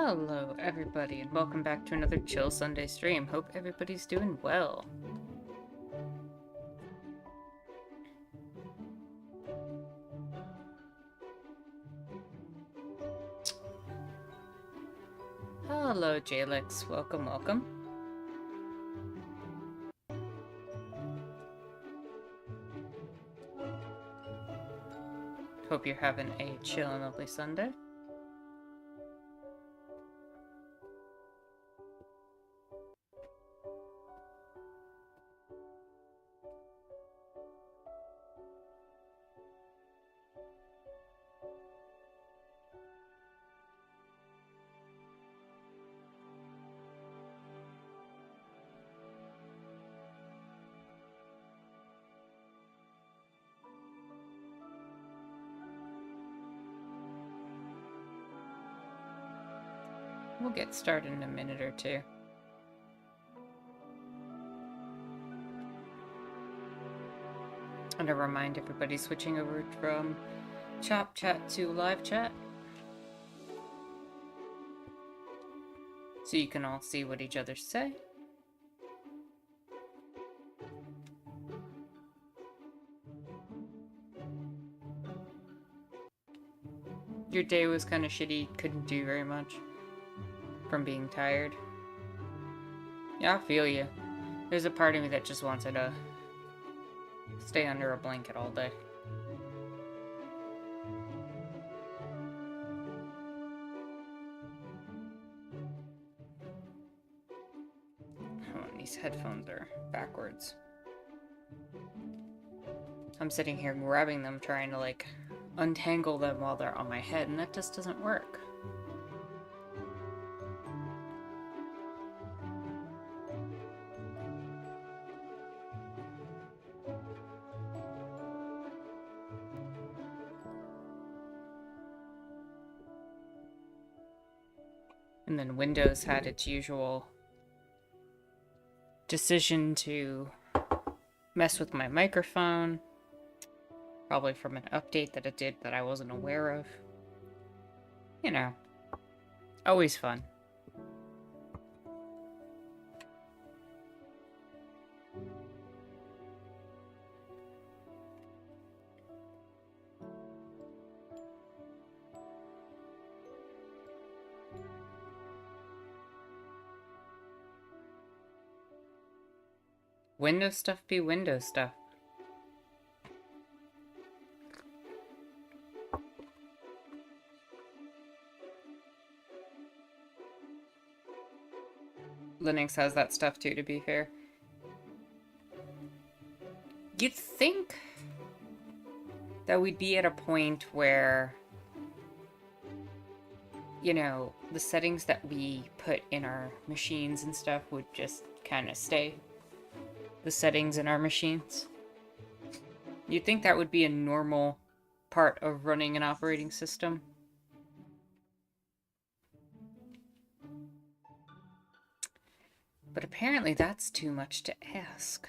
Hello everybody and welcome back to another Chill Sunday stream. Hope everybody's doing well. Hello Jalix, welcome. Hope you're having a chill and lovely Sunday. We'll get started in a minute or two. And to remind everybody switching over from Chop Chat to Live Chat. So you can all see what each other say. Your day was kind of shitty, couldn't do very much from being tired. Yeah, I feel you. There's a part of me that just wanted to stay under a blanket all day. Oh, and these headphones are backwards. I'm sitting here grabbing them, trying to like untangle them while they're on my head, and that just doesn't work. And then Windows had its usual decision to mess with my microphone. Probably from an update that it did that I wasn't aware of. You know, always fun. Windows stuff be Windows stuff. Linux has that stuff too, to be fair. You'd think that we'd be at a point where, you know, the settings that we put in our machines and stuff would just kind of stay the settings in our machines. You'd think that would be a normal part of running an operating system. But apparently that's too much to ask.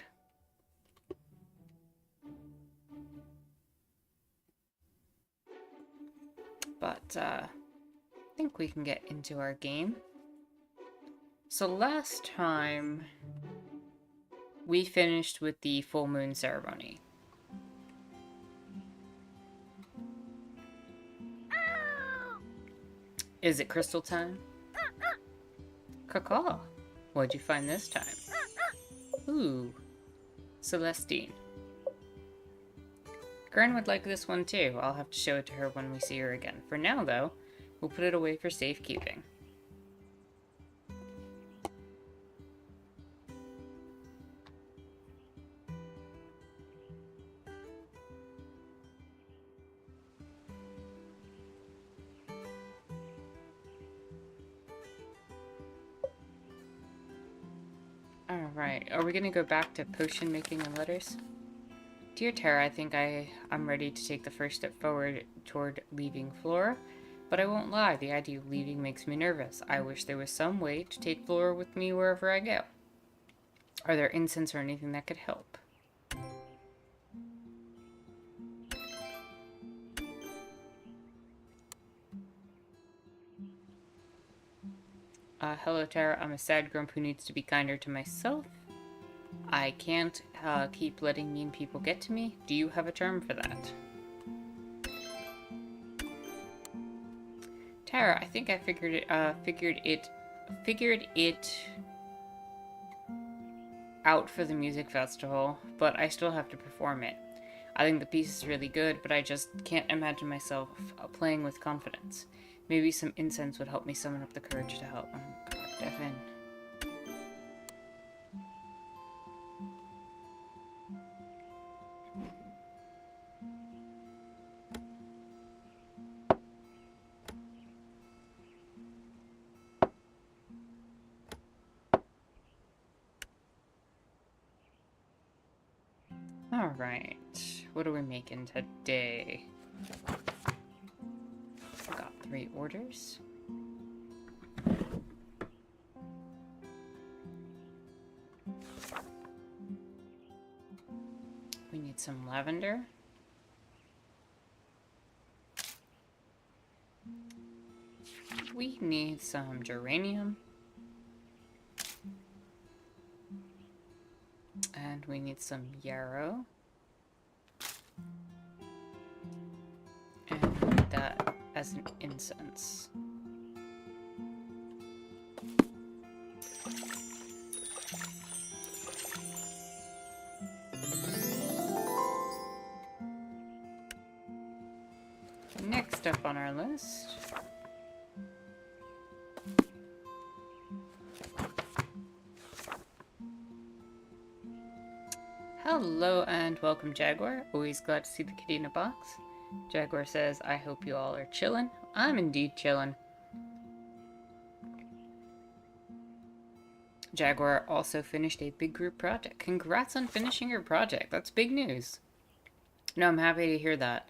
But I think we can get into our game. So last time we finished with the full moon ceremony. Is it crystal time? Caw-caw. What'd you find this time? Ooh, Celestine. Gren would like this one too. I'll have to show it to her when we see her again. For now, though, we'll put it away for safekeeping. Alright, are we gonna go back to potion making and letters? Dear Tara, I think I'm ready to take the first step forward toward leaving Flora, but I won't lie, the idea of leaving makes me nervous. I wish there was some way to take Flora with me wherever I go. Are there incense or anything that could help? Hello, Tara. I'm a sad grump who needs to be kinder to myself. I can't keep letting mean people get to me. Do you have a term for that? Tara, I think I figured it out for the music festival, but I still have to perform it. I think the piece is really good, but I just can't imagine myself playing with confidence. Maybe some incense would help me summon up the courage to help. Oh god, Devin. Alright, what are we making today? I got 3 orders. We need some lavender. We need some geranium. And we need some yarrow. And we need that as an incense. Next up on our list, hello and welcome, Jaguar. Always glad to see the kitty in a box. Jaguar says, I hope you all are chillin'. I'm indeed chillin'. Jaguar also finished a big group project. Congrats on finishing your project. That's big news. No, I'm happy to hear that.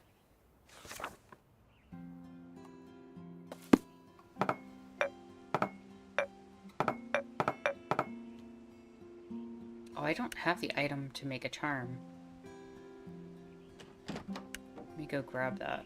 Oh, I don't have the item to make a charm. Let me go grab that.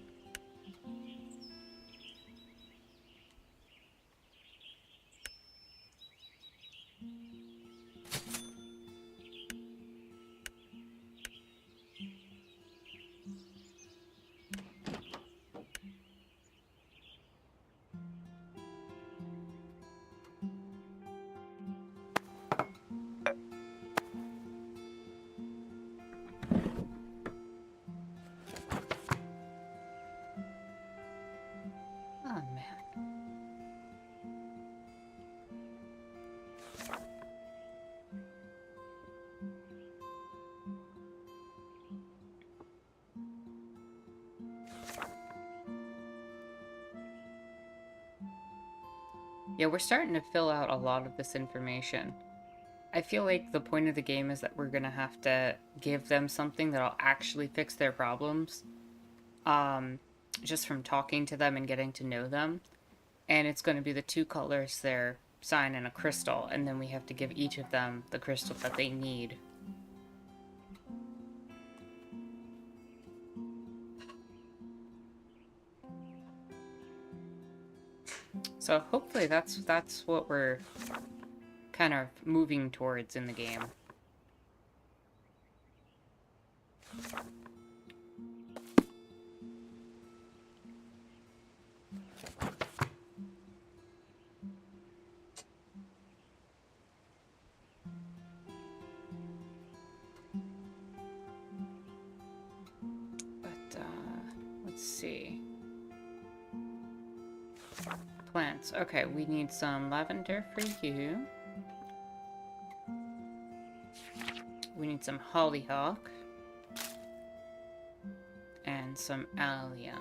Oh, man. Yeah, we're starting to fill out a lot of this information. I feel like the point of the game is that we're gonna have to give them something that'll actually fix their problems. Just from talking to them and getting to know them. And it's going to be the 2 colors, their sign and a crystal, and then we have to give each of them the crystal that they need. So hopefully that's what we're kind of moving towards in the game. But let's see. Plants. Okay, we need some lavender for you. We need some hollyhock. And some allium.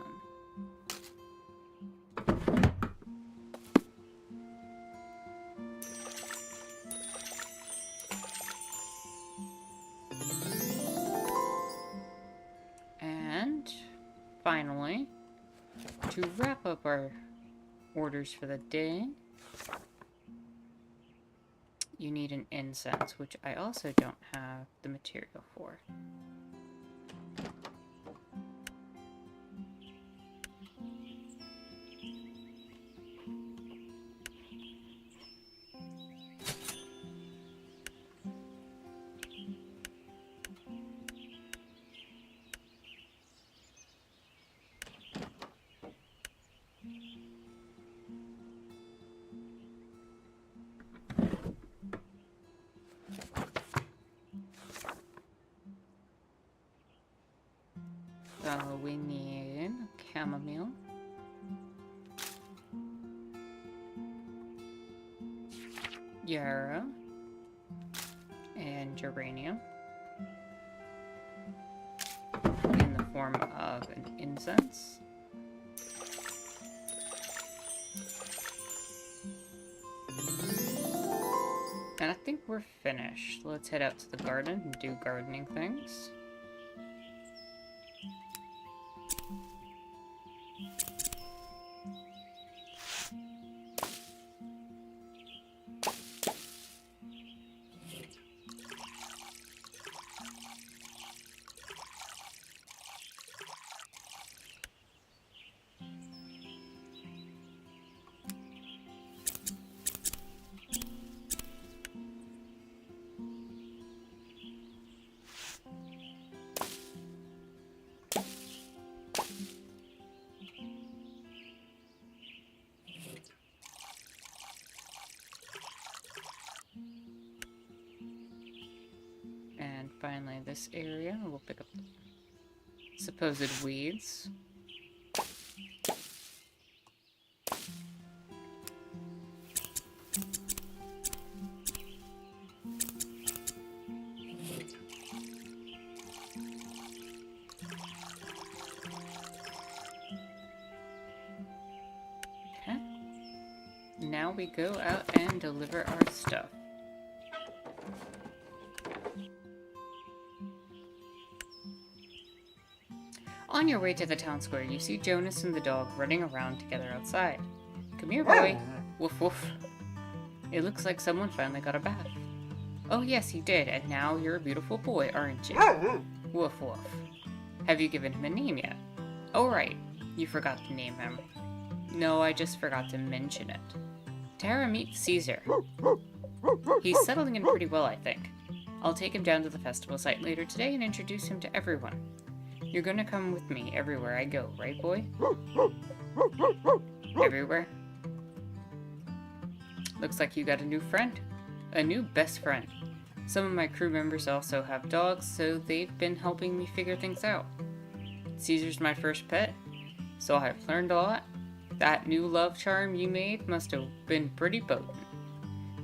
And finally, to wrap up our orders for the day, you need an incense, which I also don't have the material for. we need chamomile. Yarrow. And geranium. In the form of an incense. And I think we're finished. Let's head out to the garden and do gardening things. And finally, this area, we'll pick up supposed weeds. Okay. Now we go out and deliver our stuff. On your way to the town square, you see Jonas and the dog running around together outside. Come here, boy. Woof woof. It looks like someone finally got a bath. Oh yes, he did, and now you're a beautiful boy, aren't you? Woof woof. Have you given him a name yet? Oh right, you forgot to name him. No, I just forgot to mention it. Tara, meet Caesar. He's settling in pretty well, I think. I'll take him down to the festival site later today and introduce him to everyone. You're gonna come with me everywhere I go, right, boy? Everywhere? Looks like you got a new friend. A new best friend. Some of my crew members also have dogs, so they've been helping me figure things out. Caesar's my first pet, so I've learned a lot. That new love charm you made must have been pretty potent.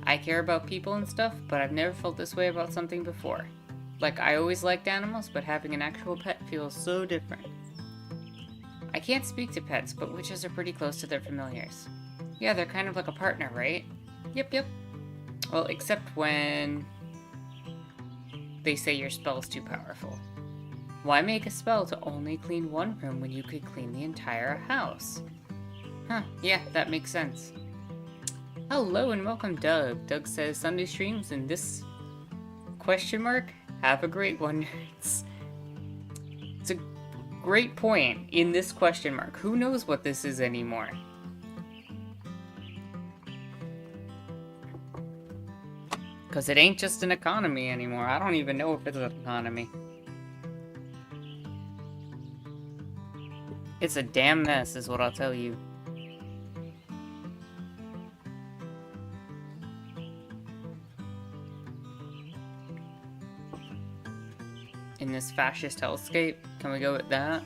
I care about people and stuff, but I've never felt this way about something before. Like, I always liked animals, but having an actual pet feels so different. I can't speak to pets, but witches are pretty close to their familiars. Yeah, they're kind of like a partner, right? Yep. Well, except when they say your spell's too powerful. Why make a spell to only clean one room when you could clean the entire house? Huh, yeah, that makes sense. Hello and welcome, Doug. Doug says Sunday streams and this question mark? Have a great one. It's a great point in this question mark. Who knows what this is anymore? Because it ain't just an economy anymore. I don't even know if it's an economy. It's a damn mess is what I'll tell you. In this fascist hellscape? Can we go with that?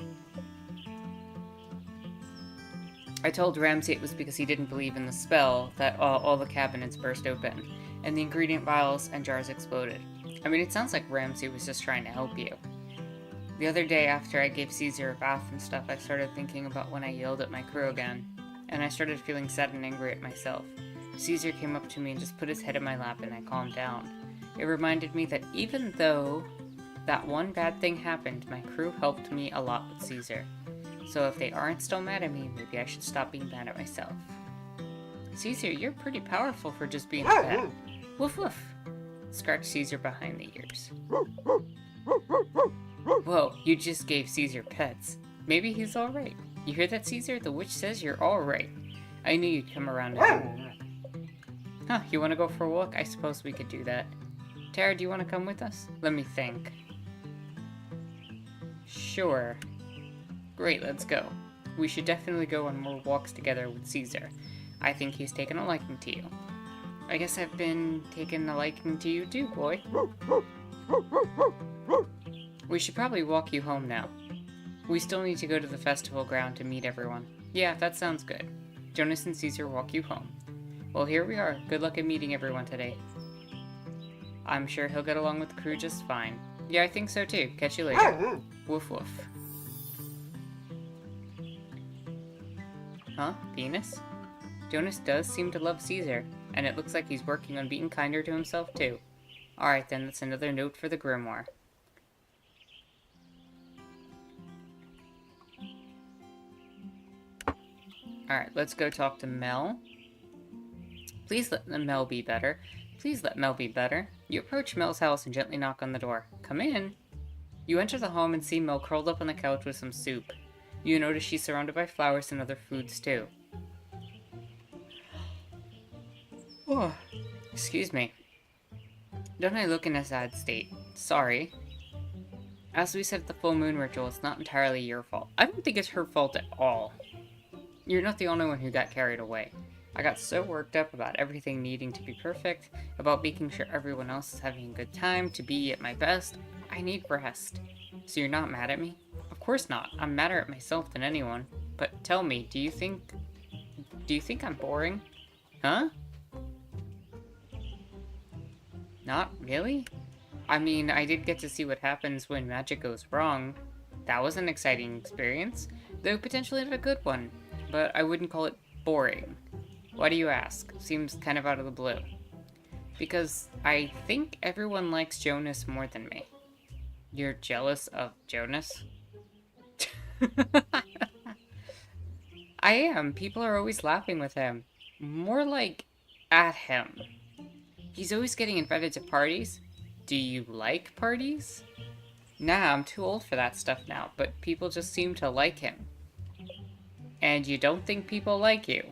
I told Ramsay it was because he didn't believe in the spell that all the cabinets burst open, and the ingredient vials and jars exploded. I mean, it sounds like Ramsay was just trying to help you. The other day after I gave Caesar a bath and stuff, I started thinking about when I yelled at my crew again, and I started feeling sad and angry at myself. Caesar came up to me and just put his head in my lap and I calmed down. It reminded me that even though that one bad thing happened, my crew helped me a lot with Caesar. So if they aren't still mad at me, maybe I should stop being mad at myself. Caesar, you're pretty powerful for just being a pet. Woof woof. Scratch Caesar behind the ears. Whoa, you just gave Caesar pets. Maybe he's alright. You hear that, Caesar? The witch says you're alright. I knew you'd come around again. Huh, you want to go for a walk? I suppose we could do that. Tara, do you want to come with us? Let me think. Sure. Great, let's go. We should definitely go on more walks together with Caesar. I think he's taken a liking to you. I guess I've been taking a liking to you too, boy. We should probably walk you home now. We still need to go to the festival ground to meet everyone. Yeah, that sounds good. Jonas and Caesar walk you home. Well, here we are. Good luck at meeting everyone today. I'm sure he'll get along with the crew just fine. Yeah, I think so too. Catch you later. Woof woof. Huh? Venus? Jonas does seem to love Caesar, and it looks like he's working on being kinder to himself too. Alright then, that's another note for the grimoire. Alright, let's go talk to Mel. Please let Mel be better. Please let Mel be better. You approach Mel's house and gently knock on the door. Come in. You enter the home and see Mel curled up on the couch with some soup. You notice she's surrounded by flowers and other foods too. Oh, excuse me. Don't I look in a sad state? Sorry. As we said at the full moon ritual, it's not entirely your fault. I don't think it's her fault at all. You're not the only one who got carried away. I got so worked up about everything needing to be perfect, about making sure everyone else is having a good time, to be at my best. I need rest. So you're not mad at me? Of course not. I'm madder at myself than anyone. But tell me, do you think I'm boring? Huh? Not really? I mean, I did get to see what happens when magic goes wrong. That was an exciting experience, though potentially not a good one. But I wouldn't call it boring. Why do you ask? Seems kind of out of the blue. Because I think everyone likes Jonas more than me. You're jealous of Jonas? I am. People are always laughing with him. More like at him. He's always getting invited to parties. Do you like parties? Nah, I'm too old for that stuff now, but people just seem to like him. And you don't think people like you?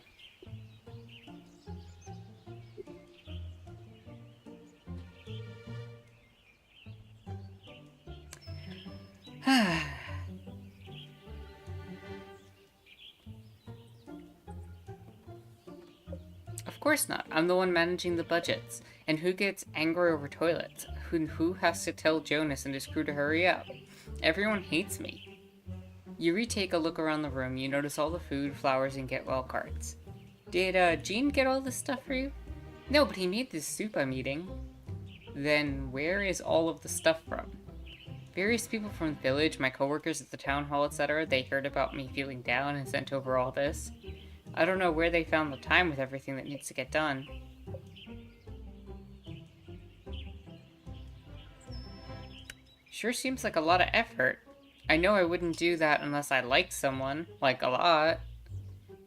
Of course not. I'm the one managing the budgets. And who gets angry over toilets? Who has to tell Jonas and his crew to hurry up? Everyone hates me. You retake a look around the room. You notice all the food, flowers, and get well cards. Did Gene get all this stuff for you? No, but he made this soup I'm eating. Then where is all of the stuff from? Various people from the village, my coworkers at the town hall, etc., they heard about me feeling down and sent over all this. I don't know where they found the time with everything that needs to get done. Sure seems like a lot of effort. I know I wouldn't do that unless I liked someone, like a lot.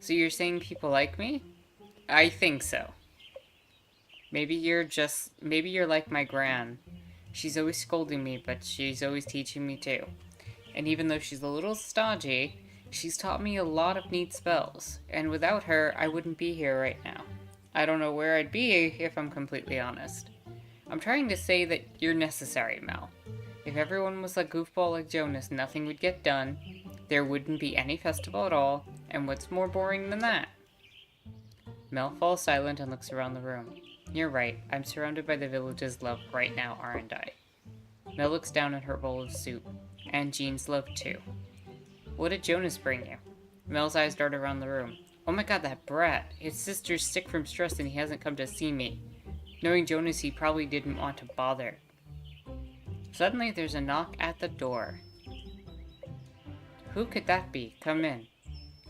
So you're saying people like me? I think so. Maybe you're like my gran. She's always scolding me, but she's always teaching me too. And even though she's a little stodgy, she's taught me a lot of neat spells. And without her, I wouldn't be here right now. I don't know where I'd be if I'm completely honest. I'm trying to say that you're necessary, Mel. If everyone was a goofball like Jonas, nothing would get done. There wouldn't be any festival at all. And what's more boring than that? Mel falls silent and looks around the room. You're right. I'm surrounded by the village's love right now, aren't I? Mel looks down at her bowl of soup. And Jean's love too. What did Jonas bring you? Mel's eyes dart around the room. Oh my god, that brat. His sister's sick from stress and he hasn't come to see me. Knowing Jonas, he probably didn't want to bother. Suddenly, there's a knock at the door. Who could that be? Come in.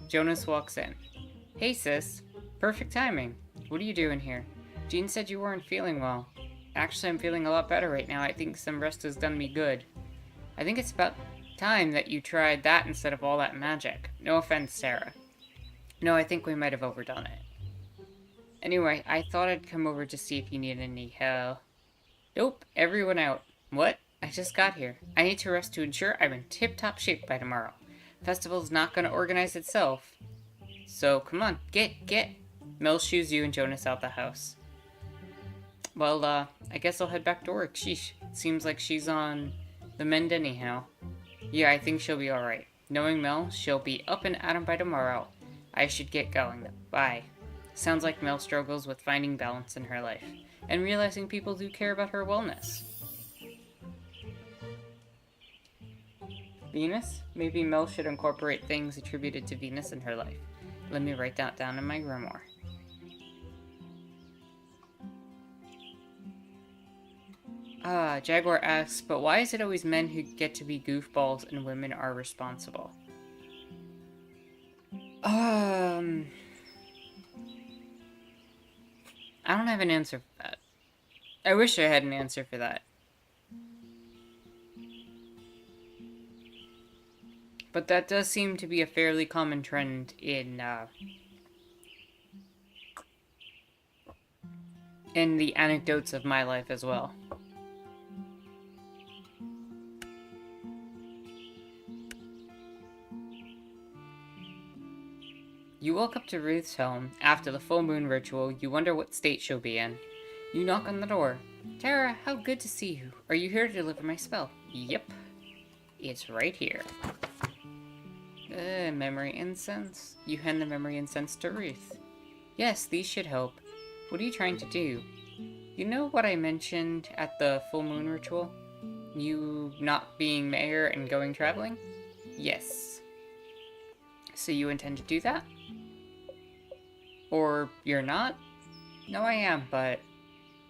Jonas walks in. Hey, sis. Perfect timing. What are you doing here? Jean said you weren't feeling well. Actually, I'm feeling a lot better right now. I think some rest has done me good. I think it's about time that you tried that instead of all that magic. No offense, Sarah. No, I think we might have overdone it. Anyway, I thought I'd come over to see if you need any help. Nope, everyone out. What? I just got here. I need to rest to ensure I'm in tip-top shape by tomorrow. Festival's not going to organize itself. So, come on, get. Mel shoos you and Jonas out the house. Well, I guess I'll head back to work. Sheesh, seems like she's on the mend anyhow. Yeah, I think she'll be alright. Knowing Mel, she'll be up and at 'em by tomorrow. I should get going though. Bye. Sounds like Mel struggles with finding balance in her life, and realizing people do care about her wellness. Venus? Maybe Mel should incorporate things attributed to Venus in her life. Let me write that down in my grimoire. Jaguar asks, but why is it always men who get to be goofballs and women are responsible? I don't have an answer for that. I wish I had an answer for that. But that does seem to be a fairly common trend in the anecdotes of my life as well. You walk up to Ruth's home. After the full moon ritual, you wonder what state she'll be in. You knock on the door. Tara, how good to see you. Are you here to deliver my spell? Yep. It's right here. Memory incense. You hand the memory incense to Ruth. Yes, these should help. What are you trying to do? You know what I mentioned at the full moon ritual? You not being mayor and going traveling? Yes. So you intend to do that? Or you're not? No, I am, but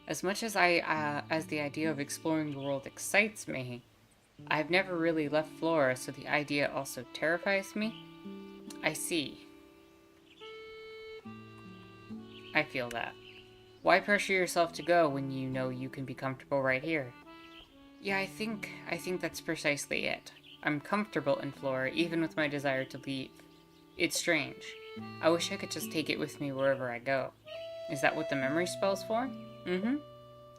as much as as the idea of exploring the world excites me, I've never really left Flora, so the idea also terrifies me. I see. I feel that. Why pressure yourself to go when you know you can be comfortable right here? Yeah, I think that's precisely it. I'm comfortable in Flora, even with my desire to leave. It's strange. I wish I could just take it with me wherever I go. Is that what the memory spell's for? Mm-hmm.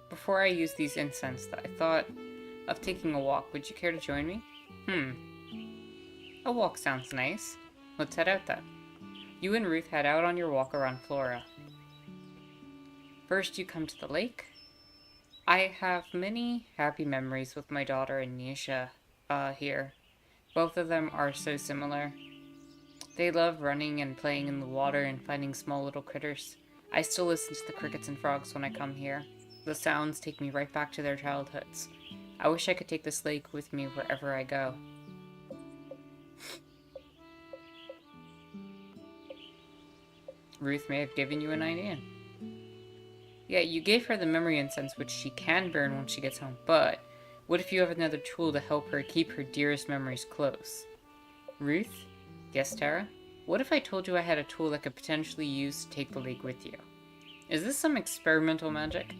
Before I use these incense, I thought of taking a walk. Would you care to join me? A walk sounds nice. Let's head out then. You and Ruth head out on your walk around Flora. First, you come to the lake. I have many happy memories with my daughter and Nisha here. Both of them are so similar. They love running and playing in the water and finding small little critters. I still listen to the crickets and frogs when I come here. The sounds take me right back to their childhoods. I wish I could take this lake with me wherever I go. Ruth may have given you an idea. Yeah, you gave her the memory incense, which she can burn when she gets home, but what if you have another tool to help her keep her dearest memories close? Ruth? Yes, Tara? What if I told you I had a tool that could potentially use to take the lake with you? Is this some experimental magic?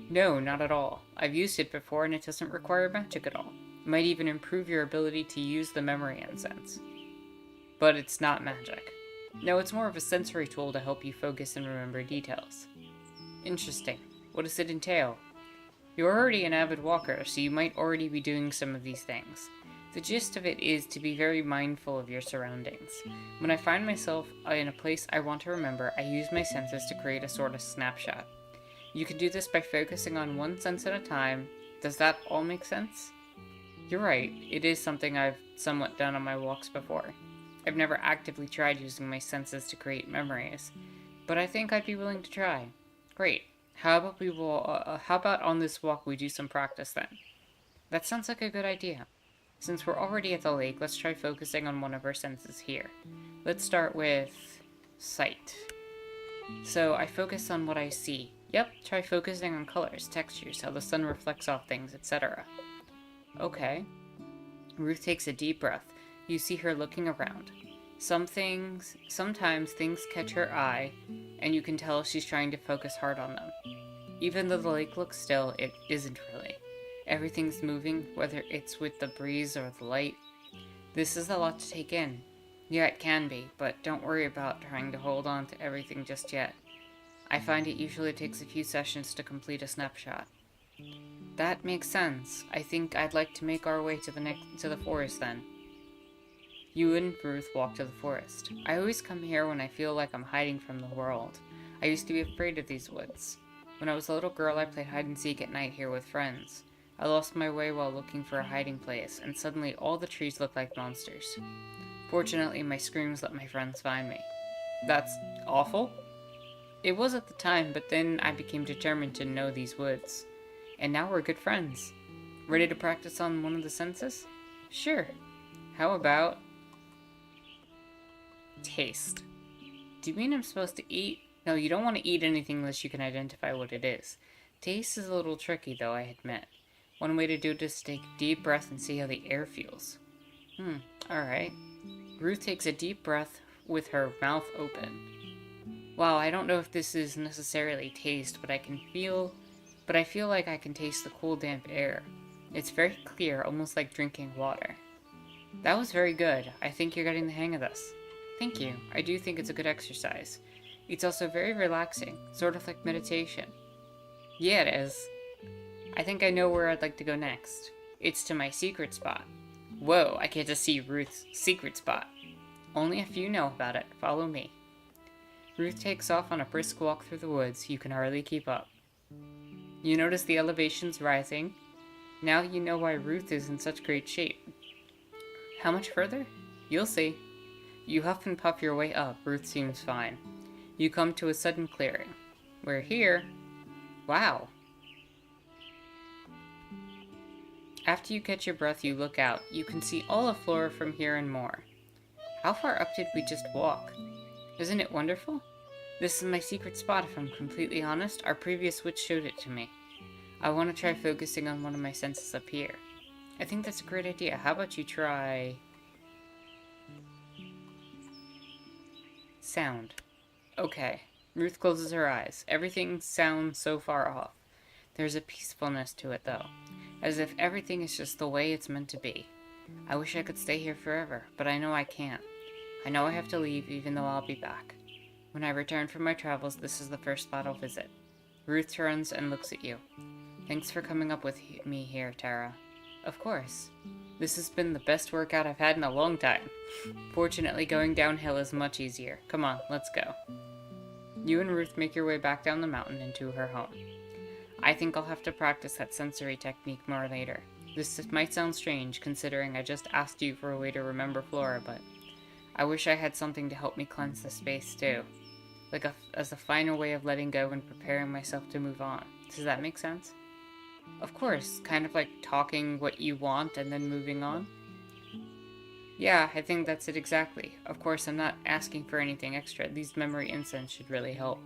No, not at all. I've used it before and it doesn't require magic at all. It might even improve your ability to use the memory incense. But it's not magic. No, it's more of a sensory tool to help you focus and remember details. Interesting. What does it entail? You're already an avid walker, so you might already be doing some of these things. The gist of it is to be very mindful of your surroundings. When I find myself in a place I want to remember, I use my senses to create a sort of snapshot. You can do this by focusing on one sense at a time. Does that all make sense? You're right, it is something I've somewhat done on my walks before. I've never actively tried using my senses to create memories, but I think I'd be willing to try. Great. How about on this walk we do some practice then? That sounds like a good idea. Since we're already at the lake, let's try focusing on one of our senses here. Let's start with sight. So I focus on what I see. Yep, try focusing on colors, textures, how the sun reflects off things, etc. Okay. Ruth takes a deep breath. You see her looking around. Sometimes things catch her eye, and you can tell she's trying to focus hard on them. Even though the lake looks still, it isn't really. Everything's moving, whether it's with the breeze or the light. This is a lot to take in. Yeah, it can be, but don't worry about trying to hold on to everything just yet. I find it usually takes a few sessions to complete a snapshot. That makes sense. I think I'd like to make our way to the forest then. You and Ruth walk to the forest. I always come here when I feel like I'm hiding from the world. I used to be afraid of these woods. When I was a little girl, I played hide and seek at night here with friends. I lost my way while looking for a hiding place, and suddenly all the trees looked like monsters. Fortunately, my screams let my friends find me. That's awful? It was at the time, but then I became determined to know these woods. And now we're good friends. Ready to practice on one of the senses? Sure. How about taste? Do you mean I'm supposed to eat? No, you don't want to eat anything unless you can identify what it is. Taste is a little tricky, though, I admit. One way to do it is to take a deep breath and see how the air feels. Alright. Ruth takes a deep breath with her mouth open. Wow, I don't know if this is necessarily taste, but I feel like I can taste the cool, damp air. It's very clear, almost like drinking water. That was very good. I think you're getting the hang of this. Thank you. I do think it's a good exercise. It's also very relaxing, sort of like meditation. Yeah, it is. I think I know where I'd like to go next. It's to my secret spot. Whoa, I get to see Ruth's secret spot. Only a few know about it. Follow me. Ruth takes off on a brisk walk through the woods. You can hardly keep up. You notice the elevations rising. Now you know why Ruth is in such great shape. How much further? You'll see. You huff and puff your way up. Ruth seems fine. You come to a sudden clearing. We're here. Wow. After you catch your breath, you look out. You can see all of Flora from here and more. How far up did we just walk? Isn't it wonderful? This is my secret spot, if I'm completely honest. Our previous witch showed it to me. I want to try focusing on one of my senses up here. I think that's a great idea. How about you try... sound. Okay. Ruth closes her eyes. Everything sounds so far off. There's a peacefulness to it, though. As if everything is just the way it's meant to be. I wish I could stay here forever, but I know I can't. I know I have to leave, even though I'll be back. When I return from my travels, this is the first spot I'll visit. Ruth turns and looks at you. Thanks for coming up with me here, Tara. Of course. This has been the best workout I've had in a long time. Fortunately, going downhill is much easier. Come on, let's go. You and Ruth make your way back down the mountain and to her home. I think I'll have to practice that sensory technique more later. This might sound strange, considering I just asked you for a way to remember Flora, but I wish I had something to help me cleanse the space, too. Like as a final way of letting go and preparing myself to move on. Does that make sense? Of course, kind of like talking what you want and then moving on. Yeah, I think that's it exactly. Of course, I'm not asking for anything extra. These memory incense should really help.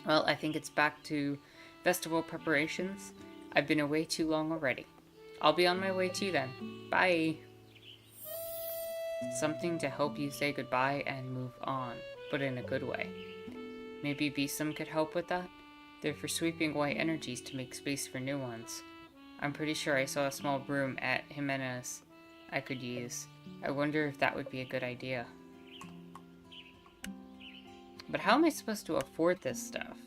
Well, I think it's back to festival preparations. I've been away too long already. I'll be on my way too then. Bye! Something to help you say goodbye and move on, but in a good way. Maybe Besom could help with that? They're for sweeping away energies to make space for new ones. I'm pretty sure I saw a small broom at Jimenez I could use. I wonder if that would be a good idea. But how am I supposed to afford this stuff?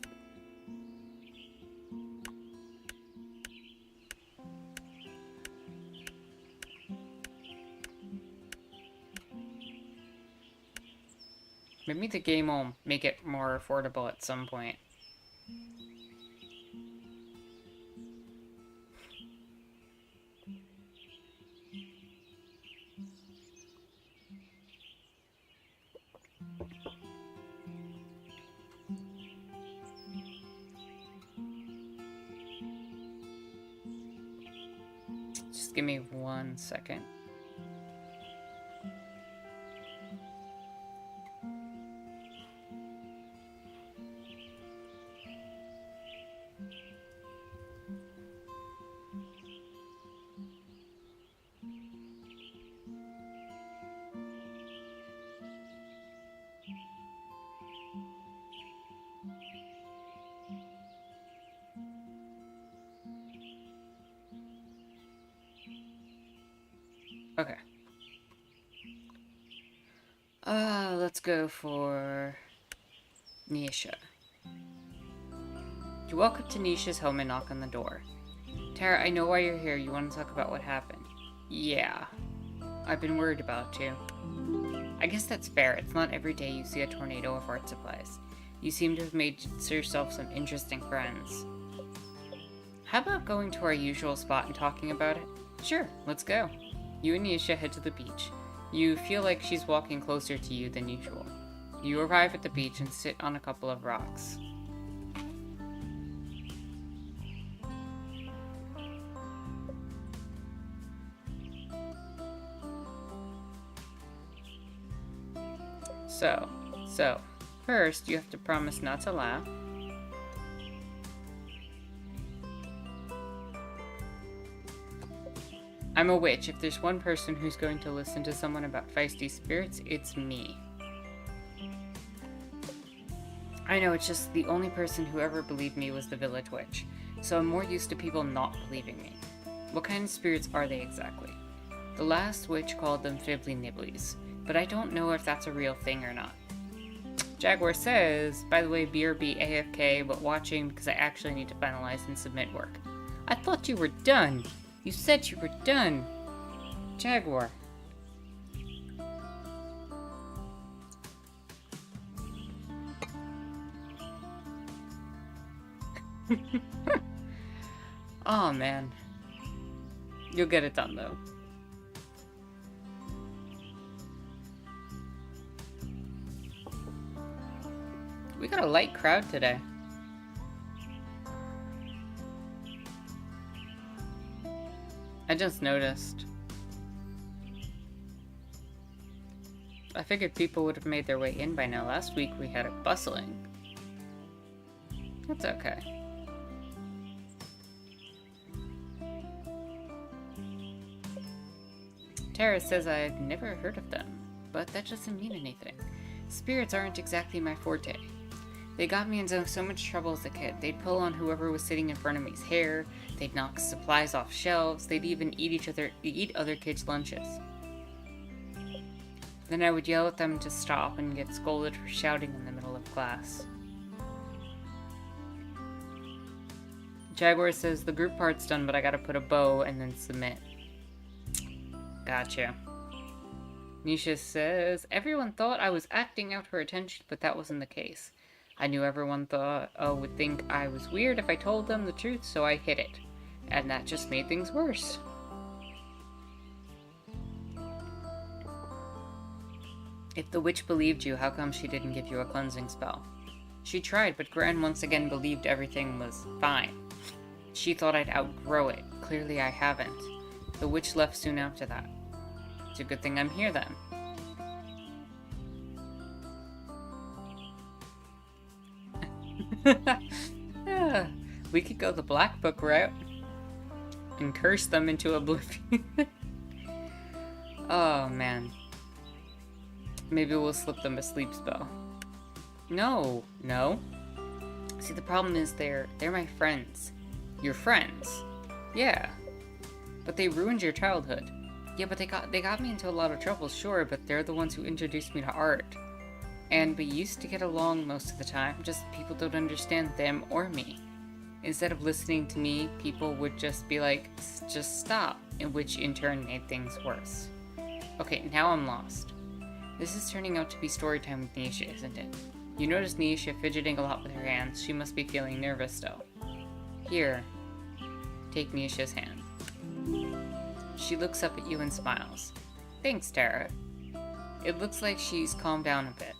Maybe the game will make it more affordable at some point. Just give me 1 second. Okay. Let's go for Nisha. You walk up to Nisha's home and knock on the door. Tara, I know why you're here. You want to talk about what happened? Yeah. I've been worried about you. I guess that's fair. It's not every day you see a tornado of art supplies. You seem to have made yourself some interesting friends. How about going to our usual spot and talking about it? Sure, let's go. You and Nisha head to the beach. You feel like she's walking closer to you than usual. You arrive at the beach and sit on a couple of rocks. So, first you have to promise not to laugh. I'm a witch. If there's one person who's going to listen to someone about feisty spirits, it's me. I know, it's just the only person who ever believed me was the village witch, so I'm more used to people not believing me. What kind of spirits are they exactly? The last witch called them fibbly nibblies, but I don't know if that's a real thing or not. Jaguar says, by the way, BRB AFK, but watching because I actually need to finalize and submit work. I thought you were done! You said you were done! Jaguar. Oh man. You'll get it done though. We got a light crowd today. I just noticed. I figured people would have made their way in by now. Last week we had it bustling. That's okay. Tara says I've never heard of them, but that doesn't mean anything. Spirits aren't exactly my forte. They got me into so much trouble as a kid. They'd pull on whoever was sitting in front of me's hair, they'd knock supplies off shelves, they'd even eat other kids' lunches. Then I would yell at them to stop and get scolded for shouting in the middle of class. Jaguar says the group part's done, but I gotta put a bow and then submit. Gotcha. Nisha says, everyone thought I was acting out for attention, but that wasn't the case. I knew everyone would think I was weird if I told them the truth, so I hid it. And that just made things worse. If the witch believed you, how come she didn't give you a cleansing spell? She tried, but Gran once again believed everything was fine. She thought I'd outgrow it. Clearly I haven't. The witch left soon after that. It's a good thing I'm here then. Yeah, we could go the Black Book route and curse them into oblivion. Oh man. Maybe we'll slip them a sleep spell. No. See, the problem is they're my friends. Your friends. Yeah. But they ruined your childhood. Yeah, but they got me into a lot of trouble, sure, but they're the ones who introduced me to art. And we used to get along most of the time, just people don't understand them or me. Instead of listening to me, people would just be like, just stop, which in turn made things worse. Okay, now I'm lost. This is turning out to be story time with Nisha, isn't it? You notice Nisha fidgeting a lot with her hands. She must be feeling nervous still. Here, take Nisha's hand. She looks up at you and smiles. Thanks, Tara. It looks like she's calmed down a bit.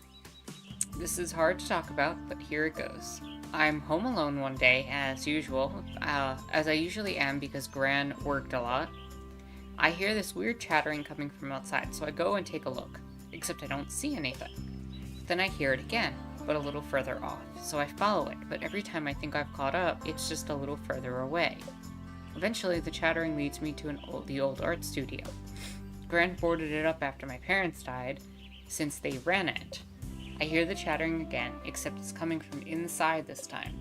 This is hard to talk about, but here it goes. I'm home alone one day, as usual, as I usually am because Gran worked a lot. I hear this weird chattering coming from outside, so I go and take a look, except I don't see anything. Then I hear it again, but a little further off, so I follow it, but every time I think I've caught up, it's just a little further away. Eventually, the chattering leads me to the old art studio. Gran boarded it up after my parents died, since they ran it. I hear the chattering again, except it's coming from inside this time.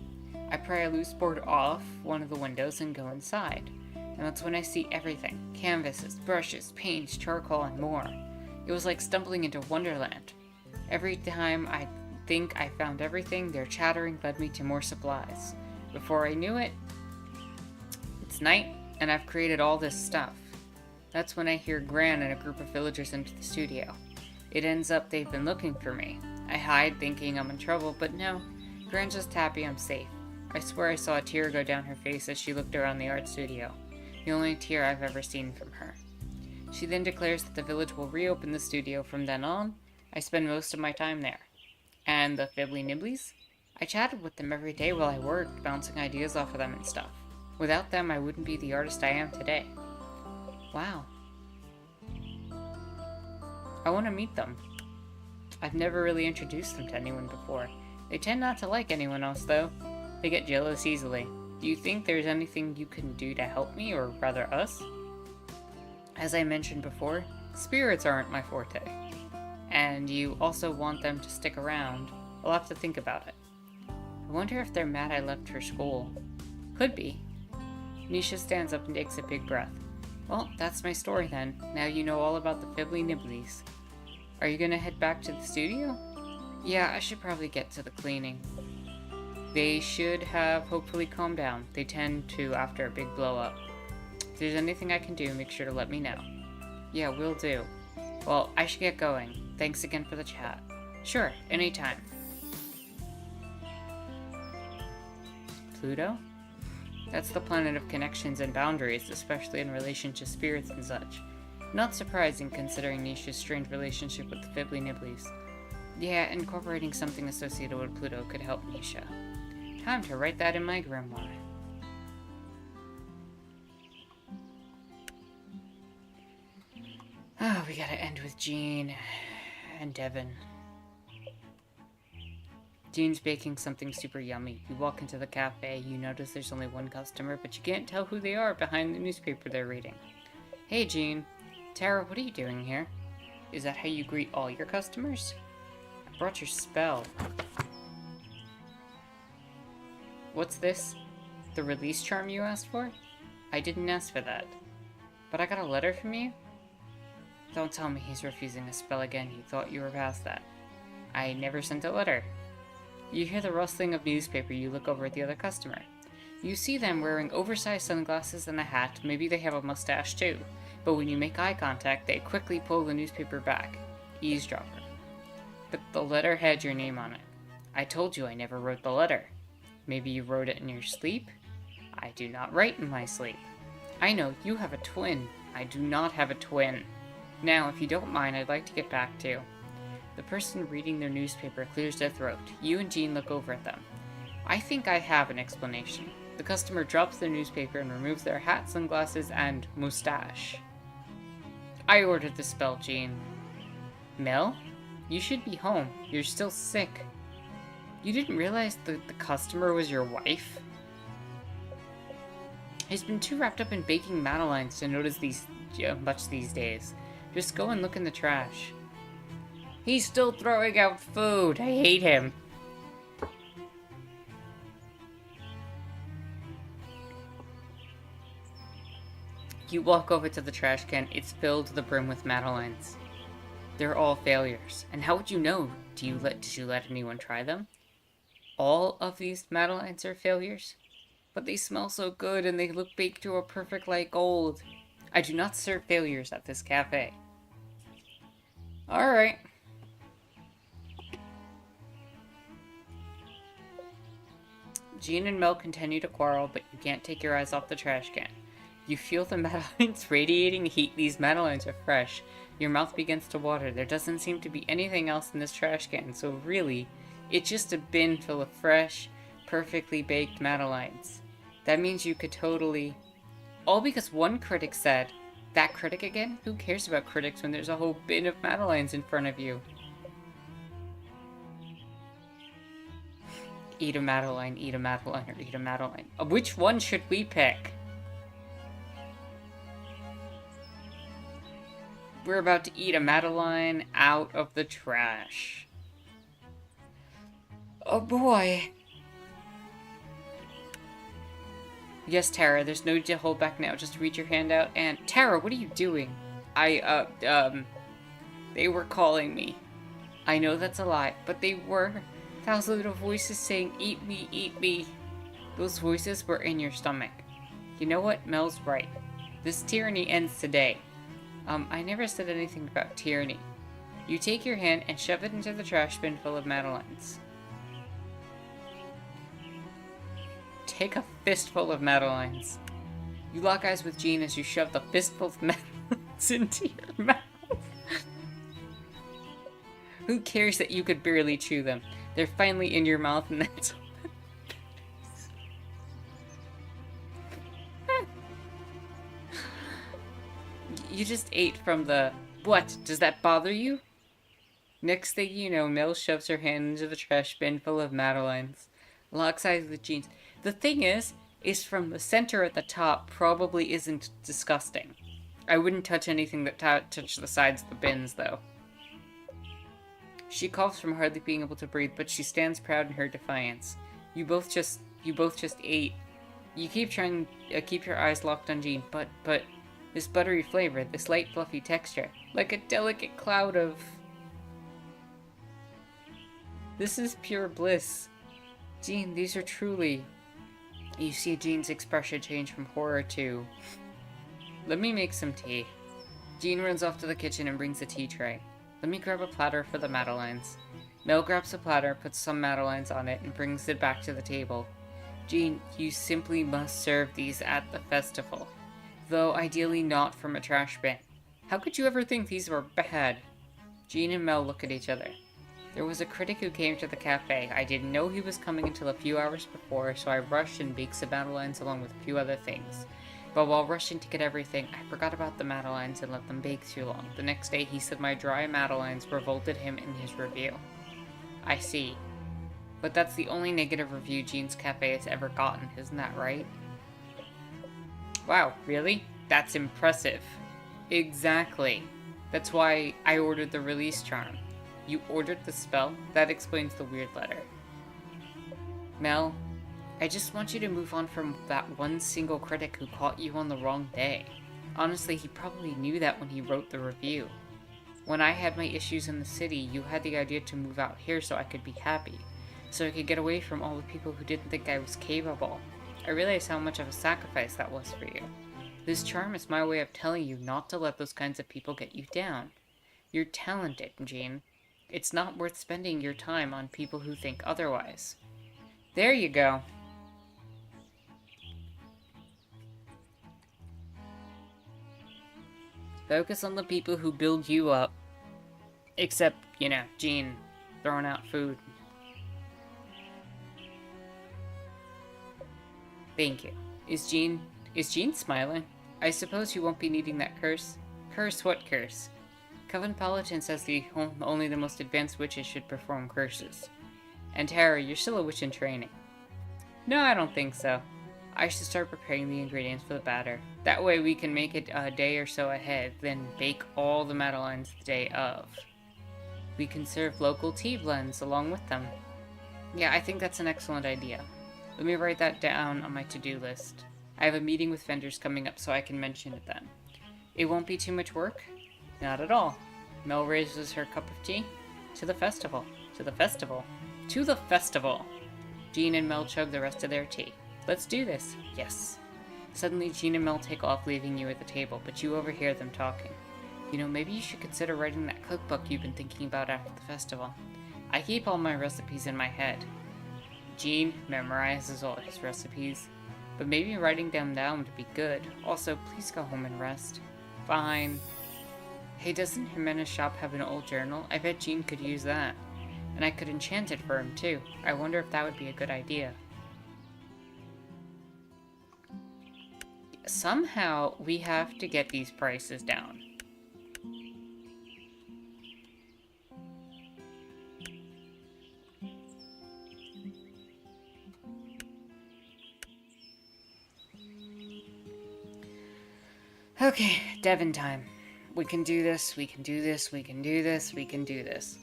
I pry a loose board off one of the windows and go inside. And that's when I see everything. Canvases, brushes, paints, charcoal, and more. It was like stumbling into Wonderland. Every time I think I found everything, their chattering led me to more supplies. Before I knew it, it's night, and I've created all this stuff. That's when I hear Gran and a group of villagers into the studio. It ends up they've been looking for me. I hide, thinking I'm in trouble, but no. Gran's just happy I'm safe. I swear I saw a tear go down her face as she looked around the art studio. The only tear I've ever seen from her. She then declares that the village will reopen the studio from then on. I spend most of my time there. And the Fibbly Nibblies? I chatted with them every day while I worked, bouncing ideas off of them and stuff. Without them, I wouldn't be the artist I am today. Wow. I want to meet them. I've never really introduced them to anyone before. They tend not to like anyone else, though. They get jealous easily. Do you think there's anything you can do to help me, or rather us? As I mentioned before, spirits aren't my forte. And you also want them to stick around. I'll have to think about it. I wonder if they're mad I left for school. Could be. Nisha stands up and takes a big breath. Well, that's my story then. Now you know all about the Fibbly Nibblies. Are you gonna head back to the studio? Yeah, I should probably get to the cleaning. They should have hopefully calmed down. They tend to after a big blow up. If there's anything I can do, make sure to let me know. Yeah, will do. Well, I should get going. Thanks again for the chat. Sure, anytime. Pluto? That's the planet of connections and boundaries, especially in relation to spirits and such. Not surprising considering Nisha's strange relationship with the Fibbly Nibblies. Yeah, incorporating something associated with Pluto could help Nisha. Time to write that in my grimoire. Oh, we gotta end with Jean and Devin. Jean's baking something super yummy. You walk into the cafe, you notice there's only one customer, but you can't tell who they are behind the newspaper they're reading. Hey, Jean. Tara, what are you doing here? Is that how you greet all your customers? I brought your spell. What's this? The release charm you asked for? I didn't ask for that. But I got a letter from you? Don't tell me he's refusing a spell again. He thought you were past that. I never sent a letter. You hear the rustling of newspaper, you look over at the other customer. You see them wearing oversized sunglasses and a hat, maybe they have a mustache too. But when you make eye contact, they quickly pull the newspaper back. Eavesdropper. But the letter had your name on it. I told you I never wrote the letter. Maybe you wrote it in your sleep? I do not write in my sleep. I know, you have a twin. I do not have a twin. Now, if you don't mind, I'd like to get back to... The person reading their newspaper clears their throat. You and Jean look over at them. I think I have an explanation. The customer drops their newspaper and removes their hat, sunglasses, and mustache. I ordered the spell, Jean. Mel? You should be home. You're still sick. You didn't realize the customer was your wife? He's been too wrapped up in baking madeleines to notice much these days. Just go and look in the trash. He's still throwing out food. I hate him. You walk over to the trash can. It's filled to the brim with madeleines. They're all failures. And how would you know? Did you let anyone try them? All of these madeleines are failures? But they smell so good and they look baked to a perfect light gold. I do not serve failures at this cafe. Alright. Jean and Mel continue to quarrel, but you can't take your eyes off the trash can. You feel the madeleines radiating heat. These madeleines are fresh. Your mouth begins to water. There doesn't seem to be anything else in this trash can, so really, it's just a bin full of fresh, perfectly baked madeleines. That means you could totally... All because one critic said, that critic again? Who cares about critics when there's a whole bin of madeleines in front of you? Eat a madeleine, or eat a madeleine. Which one should we pick? We're about to eat a madeleine out of the trash. Oh boy. Yes, Tara, there's no need to hold back now. Just reach your hand out and... Tara, what are you doing? They were calling me. I know that's a lie, but they were. Thousands of voices saying, eat me, eat me. Those voices were in your stomach. You know what? Mel's right. This tyranny ends today. I never said anything about tyranny. You take your hand and shove it into the trash bin full of madeleines. Take a fistful of madeleines. You lock eyes with Jean as you shove the fistful of madeleines into your mouth. Who cares that you could barely chew them? They're finally in your mouth and that's all that matters. You just ate from the... What? Does that bother you? Next thing you know, Mel shoves her hand into the trash bin full of Madeleines. Locks eyes with Jeans. The thing is from the center at the top probably isn't disgusting. I wouldn't touch anything that touched the sides of the bins, though. She coughs from hardly being able to breathe, but she stands proud in her defiance. You both just ate. You keep trying, keep your eyes locked on Jean, but, this buttery flavor, this light fluffy texture, like a delicate cloud of... This is pure bliss. Jean, these are truly... You see Jean's expression change from horror to... Let me make some tea. Jean runs off to the kitchen and brings a tea tray. Let me grab a platter for the Madeleines. Mel grabs a platter, puts some Madeleines on it, and brings it back to the table. Jean, you simply must serve these at the festival. Though ideally not from a trash bin. How could you ever think these were bad? Jean and Mel look at each other. There was a critic who came to the cafe. I didn't know he was coming until a few hours before, so I rushed and baked some Madeleines along with a few other things. But while rushing to get everything, I forgot about the Madeleines and let them bake too long. The next day, he said my dry Madeleines revolted him in his review. I see. But that's the only negative review Jean's Cafe has ever gotten, isn't that right? Wow, really? That's impressive. Exactly. That's why I ordered the release charm. You ordered the spell? That explains the weird letter. Mel, I just want you to move on from that one single critic who caught you on the wrong day. Honestly, he probably knew that when he wrote the review. When I had my issues in the city, you had the idea to move out here so I could be happy. So I could get away from all the people who didn't think I was capable. I realized how much of a sacrifice that was for you. This charm is my way of telling you not to let those kinds of people get you down. You're talented, Jean. It's not worth spending your time on people who think otherwise. There you go. Focus on the people who build you up. Except, you know, Jean throwing out food. Thank you. Is Jean smiling? I suppose you won't be needing that curse? Curse what curse? Coven Politan says only the most advanced witches should perform curses. And Tara, you're still a witch in training. No, I don't think so. I should start preparing the ingredients for the batter. That way we can make it a day or so ahead, then bake all the Madeleines the day of. We can serve local tea blends along with them. Yeah, I think that's an excellent idea. Let me write that down on my to-do list. I have a meeting with vendors coming up, so I can mention it then. It won't be too much work? Not at all. Mel raises her cup of tea. To the festival. To the festival. To the festival! Jean and Mel chug the rest of their tea. Let's do this. Yes. Suddenly, Jean and Mel take off, leaving you at the table, but you overhear them talking. You know, maybe you should consider writing that cookbook you've been thinking about after the festival. I keep all my recipes in my head. Jean memorizes all his recipes, but maybe writing them down would be good. Also, please go home and rest. Fine. Hey, doesn't Jimena's shop have an old journal? I bet Jean could use that. And I could enchant it for him, too. I wonder if that would be a good idea. Somehow, we have to get these prices down. Okay, Devon time. We can do this, we can do this, we can do this, we can do this.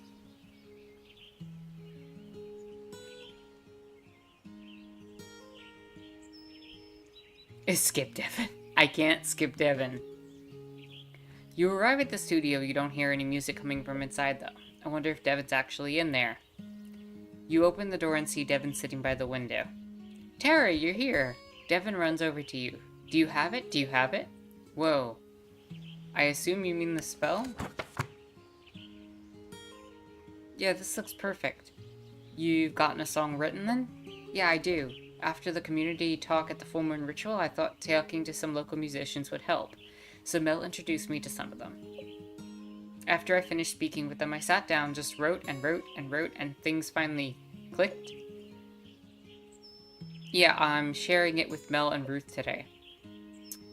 Skip Devon. I can't skip Devon. You arrive at the studio, you don't hear any music coming from inside though. I wonder if Devon's actually in there. You open the door and see Devon sitting by the window. Tara, you're here! Devon runs over to you. Do you have it? Do you have it? Whoa. I assume you mean the spell? Yeah, this looks perfect. You've gotten a song written then? Yeah, I do. After the community talk at the full moon ritual, I thought talking to some local musicians would help. So Mel introduced me to some of them. After I finished speaking with them, I sat down, just wrote and wrote and wrote, and things finally clicked. Yeah, I'm sharing it with Mel and Ruth today.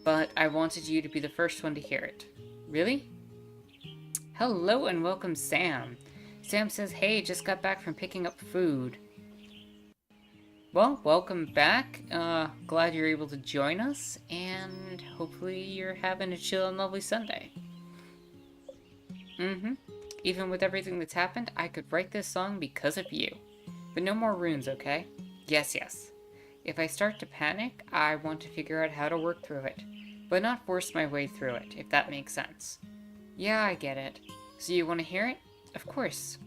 But I wanted you to be the first one to hear it. Really? Hello and welcome, Sam. Sam says, hey, just got back from picking up food. Well, welcome back. Glad you're able to join us, and hopefully you're having a chill and lovely Sunday. Even with everything that's happened, I could write this song because of you. But no more runes, okay? Yes, yes. If I start to panic, I want to figure out how to work through it, but not force my way through it, if that makes sense. Yeah, I get it. So you want to hear it? Of course.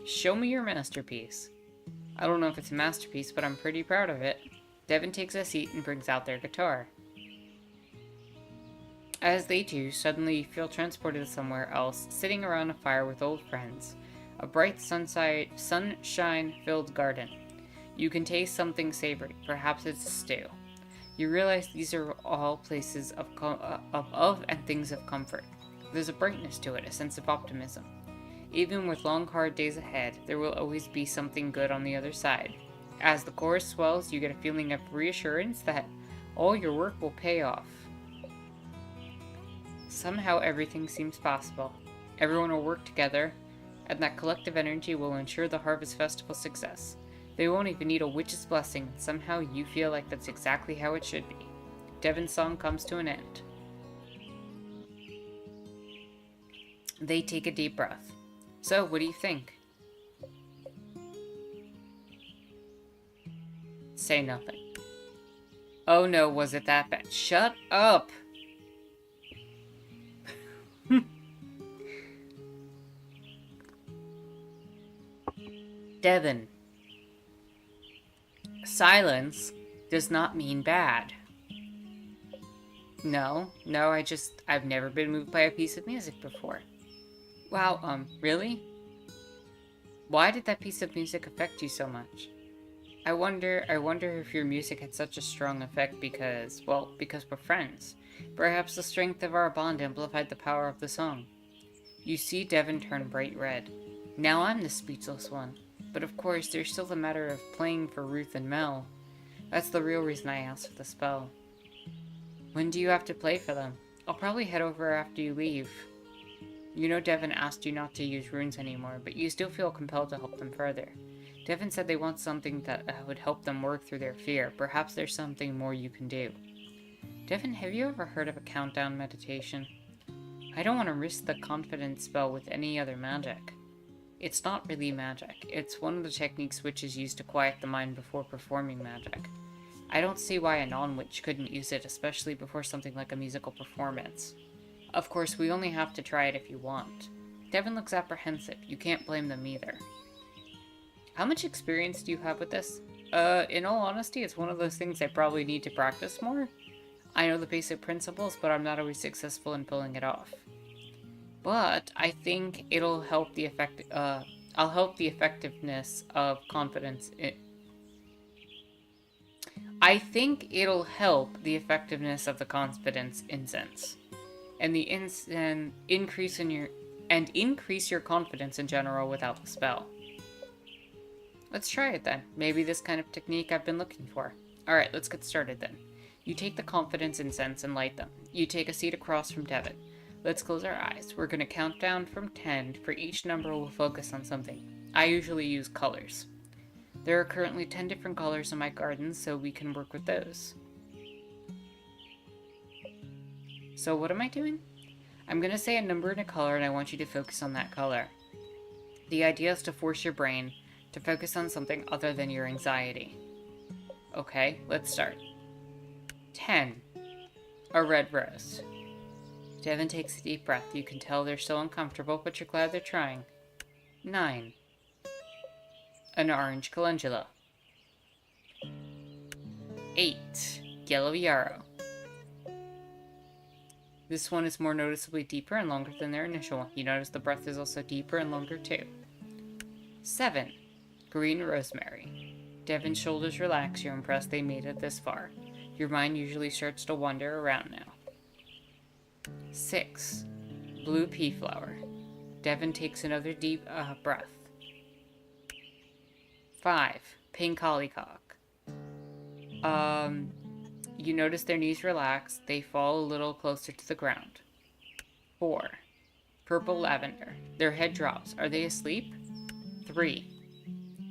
Show me your masterpiece. I don't know if it's a masterpiece, but I'm pretty proud of it. Devin takes a seat and brings out their guitar. As they do, suddenly you feel transported somewhere else, sitting around a fire with old friends. A bright sunshine-filled garden. You can taste something savory, perhaps it's a stew. You realize these are all places of and things of comfort. There's a brightness to it, a sense of optimism. Even with long, hard days ahead, there will always be something good on the other side. As the chorus swells, you get a feeling of reassurance that all your work will pay off. Somehow everything seems possible. Everyone will work together, and that collective energy will ensure the Harvest Festival's success. They won't even need a witch's blessing, and somehow you feel like that's exactly how it should be. Devin's song comes to an end. They take a deep breath. So, what do you think? Say nothing. Oh no, was it that bad? Shut up! Devin. Silence does not mean bad. No, I've never been moved by a piece of music before. Wow, really? Why did that piece of music affect you so much? I wonder if your music had such a strong effect because we're friends. Perhaps the strength of our bond amplified the power of the song. You see Devin turn bright red. Now I'm the speechless one. But of course, there's still the matter of playing for Ruth and Mel. That's the real reason I asked for the spell. When do you have to play for them? I'll probably head over after you leave. You know Devin asked you not to use runes anymore, but you still feel compelled to help them further. Devin said they want something that would help them work through their fear. Perhaps there's something more you can do. Devin, have you ever heard of a countdown meditation? I don't want to risk the confidence spell with any other magic. It's not really magic. It's one of the techniques witches use to quiet the mind before performing magic. I don't see why a non-witch couldn't use it, especially before something like a musical performance. Of course, we only have to try it if you want. Devin looks apprehensive. You can't blame them either. How much experience do you have with this? In all honesty, it's one of those things I probably need to practice more. I know the basic principles, but I'm not always successful in pulling it off. But I think it'll help the I'll help the effectiveness of confidence. I think it'll help the effectiveness of the confidence incense, and increase your confidence in general without the spell. Let's try it then. Maybe this kind of technique I've been looking for. All right, let's get started then. You take the confidence incense and light them. You take a seat across from Devin. Let's close our eyes. We're going to count down from 10. For each number, we'll focus on something. I usually use colors. There are currently 10 different colors in my garden, so we can work with those. So what am I doing? I'm going to say a number and a color, and I want you to focus on that color. The idea is to force your brain to focus on something other than your anxiety. Okay, let's start. 10. A red rose. Devin takes a deep breath. You can tell they're still uncomfortable, but you're glad they're trying. 9. An orange calendula. 8. Yellow yarrow. This one is more noticeably deeper and longer than their initial one. You notice the breath is also deeper and longer too. 7. Green rosemary. Devin's shoulders relax. You're impressed they made it this far. Your mind usually starts to wander around now. 6. Blue pea flower. Devin takes another deep breath. 5. Pink hollyhock. You notice their knees relax. They fall a little closer to the ground. 4. Purple lavender. Their head drops. Are they asleep? 3.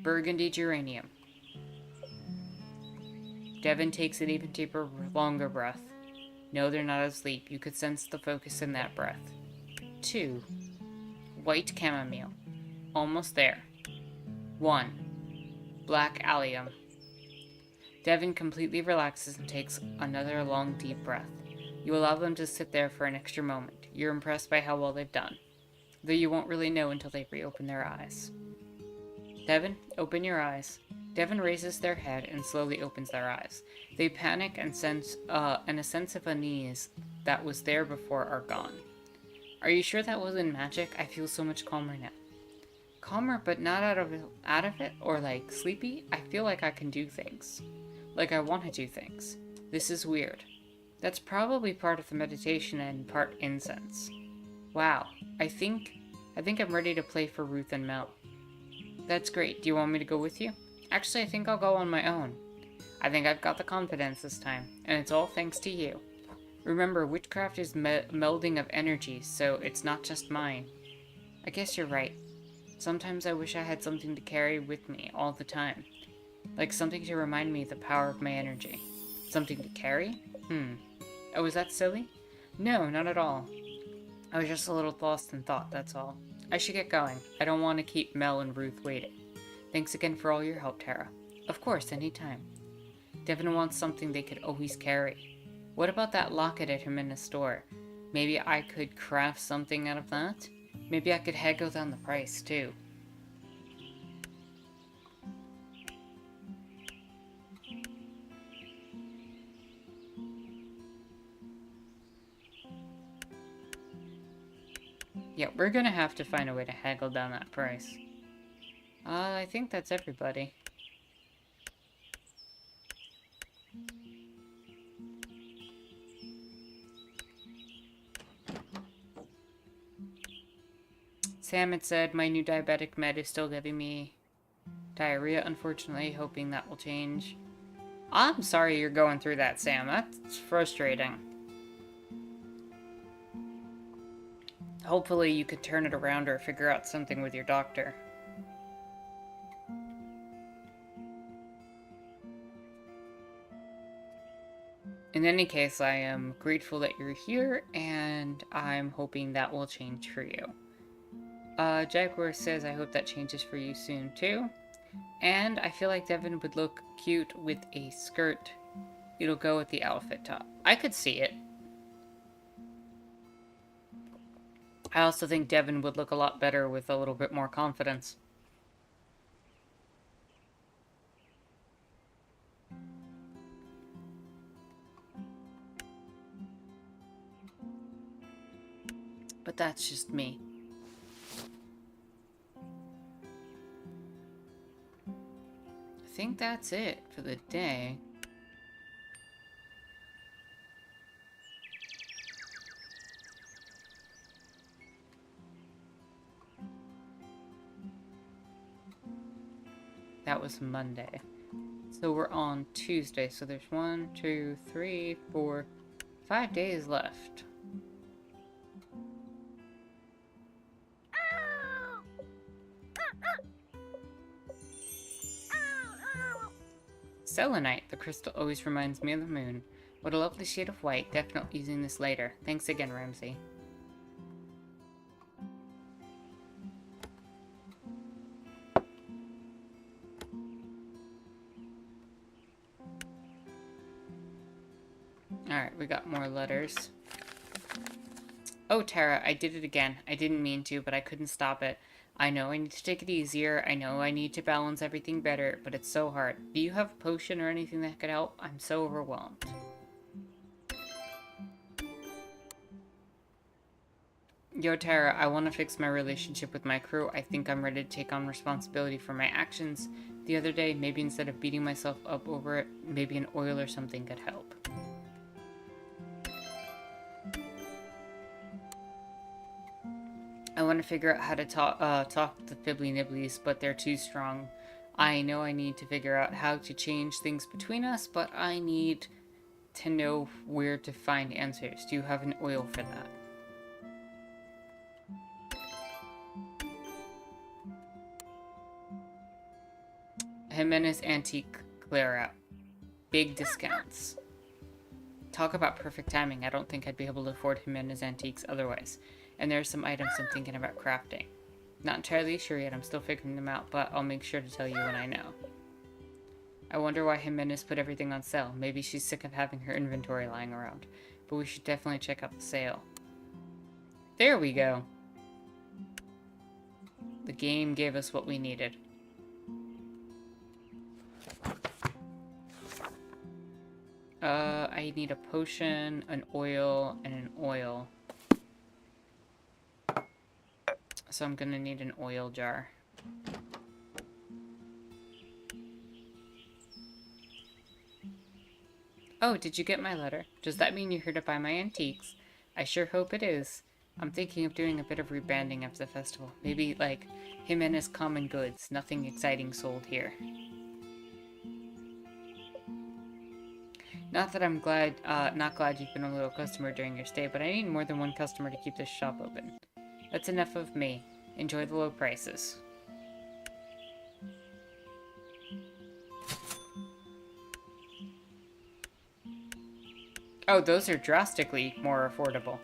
Burgundy geranium. Devin takes an even deeper, longer breath. No, they're not asleep. You could sense the focus in that breath. 2. White chamomile. Almost there. 1. Black allium. Devin completely relaxes and takes another long, deep breath. You allow them to sit there for an extra moment. You're impressed by how well they've done, though you won't really know until they reopen their eyes. Devin, open your eyes. Devin raises their head and slowly opens their eyes. They panic and a sense of unease that was there before are gone. Are you sure that wasn't magic? I feel so much calmer now. Calmer, but not out of it, or like sleepy? I feel like I can do things. Like I want to do things. This is weird. That's probably part of the meditation and part incense. Wow, I think I'm ready to play for Ruth and Mel. That's great. Do you want me to go with you? Actually, I think I'll go on my own. I think I've got the confidence this time, and it's all thanks to you. Remember, witchcraft is melding of energy, so it's not just mine. I guess you're right. Sometimes I wish I had something to carry with me all the time. Like something to remind me of the power of my energy. Something to carry? Oh, was that silly? No, not at all. I was just a little lost in thought, that's all. I should get going. I don't want to keep Mel and Ruth waiting. Thanks again for all your help, Tara. Of course, anytime. Devin wants something they could always carry. What about that locket at him in the store? Maybe I could craft something out of that? Maybe I could haggle down the price, too. Yeah, we're gonna have to find a way to haggle down that price. I think that's everybody. Sam had said my new diabetic med is still giving me diarrhea, unfortunately, hoping that will change. I'm sorry you're going through that, Sam. That's frustrating. Hopefully you could turn it around or figure out something with your doctor. In any case, I am grateful that you're here, and I'm hoping that will change for you. Jaguar says I hope that changes for you soon, too. And I feel like Devin would look cute with a skirt. It'll go with the outfit top. I could see it. I also think Devin would look a lot better with a little bit more confidence. But that's just me. I think that's it for the day. That was Monday. So we're on Tuesday. So there's 1, 2, 3, 4, 5 days left. Selenite, the crystal always reminds me of the moon. What a lovely shade of white. Definitely using this later. Thanks again, Ramsey. Alright, we got more letters. Oh, Tara, I did it again. I didn't mean to, but I couldn't stop it. I know I need to take it easier. I know I need to balance everything better, but it's so hard. Do you have a potion or anything that could help? I'm so overwhelmed. Yo, Tara, I want to fix my relationship with my crew. I think I'm ready to take on responsibility for my actions. The other day, maybe instead of beating myself up over it, maybe an oil or something could help. I want to figure out how to talk to the Fibbly Nibblies, but they're too strong. I know I need to figure out how to change things between us, but I need to know where to find answers. Do you have an oil for that? Jimenez Antique clear out. Big discounts. Talk about perfect timing. I don't think I'd be able to afford Jimenez Antiques otherwise. And there are some items I'm thinking about crafting. Not entirely sure yet, I'm still figuring them out, but I'll make sure to tell you when I know. I wonder why Jimenez put everything on sale. Maybe she's sick of having her inventory lying around. But we should definitely check out the sale. There we go. The game gave us what we needed. I need a potion, an oil, and an oil. So I'm gonna need an oil jar. Oh, did you get my letter? Does that mean you're here to buy my antiques? I sure hope it is. I'm thinking of doing a bit of rebanding after the festival. Maybe, like, Jimenez Common Goods. Nothing exciting sold here. Not that I'm not glad you've been a loyal customer during your stay, but I need more than one customer to keep this shop open. That's enough of me. Enjoy the low prices. Oh, those are drastically more affordable.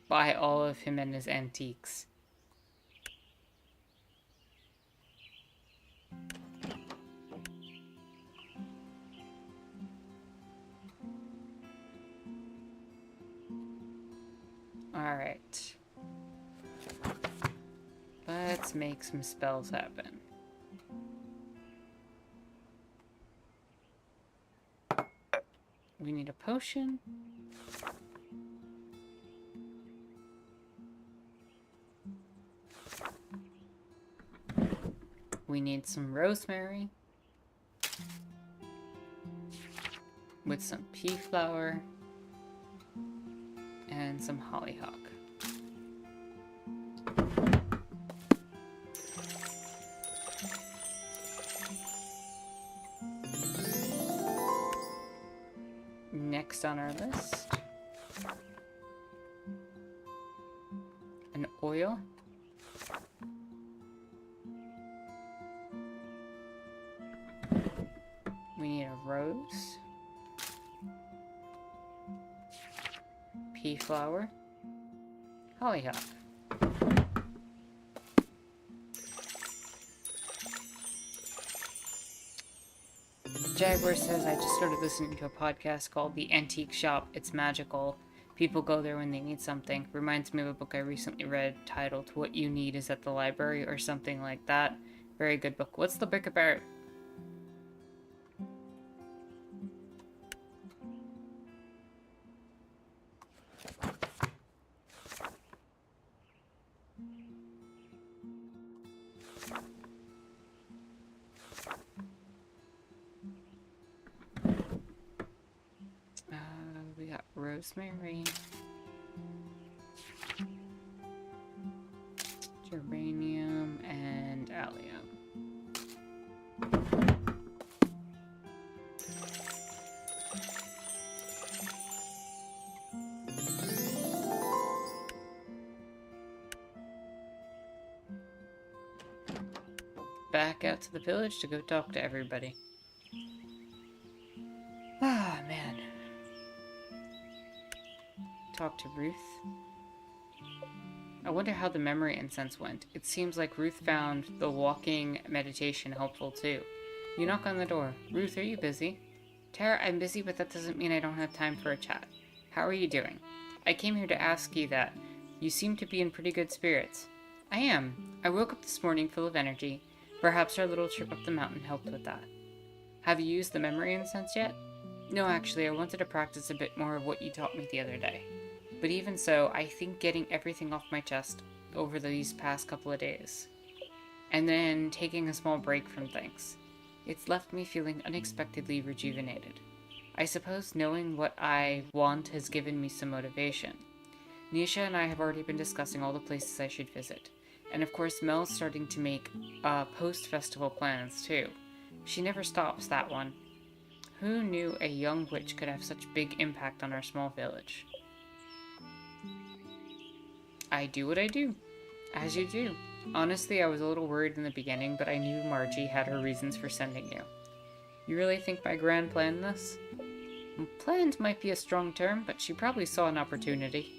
Buy all of Jimenez Antiques. Alright. Let's make some spells happen. We need a potion. We need some rosemary. With some pea flower. And some hollyhock. Next on our list, an oil. We need a rose. Pea flower. Hollyhock. Jaguar says, I just started listening to a podcast called The Antique Shop. It's magical. People go there when they need something. Reminds me of a book I recently read titled What You Need Is at the Library or something like that. Very good book. What's the book about? We got rosemary, geranium, and allium. Back out to the village to go talk to everybody. Ah, man. Talk to Ruth. I wonder how the memory incense went. It seems like Ruth found the walking meditation helpful too. You knock on the door. Ruth, are you busy? Tara, I'm busy, but that doesn't mean I don't have time for a chat. How are you doing? I came here to ask you that. You seem to be in pretty good spirits. I am. I woke up this morning full of energy. Perhaps our little trip up the mountain helped with that. Have you used the memory incense yet? No, actually, I wanted to practice a bit more of what you taught me the other day. But even so, I think getting everything off my chest over these past couple of days, and then taking a small break from things, it's left me feeling unexpectedly rejuvenated. I suppose knowing what I want has given me some motivation. Nisha and I have already been discussing all the places I should visit. And of course, Mel's starting to make post-festival plans too. She never stops, that one. Who knew a young witch could have such big impact on our small village? I do what I do. As you do. Honestly, I was a little worried in the beginning, but I knew Margie had her reasons for sending you. You really think my Gran planned this? Planned might be a strong term, but she probably saw an opportunity.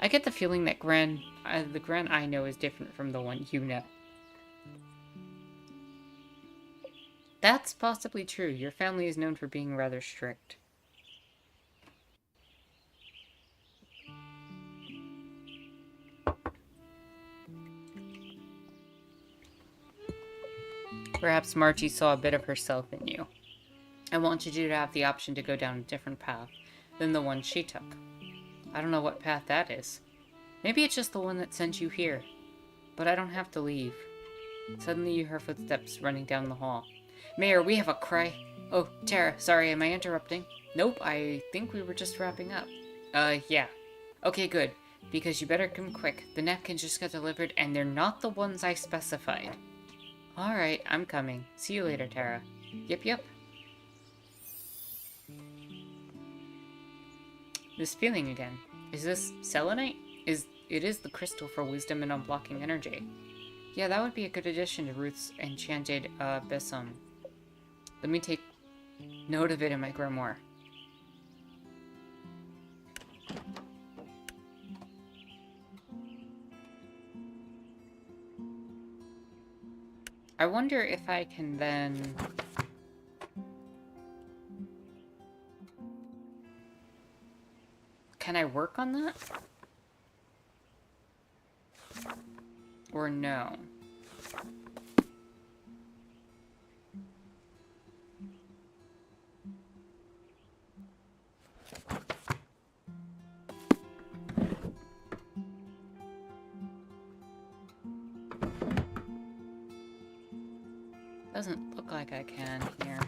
I get the feeling that the Gran I know is different from the one you know. That's possibly true. Your family is known for being rather strict. Perhaps Margie saw a bit of herself in you. I wanted you to have the option to go down a different path than the one she took. I don't know what path that is. Maybe it's just the one that sent you here. But I don't have to leave. Suddenly you hear footsteps running down the hall. Mayor, we have a cry. Oh, Tara, sorry, am I interrupting? Nope, I think we were just wrapping up. Yeah. Okay, good. Because you better come quick. The napkins just got delivered, and they're not the ones I specified. Alright, I'm coming. See you later, Tara. Yep. This feeling again. Is this selenite? It is the crystal for wisdom and unblocking energy. Yeah, that would be a good addition to Ruth's enchanted, besom. Let me take note of it in my grimoire. I wonder if I can then... Can I work on that? Or no? Doesn't look like I can here.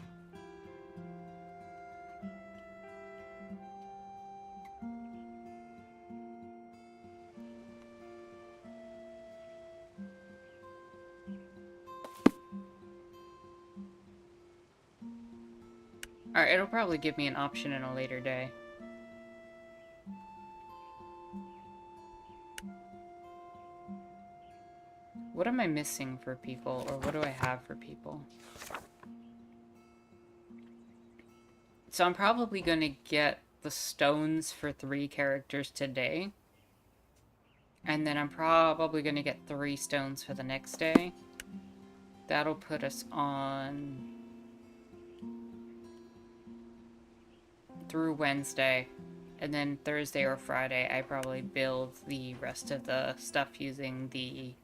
Alright, it'll probably give me an option in a later day. What am I missing for people, or what do I have for people? So I'm probably going to get the stones for 3 characters today. And then I'm probably going to get 3 stones for the next day. That'll put us on... through Wednesday. And then Thursday or Friday, I probably build the rest of the stuff using the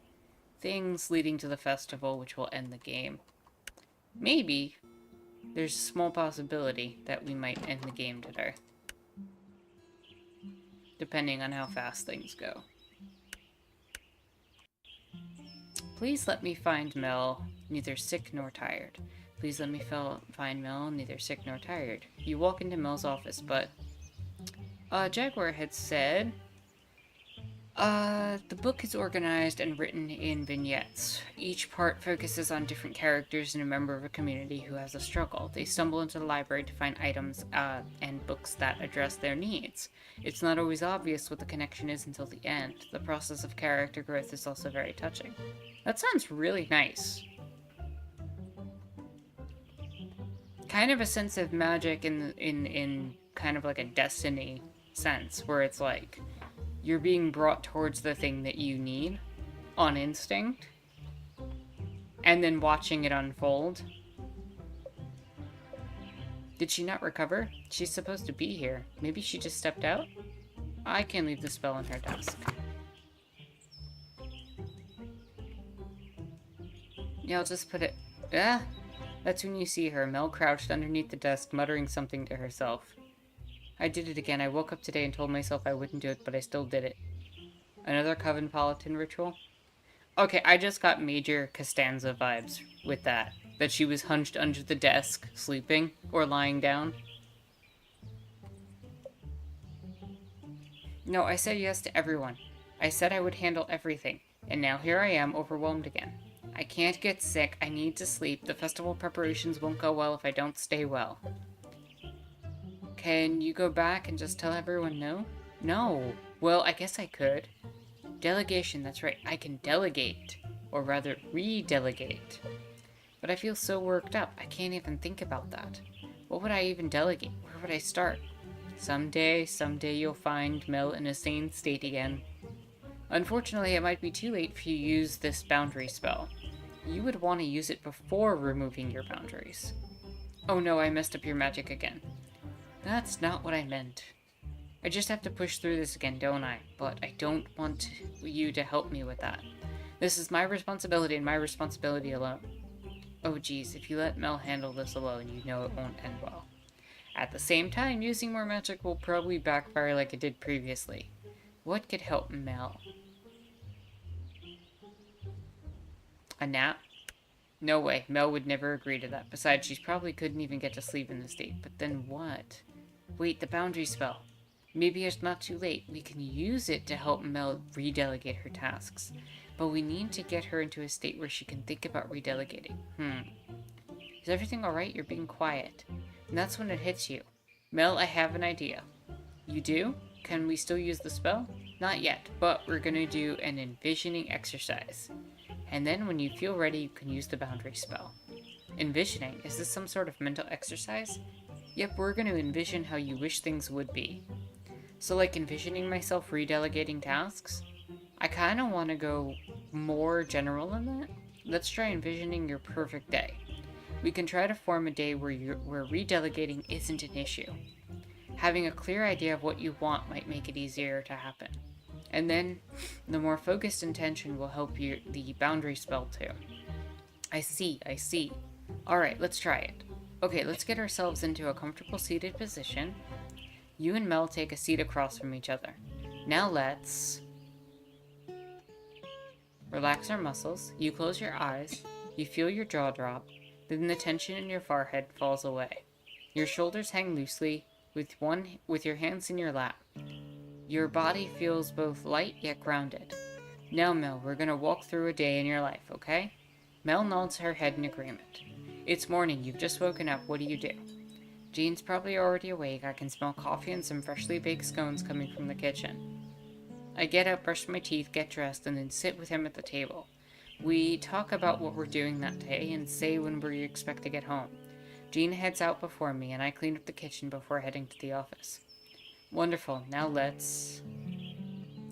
things leading to the festival, which will end the game. Maybe there's a small possibility that we might end the game today. Depending on how fast things go. Please let me find Mel, neither sick nor tired. Please let me find Mel, neither sick nor tired. You walk into Mel's office, but... Jaguar had said... the book is organized and written in vignettes. Each part focuses on different characters and a member of a community who has a struggle. They stumble into the library to find items and books that address their needs. It's not always obvious what the connection is until the end. The process of character growth is also very touching. That sounds really nice. Kind of a sense of magic in kind of like a Destiny sense, where it's like you're being brought towards the thing that you need on instinct, and then watching it unfold. Did she not recover? She's supposed to be here. Maybe she just stepped out? I can leave the spell on her desk. Yeah, I'll just put it... That's when you see her, Mel crouched underneath the desk, muttering something to herself. I did it again. I woke up today and told myself I wouldn't do it, but I still did it. Another Coven-Politan ritual? Okay, I just got major Costanza vibes with that. That she was hunched under the desk, sleeping, or lying down. No, I said yes to everyone. I said I would handle everything, and now here I am, overwhelmed again. I can't get sick, I need to sleep, the festival preparations won't go well if I don't stay well. Can you go back and just tell everyone no? No. Well, I guess I could. Delegation, that's right. I can delegate. Or rather, re-delegate. But I feel so worked up, I can't even think about that. What would I even delegate? Where would I start? Someday you'll find Mel in a sane state again. Unfortunately, it might be too late for you to use this boundary spell. You would want to use it before removing your boundaries. Oh no, I messed up your magic again. That's not what I meant. I just have to push through this again, don't I? But I don't want you to help me with that. This is my responsibility and my responsibility alone. Oh geez, if you let Mel handle this alone, you know it won't end well. At the same time, using more magic will probably backfire like it did previously. What could help Mel? A nap? No way, Mel would never agree to that. Besides, she probably couldn't even get to sleep in this state. But then what? Wait, the boundary spell. Maybe it's not too late. We can use it to help Mel redelegate her tasks. But we need to get her into a state where she can think about redelegating. Is everything alright? You're being quiet. And that's when it hits you. Mel, I have an idea. You do? Can we still use the spell? Not yet, but we're gonna do an envisioning exercise. And then when you feel ready, you can use the boundary spell. Envisioning? Is this some sort of mental exercise? Yep, we're gonna envision how you wish things would be. So like envisioning myself redelegating tasks? I kinda wanna go more general than that. Let's try envisioning your perfect day. We can try to form a day where redelegating isn't an issue. Having a clear idea of what you want might make it easier to happen. And then, the more focused intention will help you the boundary spell too. I see. Alright, let's try it. Okay, let's get ourselves into a comfortable seated position. You and Mel take a seat across from each other. Now let's relax our muscles. You close your eyes. You feel your jaw drop. Then the tension in your forehead falls away. Your shoulders hang loosely with your hands in your lap. Your body feels both light yet grounded. Now, Mel, we're gonna walk through a day in your life, okay? Mel nods her head in agreement. It's morning. You've just woken up. What do you do? Jean's probably already awake. I can smell coffee and some freshly baked scones coming from the kitchen. I get up, brush my teeth, get dressed, and then sit with him at the table. We talk about what we're doing that day and say when we expect to get home. Jean heads out before me, and I clean up the kitchen before heading to the office. Wonderful. Now let's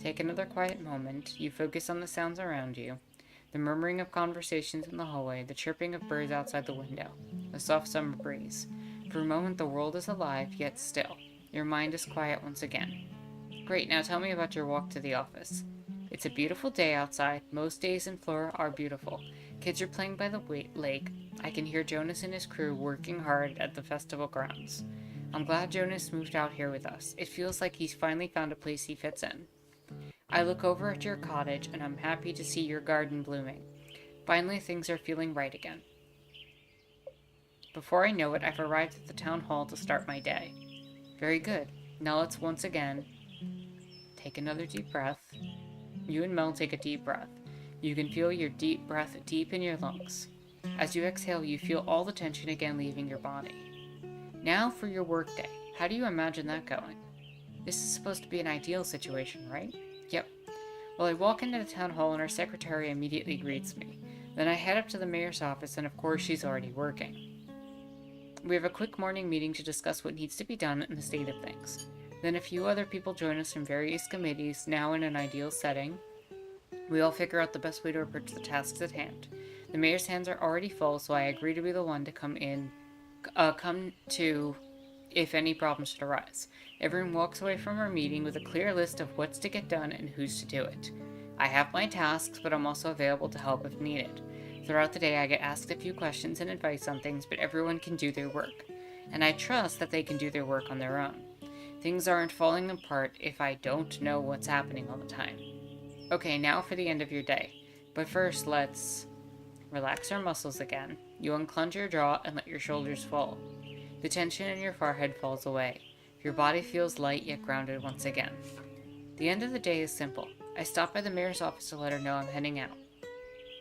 take another quiet moment. You focus on the sounds around you. The murmuring of conversations in the hallway, the chirping of birds outside the window, the soft summer breeze. For a moment the world is alive, yet still. Your mind is quiet once again. Great, now tell me about your walk to the office. It's a beautiful day outside. Most days in Flora are beautiful. Kids are playing by the lake. I can hear Jonas and his crew working hard at the festival grounds. I'm glad Jonas moved out here with us. It feels like he's finally found a place he fits in. I look over at your cottage and I'm happy to see your garden blooming. Finally, things are feeling right again. Before I know it, I've arrived at the town hall to start my day. Very good. Now let's once again take another deep breath. You and Mel take a deep breath. You can feel your deep breath deep in your lungs. As you exhale, you feel all the tension again leaving your body. Now for your workday. How do you imagine that going? This is supposed to be an ideal situation, right? Yep. Well, I walk into the town hall and our secretary immediately greets me. Then I head up to the mayor's office and of course she's already working. We have a quick morning meeting to discuss what needs to be done and the state of things. Then a few other people join us from various committees, now in an ideal setting. We all figure out the best way to approach the tasks at hand. The mayor's hands are already full, so I agree to be the one to come to if any problems should arise. Everyone walks away from our meeting with a clear list of what's to get done and who's to do it. I have my tasks, but I'm also available to help if needed. Throughout the day, I get asked a few questions and advice on things, but everyone can do their work. And I trust that they can do their work on their own. Things aren't falling apart if I don't know what's happening all the time. Okay, now for the end of your day. But first, let's relax our muscles again. You unclench your jaw and let your shoulders fall. The tension in your forehead falls away. Your body feels light yet grounded once again. The end of the day is simple. I stop by the mayor's office to let her know I'm heading out.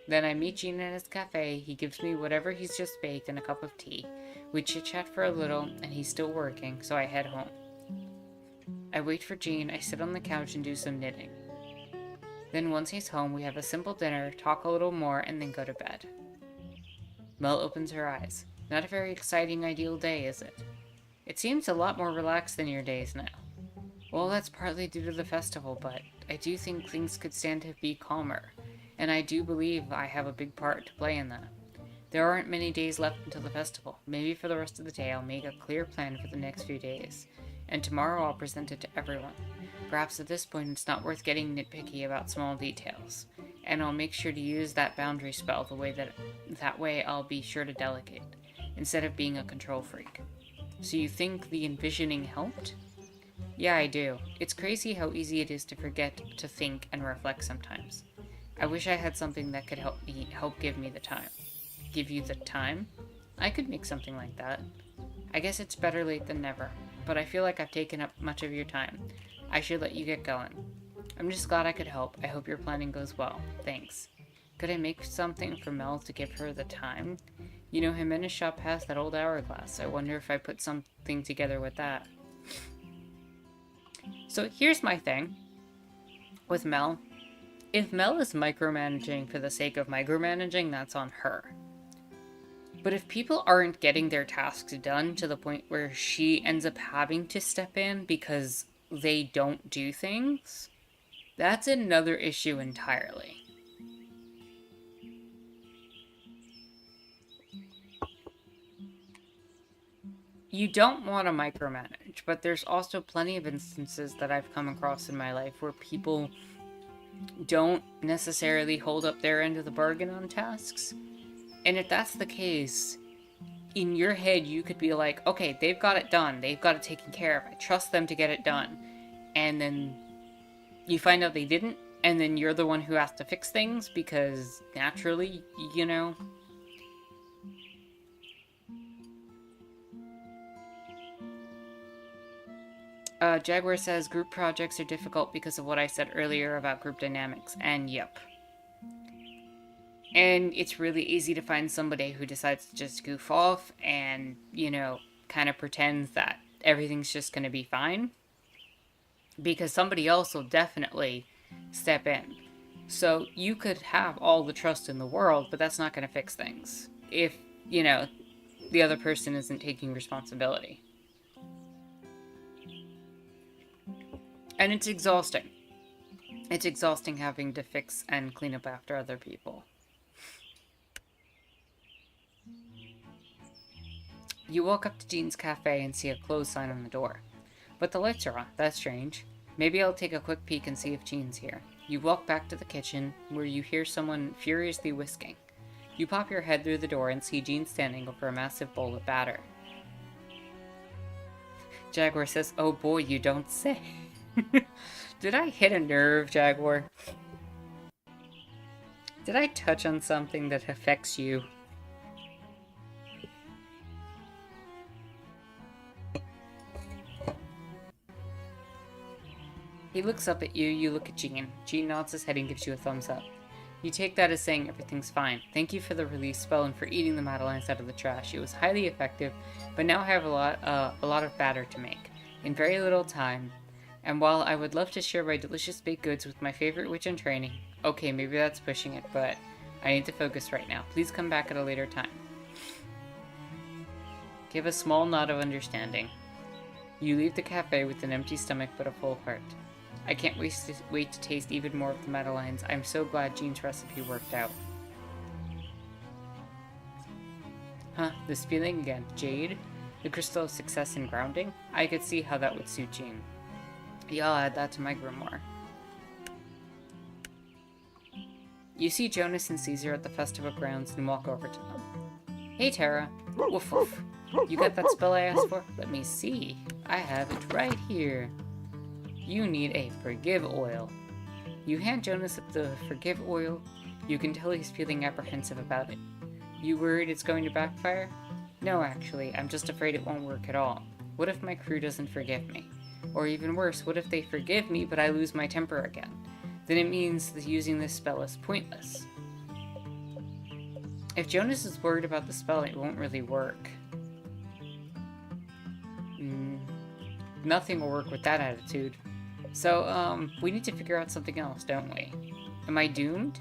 Then I meet Gene at his cafe. He gives me whatever he's just baked and a cup of tea. We chit-chat for a little, and he's still working, so I head home. I wait for Jean, I sit on the couch and do some knitting. Then once he's home, we have a simple dinner, talk a little more, and then go to bed. Mel opens her eyes. Not a very exciting, ideal day, is it? It seems a lot more relaxed than your days now. Well, that's partly due to the festival, but I do think things could stand to be calmer, and I do believe I have a big part to play in that. There aren't many days left until the festival. Maybe for the rest of the day I'll make a clear plan for the next few days, and tomorrow I'll present it to everyone. Perhaps at this point it's not worth getting nitpicky about small details, and I'll make sure to use that boundary spell that way I'll be sure to delegate, instead of being a control freak. So you think the envisioning helped? Yeah, I do. It's crazy how easy it is to forget to think and reflect sometimes. I wish I had something that could help give me the time. Give you the time? I could make something like that. I guess it's better late than never, but I feel like I've taken up much of your time. I should let you get going. I'm just glad I could help. I hope your planning goes well. Thanks. Could I make something for Mel to give her the time? You know, him and his shop has that old hourglass. I wonder if I put something together with that. So here's my thing with Mel. If Mel is micromanaging for the sake of micromanaging, that's on her. But if people aren't getting their tasks done to the point where she ends up having to step in because they don't do things, that's another issue entirely. You don't want to micromanage, but there's also plenty of instances that I've come across in my life where people don't necessarily hold up their end of the bargain on tasks. And if that's the case, in your head you could be like, okay, they've got it done, they've got it taken care of, I trust them to get it done. And then you find out they didn't, and then you're the one who has to fix things because naturally, you know. Jaguar says group projects are difficult because of what I said earlier about group dynamics, and yep. And it's really easy to find somebody who decides to just goof off and, you know, kind of pretends that everything's just going to be fine. Because somebody else will definitely step in. So you could have all the trust in the world, but that's not going to fix things. If, you know, the other person isn't taking responsibility. And it's exhausting. It's exhausting having to fix and clean up after other people. You walk up to Jean's cafe and see a closed sign on the door. But the lights are on. That's strange. Maybe I'll take a quick peek and see if Jean's here. You walk back to the kitchen, where you hear someone furiously whisking. You pop your head through the door and see Jean standing over a massive bowl of batter. Jaguar says, "Oh boy, you don't say." Did I hit a nerve, Jaguar? Did I touch on something that affects you? He looks up at you, you look at Jean. Jean nods his head and gives you a thumbs up. You take that as saying everything's fine. Thank you for the release spell and for eating the Madeleines out of the trash. It was highly effective, but now I have a lot of batter to make, in very little time. And while I would love to share my delicious baked goods with my favorite witch in training, okay, maybe that's pushing it, but I need to focus right now. Please come back at a later time. Give a small nod of understanding. You leave the cafe with an empty stomach but a full heart. I can't wait to taste even more of the Madeleines. I'm so glad Jean's recipe worked out. Huh, this feeling again. Jade? The crystal of success and grounding? I could see how that would suit Jean. Yeah, I'll add that to my grimoire. You see Jonas and Caesar at the festival grounds and walk over to them. Hey, Tara. Woof woof. You got that spell I asked for? Let me see. I have it right here. You need a forgive oil. You hand Jonas the forgive oil. You can tell he's feeling apprehensive about it. You worried it's going to backfire? No, actually, I'm just afraid it won't work at all. What if my crew doesn't forgive me? Or even worse, what if they forgive me but I lose my temper again? Then it means that using this spell is pointless. If Jonas is worried about the spell, it won't really work. Nothing will work with that attitude. So, we need to figure out something else, don't we? Am I doomed?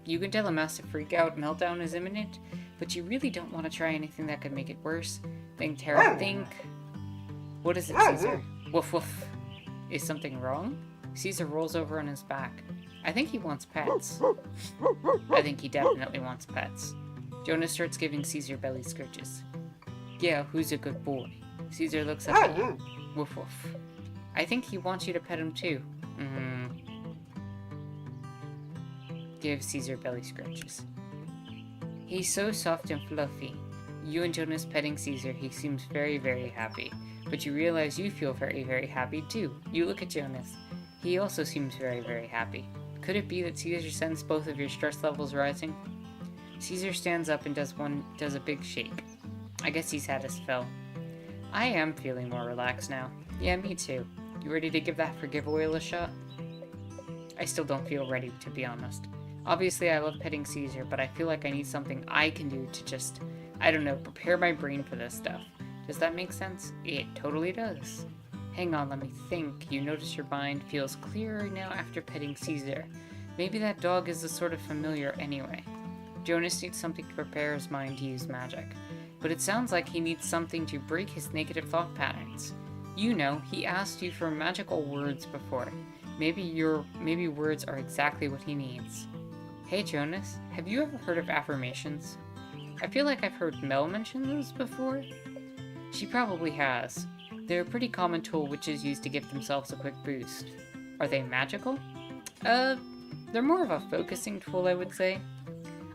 You can tell a massive freak-out meltdown is imminent, but you really don't want to try anything that could make it worse. Think, Tara, think. What is it, Caesar? Woof woof. Is something wrong? Caesar rolls over on his back. I think he wants pets. I think he definitely wants pets. Jonas starts giving Caesar belly scratches. Yeah, who's a good boy? Caesar looks up at you. Woof woof. I think he wants you to pet him too. Give Caesar belly scratches. He's so soft and fluffy. You and Jonas petting Caesar, he seems very, very happy. But you realize you feel very, very happy too. You look at Jonas. He also seems very, very happy. Could it be that Caesar sensed both of your stress levels rising? Caesar stands up and does a big shake. I guess he's had his fill. I am feeling more relaxed now. Yeah, me too. You ready to give that forgive oil a shot? I still don't feel ready, to be honest. Obviously, I love petting Caesar, but I feel like I need something I can do to just, I don't know, prepare my brain for this stuff. Does that make sense? It totally does. Hang on, let me think. You notice your mind feels clearer now after petting Caesar. Maybe that dog is a sort of familiar anyway. Jonas needs something to prepare his mind to use magic. But it sounds like he needs something to break his negative thought patterns. You know, he asked you for magical words before. Maybe words are exactly what he needs. Hey Jonas, have you ever heard of affirmations? I feel like I've heard Mel mention those before. She probably has. They're a pretty common tool witches use to give themselves a quick boost. Are they magical? They're more of a focusing tool, I would say.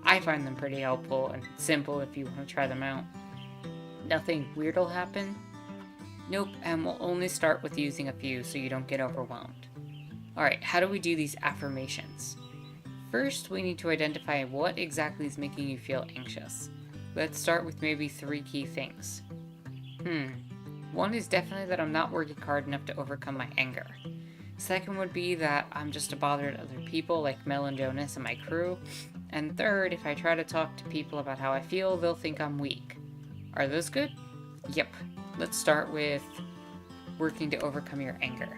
I find them pretty helpful and simple if you want to try them out. Nothing weird will happen? Nope, and we'll only start with using a few so you don't get overwhelmed. Alright, how do we do these affirmations? First, we need to identify what exactly is making you feel anxious. Let's start with maybe 3 key things. One is definitely that I'm not working hard enough to overcome my anger. Second would be that I'm just a bother to other people like Mel and Jonas and my crew. And third, if I try to talk to people about how I feel, they'll think I'm weak. Are those good? Yep. Let's start with working to overcome your anger.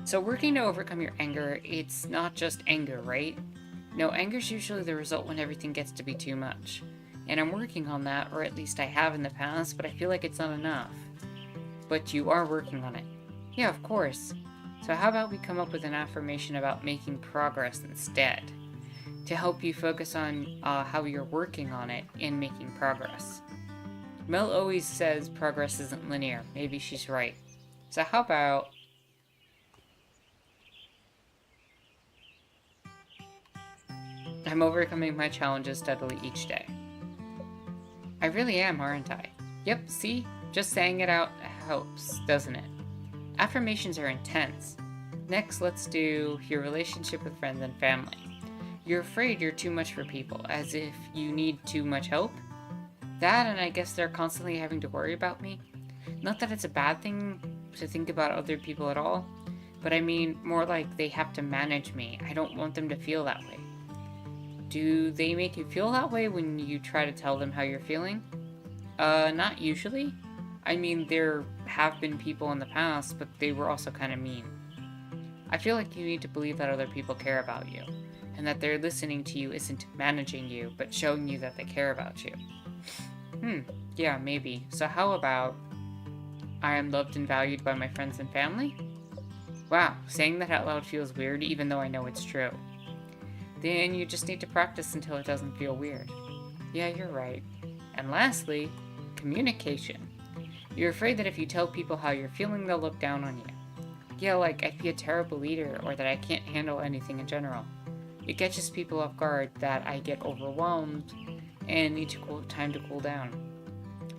So working to overcome your anger, it's not just anger, right? No, anger's usually the result when everything gets to be too much. And I'm working on that, or at least I have in the past, but I feel like it's not enough. But you are working on it. Yeah, of course. So how about we come up with an affirmation about making progress instead? To help you focus on how you're working on it and making progress. Mel always says progress isn't linear. Maybe she's right. So how about... I'm overcoming my challenges steadily each day. I really am, aren't I? Yep, see? Just saying it out helps, doesn't it? Affirmations are intense. Next, let's do your relationship with friends and family. You're afraid you're too much for people, as if you need too much help. That, and I guess they're constantly having to worry about me. Not that it's a bad thing to think about other people at all, but I mean more like they have to manage me. I don't want them to feel that way. Do they make you feel that way when you try to tell them how you're feeling? Not usually. I mean, there have been people in the past, but they were also kind of mean. I feel like you need to believe that other people care about you, and that they're listening to you isn't managing you, but showing you that they care about you. Yeah, maybe. So how about, I am loved and valued by my friends and family? Wow, saying that out loud feels weird even though I know it's true. Then you just need to practice until it doesn't feel weird. Yeah, you're right. And lastly, communication. You're afraid that if you tell people how you're feeling, they'll look down on you. Yeah, like I'd be a terrible leader, or that I can't handle anything in general. It catches people off guard that I get overwhelmed and need time to cool down.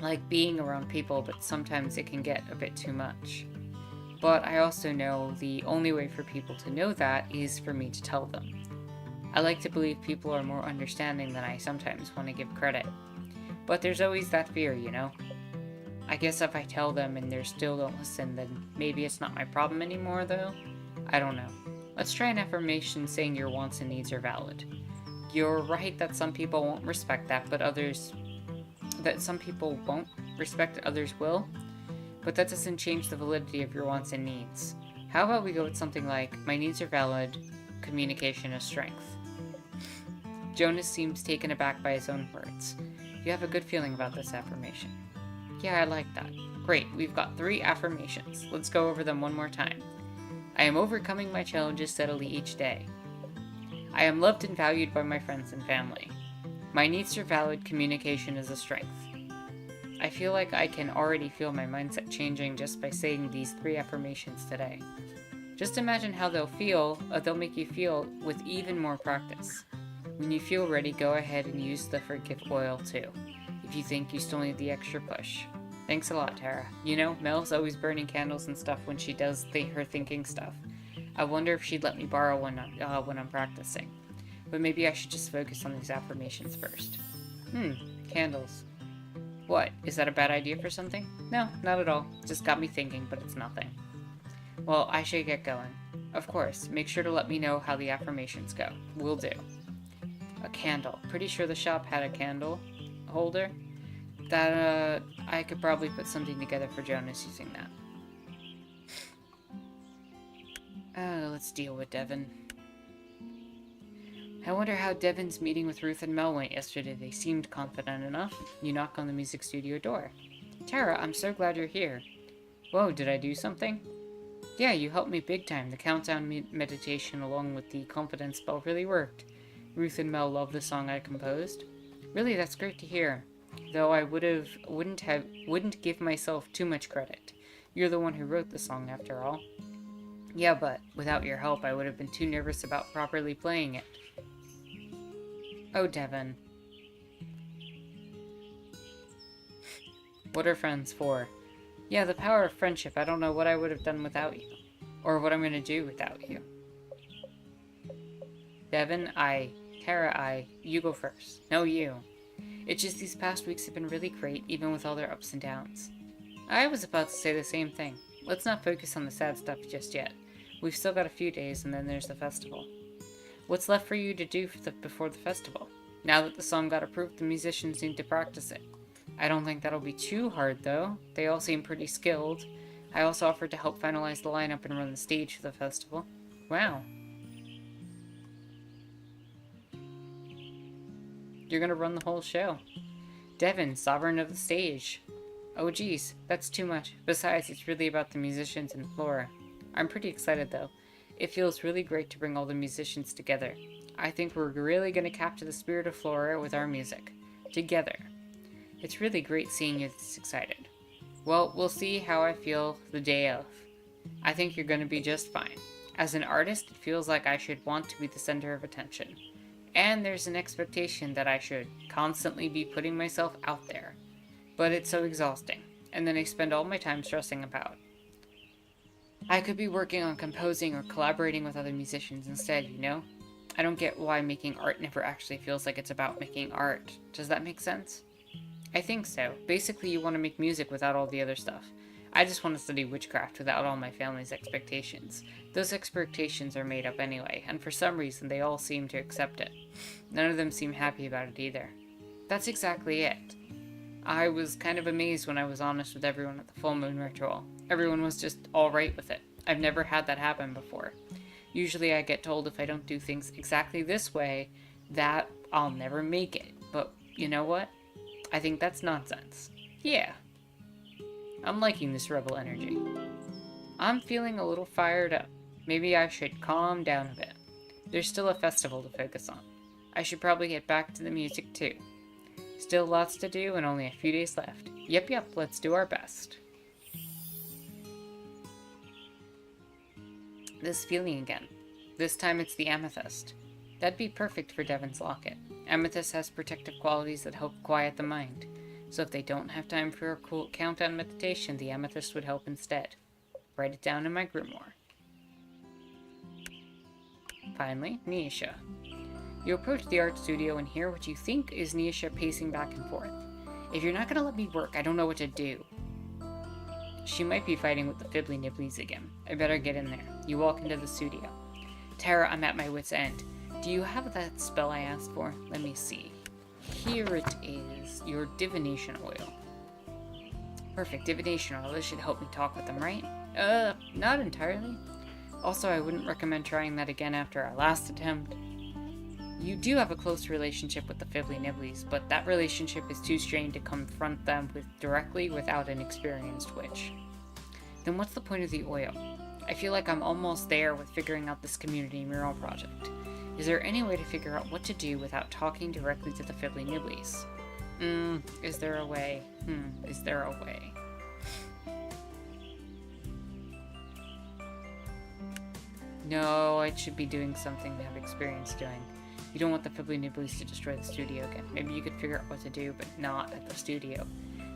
Like being around people, but sometimes it can get a bit too much. But I also know the only way for people to know that is for me to tell them. I like to believe people are more understanding than I sometimes want to give credit. But there's always that fear, you know? I guess if I tell them and they still don't listen, then maybe it's not my problem anymore, though? I don't know. Let's try an affirmation saying your wants and needs are valid. You're right that some people won't respect that, but some people won't respect, others will. but that doesn't change the validity of your wants and needs. How about we go with something like, my needs are valid, communication is strength. Jonas seems taken aback by his own words. You have a good feeling about this affirmation. Yeah, I like that. Great, we've got 3 affirmations. Let's go over them one more time. I am overcoming my challenges steadily each day. I am loved and valued by my friends and family. My needs are valid, communication is a strength. I feel like I can already feel my mindset changing just by saying these 3 affirmations today. Just imagine how they'll make you feel with even more practice. When you feel ready, go ahead and use the forgive oil too, if you think you still need the extra push. Thanks a lot, Tara. You know, Mel's always burning candles and stuff when she does her thinking stuff. I wonder if she'd let me borrow one when I'm practicing. But maybe I should just focus on these affirmations first. Candles. What, is that a bad idea for something? No, not at all. Just got me thinking, but it's nothing. Well, I should get going. Of course, make sure to let me know how the affirmations go. Will do. A candle. Pretty sure the shop had a candle holder. That, I could probably put something together for Jonas using that. Let's deal with Devin. I wonder how Devin's meeting with Ruth and Mel went yesterday. They seemed confident enough. You knock on the music studio door. Tara, I'm so glad you're here. Whoa, did I do something? Yeah, you helped me big time. The countdown meditation along with the confidence spell really worked. Ruth and Mel love the song I composed. Really, that's great to hear. Though I wouldn't give myself too much credit. You're the one who wrote the song after all. Yeah, but without your help, I would have been too nervous about properly playing it. Oh, Devin. What are friends for? Yeah, the power of friendship. I don't know what I would have done without you. Or what I'm gonna do without you. Devin, Tara, you go first. No, you. It's just these past weeks have been really great, even with all their ups and downs. I was about to say the same thing. Let's not focus on the sad stuff just yet. We've still got a few days, and then there's the festival. What's left for you to do before the festival? Now that the song got approved, the musicians need to practice it. I don't think that'll be too hard, though. They all seem pretty skilled. I also offered to help finalize the lineup and run the stage for the festival. Wow. You're gonna run the whole show. Devin, sovereign of the stage. Oh geez, that's too much. Besides, it's really about the musicians and Flora. I'm pretty excited though. It feels really great to bring all the musicians together. I think we're really gonna capture the spirit of Flora with our music. Together. It's really great seeing you this excited. Well, we'll see how I feel the day of. I think you're gonna be just fine. As an artist, it feels like I should want to be the center of attention. And there's an expectation that I should constantly be putting myself out there. But it's so exhausting, and then I spend all my time stressing about. I could be working on composing or collaborating with other musicians instead, you know? I don't get why making art never actually feels like it's about making art. Does that make sense? I think so. Basically, you want to make music without all the other stuff. I just want to study witchcraft without all my family's expectations. Those expectations are made up anyway, and for some reason they all seem to accept it. None of them seem happy about it either. That's exactly it. I was kind of amazed when I was honest with everyone at the full moon ritual. Everyone was just alright with it. I've never had that happen before. Usually I get told if I don't do things exactly this way, that I'll never make it. But you know what? I think that's nonsense. Yeah. I'm liking this rebel energy. I'm feeling a little fired up. Maybe I should calm down a bit. There's still a festival to focus on. I should probably get back to the music too. Still lots to do and only a few days left. Yep, let's do our best. This feeling again. This time it's the amethyst. That'd be perfect for Devin's locket. Amethyst has protective qualities that help quiet the mind. So if they don't have time for a cool countdown meditation, the amethyst would help instead. Write it down in my grimoire. Finally, Nisha. You approach the art studio and hear what you think is Nisha pacing back and forth. If you're not gonna let me work, I don't know what to do. She might be fighting with the fiddly nibblies again. I better get in there. You walk into the studio. Tara, I'm at my wit's end. Do you have that spell I asked for? Let me see. Here it is. Your divination oil. Perfect. Divination oil. This should help me talk with them, right? Not entirely. Also, I wouldn't recommend trying that again after our last attempt. You do have a close relationship with the Fibbly Nibblies, but that relationship is too strained to confront them directly without an experienced witch. Then what's the point of the oil? I feel like I'm almost there with figuring out this community mural project. Is there any way to figure out what to do without talking directly to the Fibbly Nibblies? Is there a way? Is there a way? No, I should be doing something to have experience doing. You don't want the Fibbly Nibblies to destroy the studio again. Maybe you could figure out what to do, but not at the studio.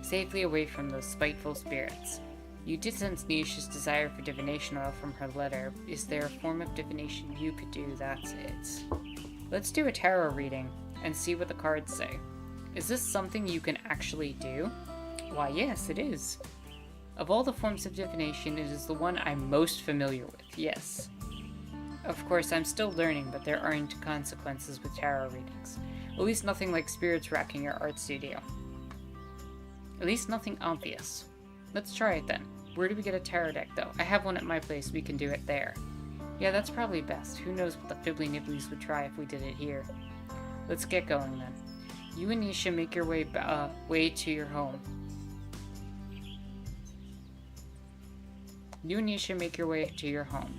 Safely away from those spiteful spirits. You did sense Nisha's desire for divination oil from her letter. Is there a form of divination you could do? That's it. Let's do a tarot reading and see what the cards say. Is this something you can actually do? Why, yes, it is. Of all the forms of divination, it is the one I'm most familiar with, yes. Of course, I'm still learning, but there aren't consequences with tarot readings. At least nothing like spirits racking your art studio. At least nothing obvious. Let's try it then. Where do we get a tarot deck, though? I have one at my place. We can do it there. Yeah, that's probably best. Who knows what the Fibbly Nibblies would try if we did it here. Let's get going, then. You and Nisha make your way to your home. You and Nisha make your way to your home.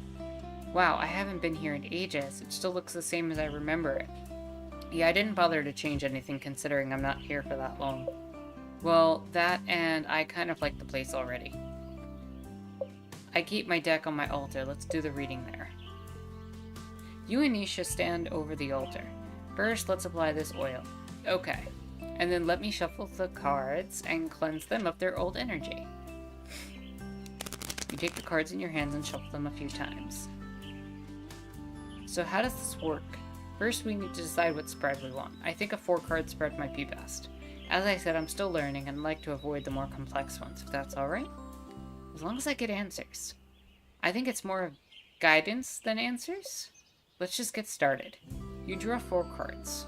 Wow, I haven't been here in ages. It still looks the same as I remember it. Yeah, I didn't bother to change anything considering I'm not here for that long. Well, that and I kind of like the place already. I keep my deck on my altar. Let's do the reading there. You and Nisha stand over the altar. First, let's apply this oil. Okay. And then let me shuffle the cards and cleanse them of their old energy. You take the cards in your hands and shuffle them a few times. So how does this work? First, we need to decide what spread we want. I think a 4-card spread might be best. As I said, I'm still learning and like to avoid the more complex ones, if that's alright. As long as I get answers. I think it's more of guidance than answers. Let's just get started. You draw 4 cards.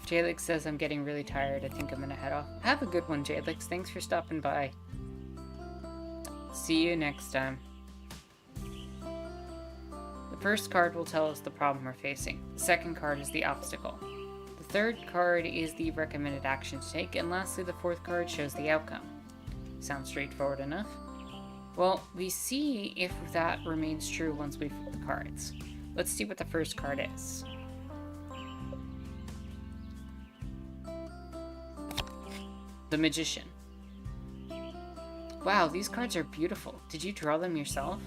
Jalix says I'm getting really tired. I think I'm gonna head off. Have a good one, Jalix. Thanks for stopping by. See you next time. The first card will tell us the problem we're facing. The second card is the obstacle. The third card is the recommended action to take. And lastly, the 4th card shows the outcome. Sounds straightforward enough. Well, we see if that remains true once we flip the cards. Let's see what the first card is. The Magician. Wow, these cards are beautiful. Did you draw them yourself?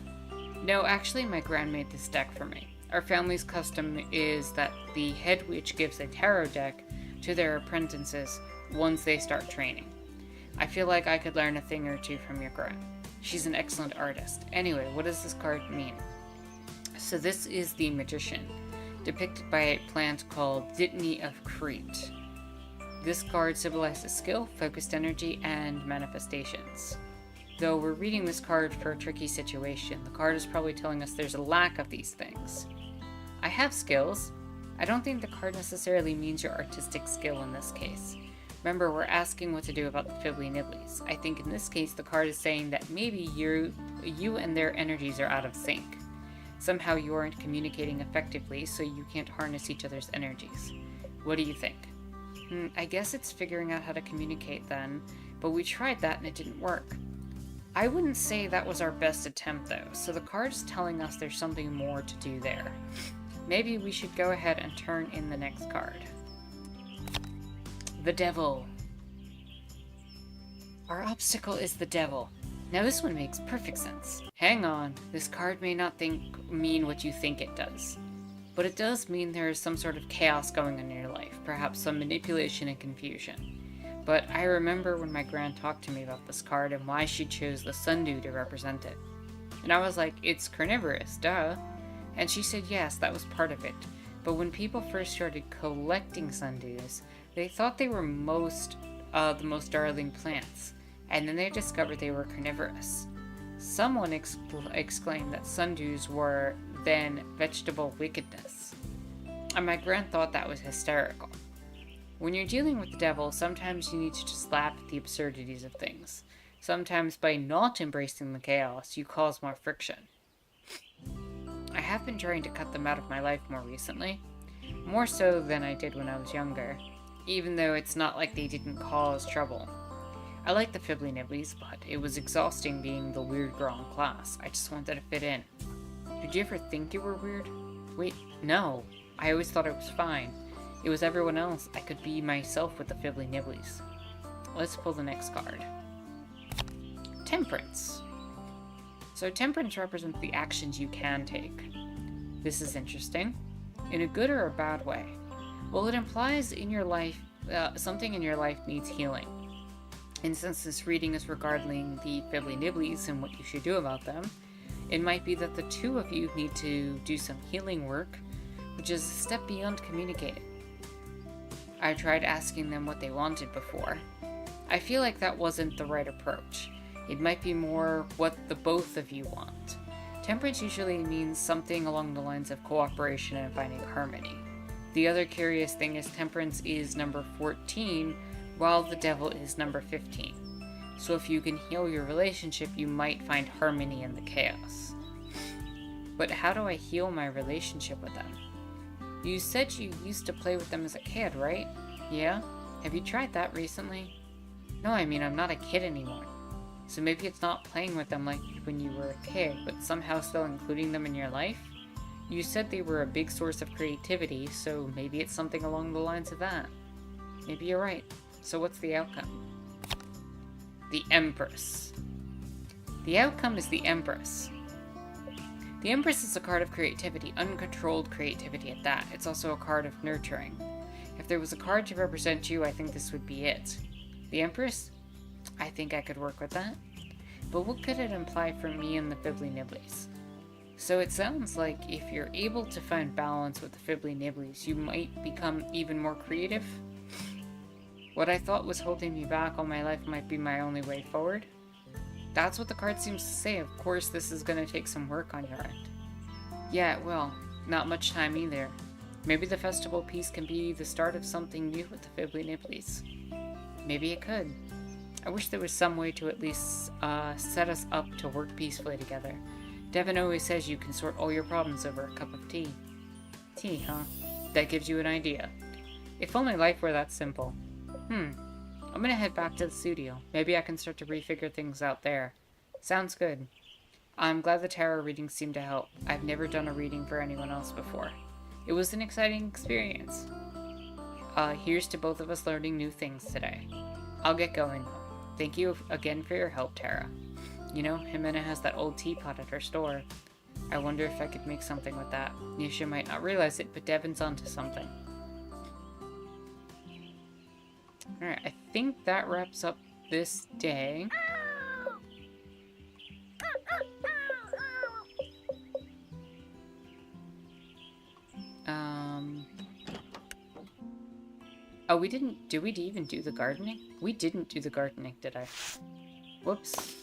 No, actually my gran made this deck for me. Our family's custom is that the head witch gives a tarot deck to their apprentices once they start training. I feel like I could learn a thing or two from your gran. She's an excellent artist. Anyway, what does this card mean? So this is the Magician, depicted by a plant called Dittany of Crete. This card symbolizes skill, focused energy, and manifestations. Though we're reading this card for a tricky situation, the card is probably telling us there's a lack of these things. I have skills. I don't think the card necessarily means your artistic skill in this case. Remember, we're asking what to do about the Fibbly Nibblies. I think in this case, the card is saying that maybe you and their energies are out of sync. Somehow you aren't communicating effectively, so you can't harness each other's energies. What do you think? I guess it's figuring out how to communicate then, but we tried that and it didn't work. I wouldn't say that was our best attempt though, so the card is telling us there's something more to do there. Maybe we should go ahead and turn in the next card. The Devil. Our obstacle is the Devil. Now this one makes perfect sense. Hang on, this card may not mean what you think it does. But it does mean there is some sort of chaos going on in your life, perhaps some manipulation and confusion. But I remember when my gran talked to me about this card and why she chose the sundew to represent it. And I was like, it's carnivorous, duh. And she said yes, that was part of it. But when people first started collecting sundews, they thought they were the most darling plants. And then they discovered they were carnivorous. Someone exclaimed that sundews were then vegetable wickedness. And my gran thought that was hysterical. When you're dealing with the devil, sometimes you need to just laugh at the absurdities of things. Sometimes by not embracing the chaos, you cause more friction. I have been trying to cut them out of my life more recently. More so than I did when I was younger. Even though it's not like they didn't cause trouble. I like the Fibbly Nibblies, but it was exhausting being the weird girl in class. I just wanted to fit in. Did you ever think you were weird? Wait, no. I always thought it was fine. It was everyone else. I could be myself with the Fibbly Nibblies. Let's pull the next card. Temperance. So temperance represents the actions you can take. This is interesting. In a good or a bad way? Well, it implies in your life, something in your life needs healing. And since this reading is regarding the Fibbly Nibblies and what you should do about them, it might be that the two of you need to do some healing work, which is a step beyond communicating. I tried asking them what they wanted before. I feel like that wasn't the right approach. It might be more what the both of you want. Temperance usually means something along the lines of cooperation and finding harmony. The other curious thing is temperance is number 14, while the devil is number 15. So if you can heal your relationship, you might find harmony in the chaos. But how do I heal my relationship with them? You said you used to play with them as a kid, right? Yeah? Have you tried that recently? No, I mean, I'm not a kid anymore. So maybe it's not playing with them like when you were a kid, but somehow still including them in your life? You said they were a big source of creativity, so maybe it's something along the lines of that. Maybe you're right. So what's the outcome? The Empress. The outcome is the Empress. The Empress is a card of creativity, uncontrolled creativity at that. It's also a card of nurturing. If there was a card to represent you, I think this would be it. The Empress? I think I could work with that. But what could it imply for me and the Fibbly Nibblies? So it sounds like if you're able to find balance with the Fibbly Nibblies, you might become even more creative. What I thought was holding me back all my life might be my only way forward. That's what the card seems to say. Of course, this is going to take some work on your end. Yeah, it will. Not much time either. Maybe the festival piece can be the start of something new with the Fibbly Nibblies. Maybe it could. I wish there was some way to at least set us up to work peacefully together. Devin always says you can sort all your problems over a cup of tea. Tea, huh? That gives you an idea. If only life were that simple. I'm gonna head back to the studio. Maybe I can start to refigure things out there. Sounds good. I'm glad the tarot readings seemed to help. I've never done a reading for anyone else before. It was an exciting experience. Here's to both of us learning new things today. I'll get going. Thank you again for your help, Tara. You know, Jimena has that old teapot at her store. I wonder if I could make something with that. Nisha might not realize it, but Devin's onto something. Alright, I think that wraps up this day. Oh, we didn't... Did we even do the gardening? We didn't do the gardening, did I? Whoops.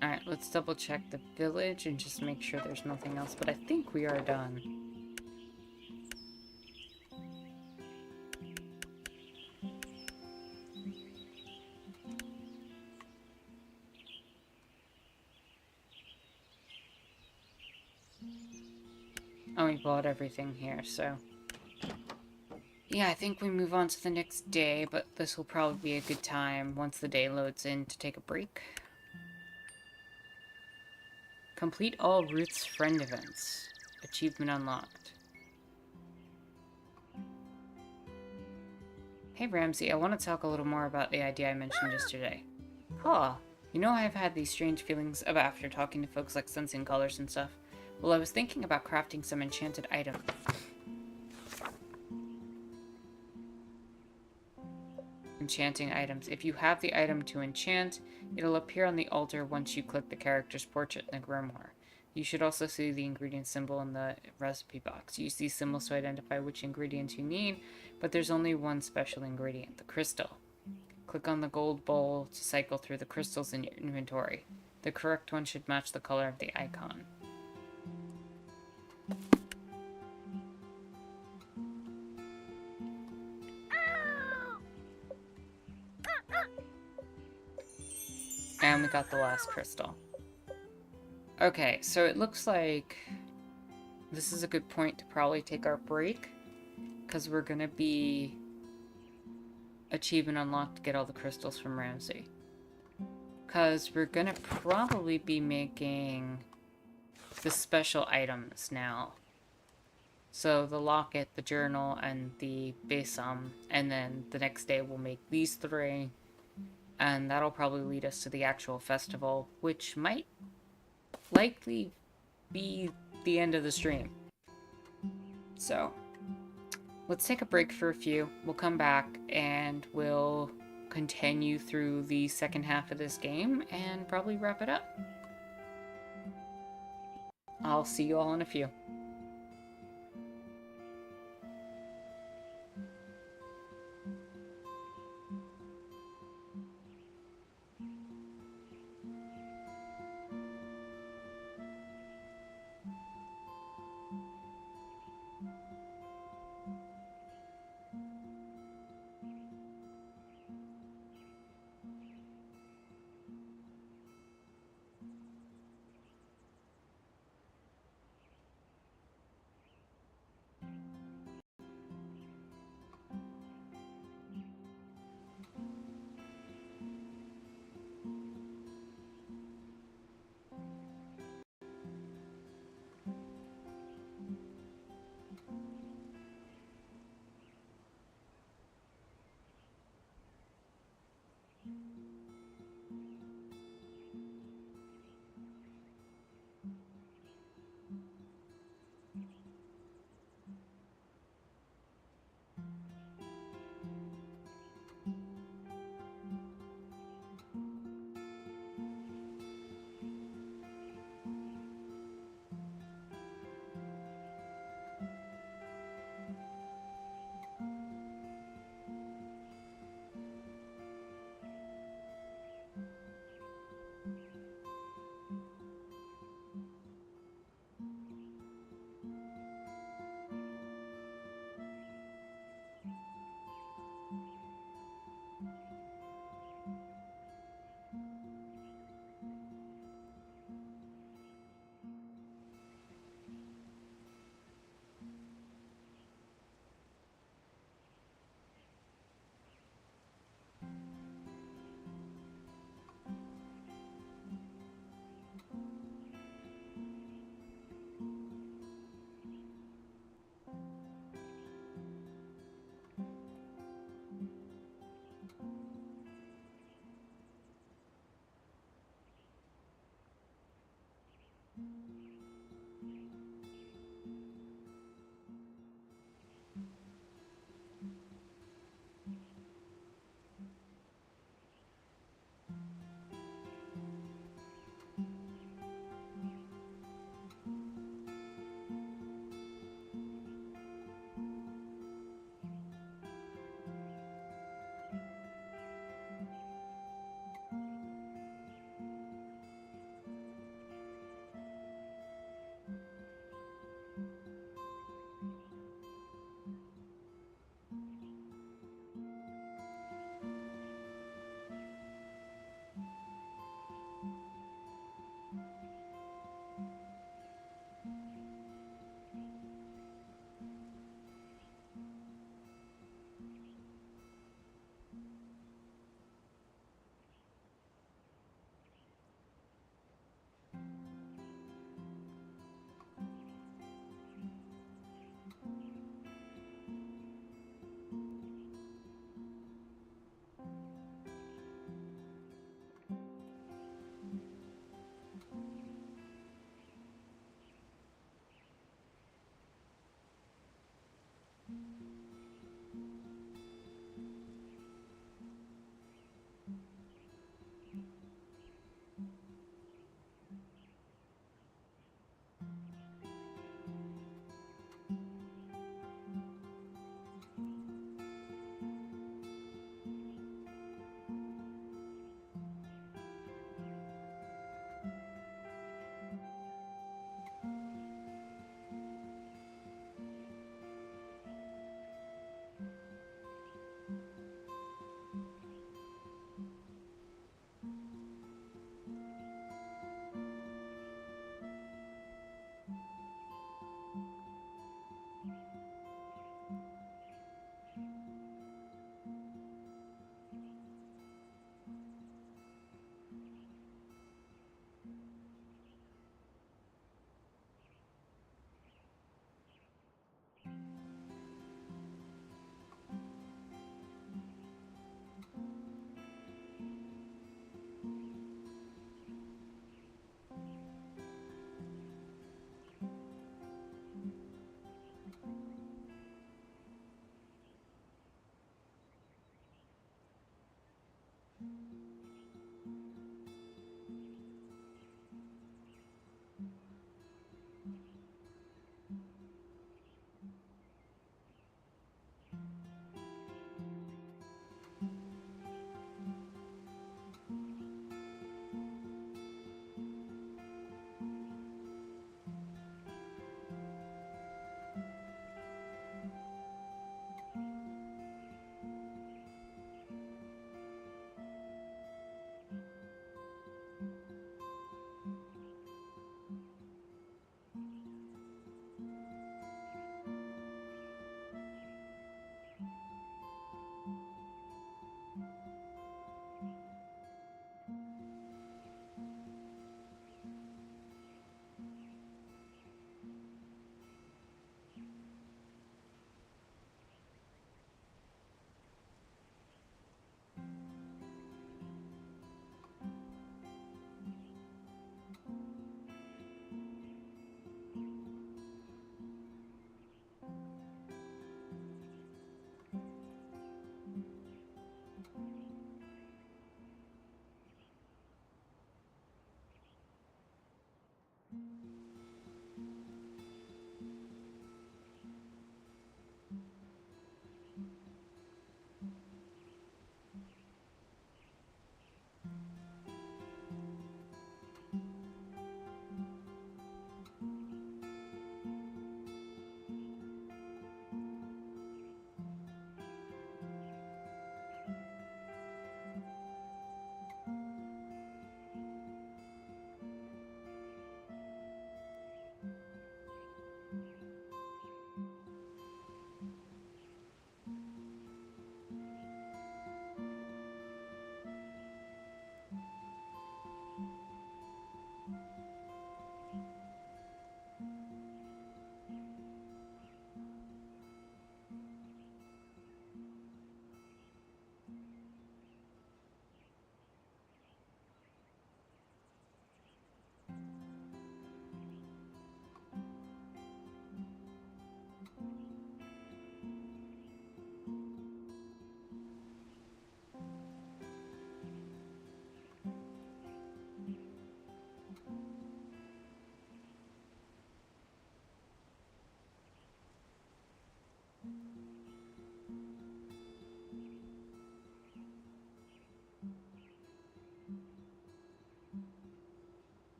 Alright, let's double check the village and just make sure there's nothing else, but I think we are done. And we bought everything here, so... Yeah, I think we move on to the next day, but this will probably be a good time once the day loads in to take a break. Complete all Ruth's friend events. Achievement unlocked. Hey Ramsey, I want to talk a little more about the idea I mentioned yesterday. Huh. You know I've had these strange feelings about after talking to folks like sensing colors and stuff. Well, I was thinking about crafting some enchanted items. Enchanting items. If you have the item to enchant, it'll appear on the altar once you click the character's portrait in the grimoire. You should also see the ingredient symbol in the recipe box. Use these symbols to identify which ingredients you need, but there's only one special ingredient, the crystal. Click on the gold bowl to cycle through the crystals in your inventory. The correct one should match the color of the icon. And we got the last crystal. Okay, so it looks like this is a good point to probably take our break, because we're going to be achievement unlocked to get all the crystals from Ramsey. Because we're going to probably be making the special items now. So the locket, the journal, and the besom, and then the next day we'll make these three, and that'll probably lead us to the actual festival, which might likely be the end of the stream. So, let's take a break for a few. We'll come back and we'll continue through the second half of this game and probably wrap it up. I'll see you all in a few.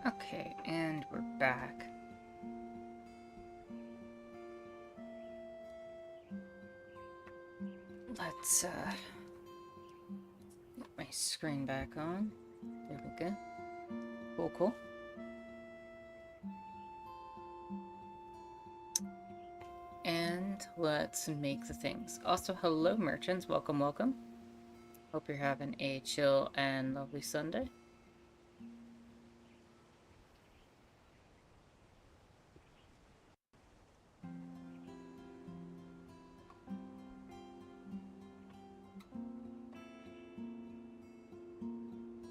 Okay, and we're back. Let's, get my screen back on. There we go. Cool, cool. And let's make the things. Also, hello merchants, welcome, welcome. Hope you're having a chill and lovely Sunday.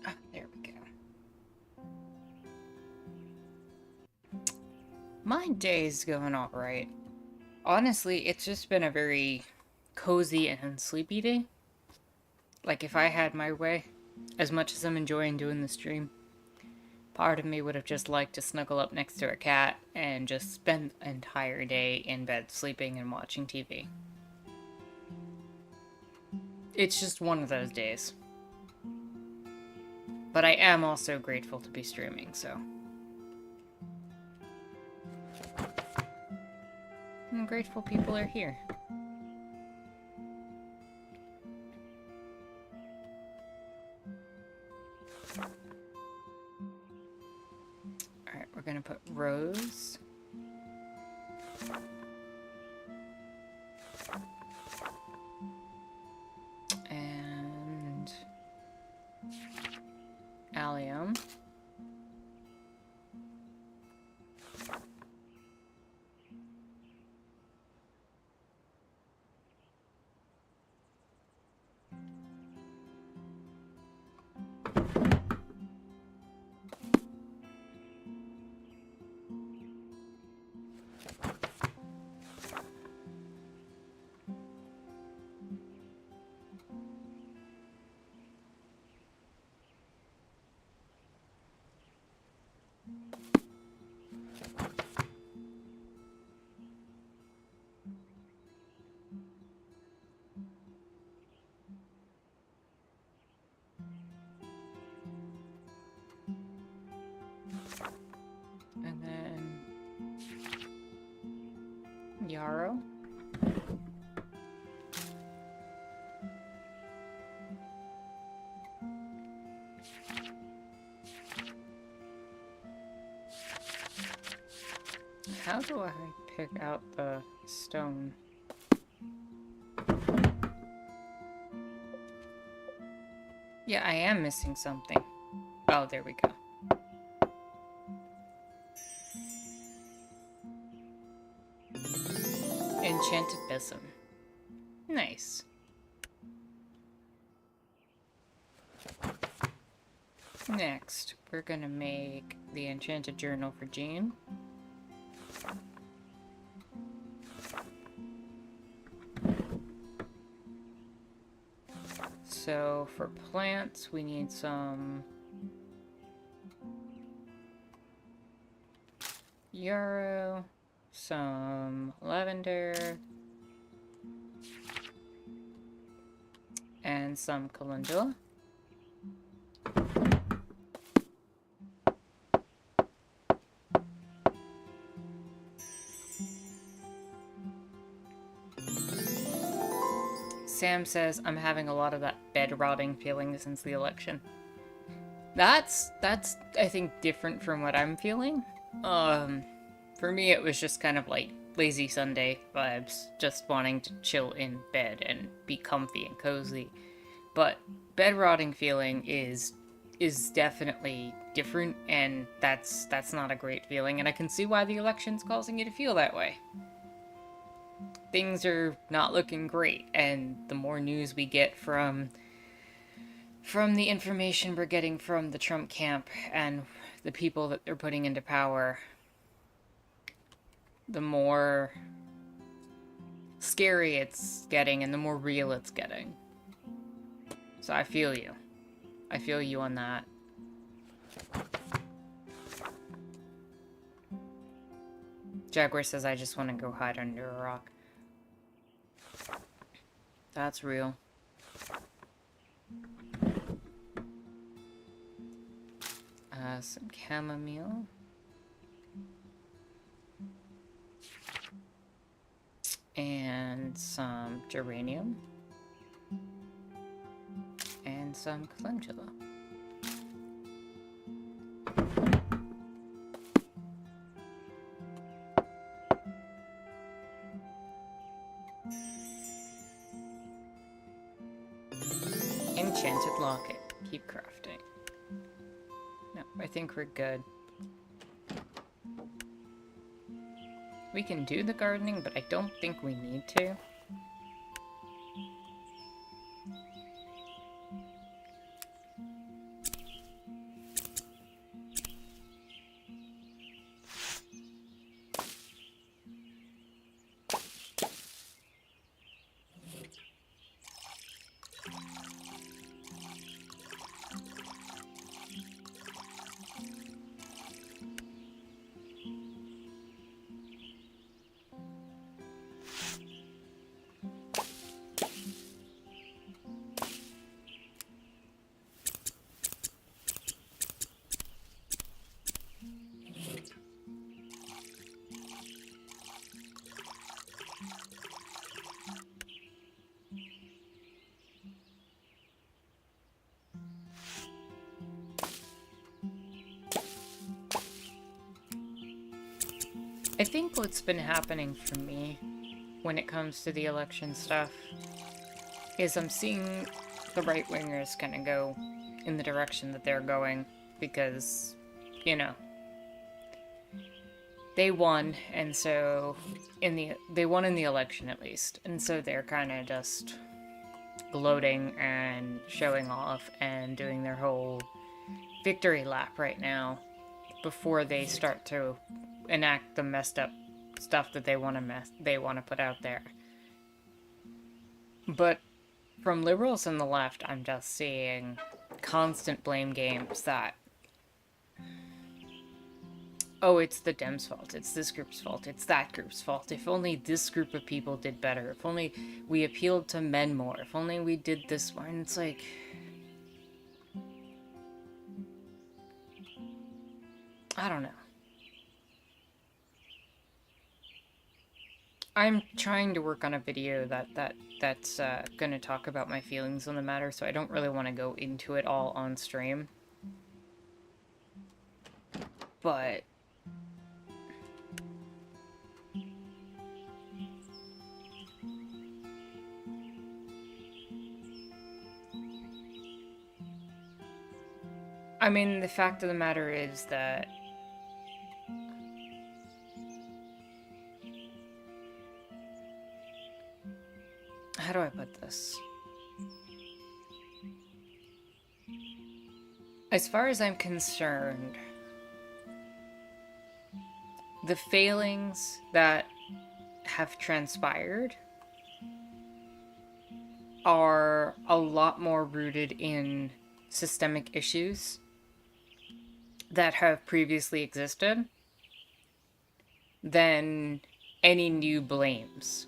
Ah, there we go. My day's going alright. Honestly, it's just been a very cozy and sleepy day. Like, if I had my way, as much as I'm enjoying doing the stream, part of me would have just liked to snuggle up next to a cat and just spend the entire day in bed sleeping and watching TV. It's just one of those days. But I am also grateful to be streaming, so. I'm grateful people are here. Alright, we're gonna put Rose. And Allium. And then Yarrow. How do I pick out the stone? Yeah, I am missing something. Oh, there we go. Enchanted Besom. Nice. Next, we're gonna make the Enchanted Journal for Jean. So, for plants, we need some yarrow, some lavender, and some calendula. Sam says, I'm having a lot of that bed rotting feeling since the election. That's I think different from what I'm feeling. For me it was just kind of like lazy Sunday vibes, just wanting to chill in bed and be comfy and cozy. But bed rotting feeling is definitely different, and that's not a great feeling, and I can see why the election's causing you to feel that way. Things are not looking great, and the more news we get from the information we're getting from the Trump camp and the people that they're putting into power, the more scary it's getting and the more real it's getting. So I feel you. I feel you on that. Jaguar says, I just want to go hide under a rock. That's real. Some chamomile. And some geranium. And some calendula. Enchanted locket. Keep crafting. No, I think we're good. We can do the gardening, but I don't think we need to. I think what's been happening for me when it comes to the election stuff is I'm seeing the right-wingers kind of go in the direction that they're going because, you know, they won, and so they won in the election at least, and so they're kind of just gloating and showing off and doing their whole victory lap right now before they start to enact the messed up stuff that they want to put out there. But from liberals and the left, I'm just seeing constant blame games that, oh, it's the Dems' fault, it's this group's fault, it's that group's fault, if only this group of people did better, if only we appealed to men more, if only we did this more, and it's like, I don't know. I'm trying to work on a video that's gonna talk about my feelings on the matter, so I don't really want to go into it all on stream. But I mean, the fact of the matter is that how do I put this? As far as I'm concerned, the failings that have transpired are a lot more rooted in systemic issues that have previously existed than any new blames.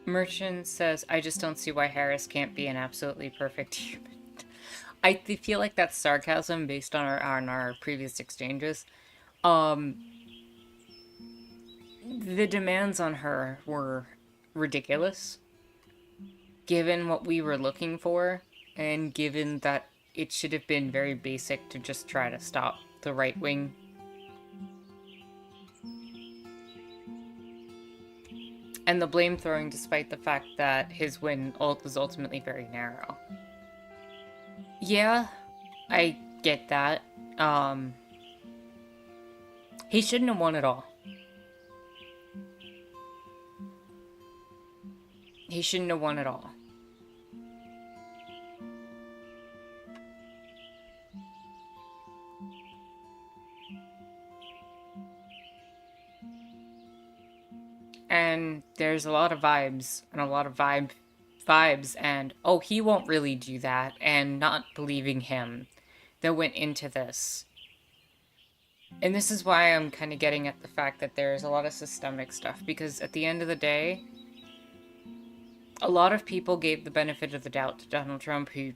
Merchant says, I just don't see why Harris can't be an absolutely perfect human. I feel like that's sarcasm based on our previous exchanges. The demands on her were ridiculous, given what we were looking for, and given that it should have been very basic to just try to stop the right wing. And the blame throwing despite the fact that his win was ultimately very narrow. Yeah, I get that. He shouldn't have won at all. He shouldn't have won at all. And there's a lot of vibes and a lot of vibes and, oh, he won't really do that, and not believing him that went into this. And this is why I'm kind of getting at the fact that there's a lot of systemic stuff, because at the end of the day, a lot of people gave the benefit of the doubt to Donald Trump who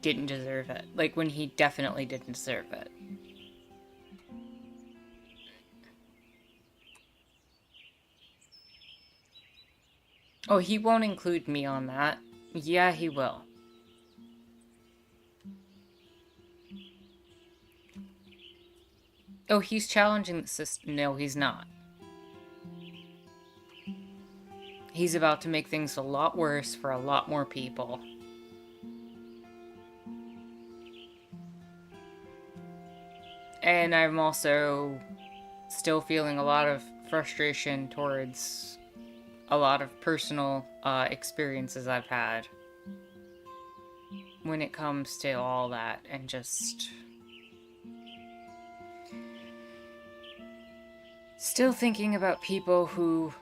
didn't deserve it. Like, when he definitely didn't deserve it. Oh, he won't include me on that. Yeah, he will. Oh, he's challenging the system. No, he's not. He's about to make things a lot worse for a lot more people. And I'm also still feeling a lot of frustration towards a lot of personal experiences I've had when it comes to all that, and just still thinking about people who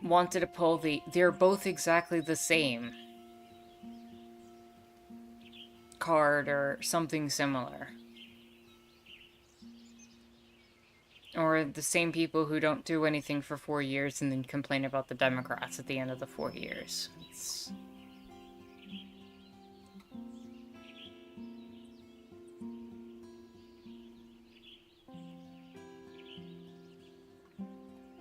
wanted to pull they're both exactly the same card or something similar. Or the same people who don't do anything for 4 years and then complain about the Democrats at the end of the 4 years.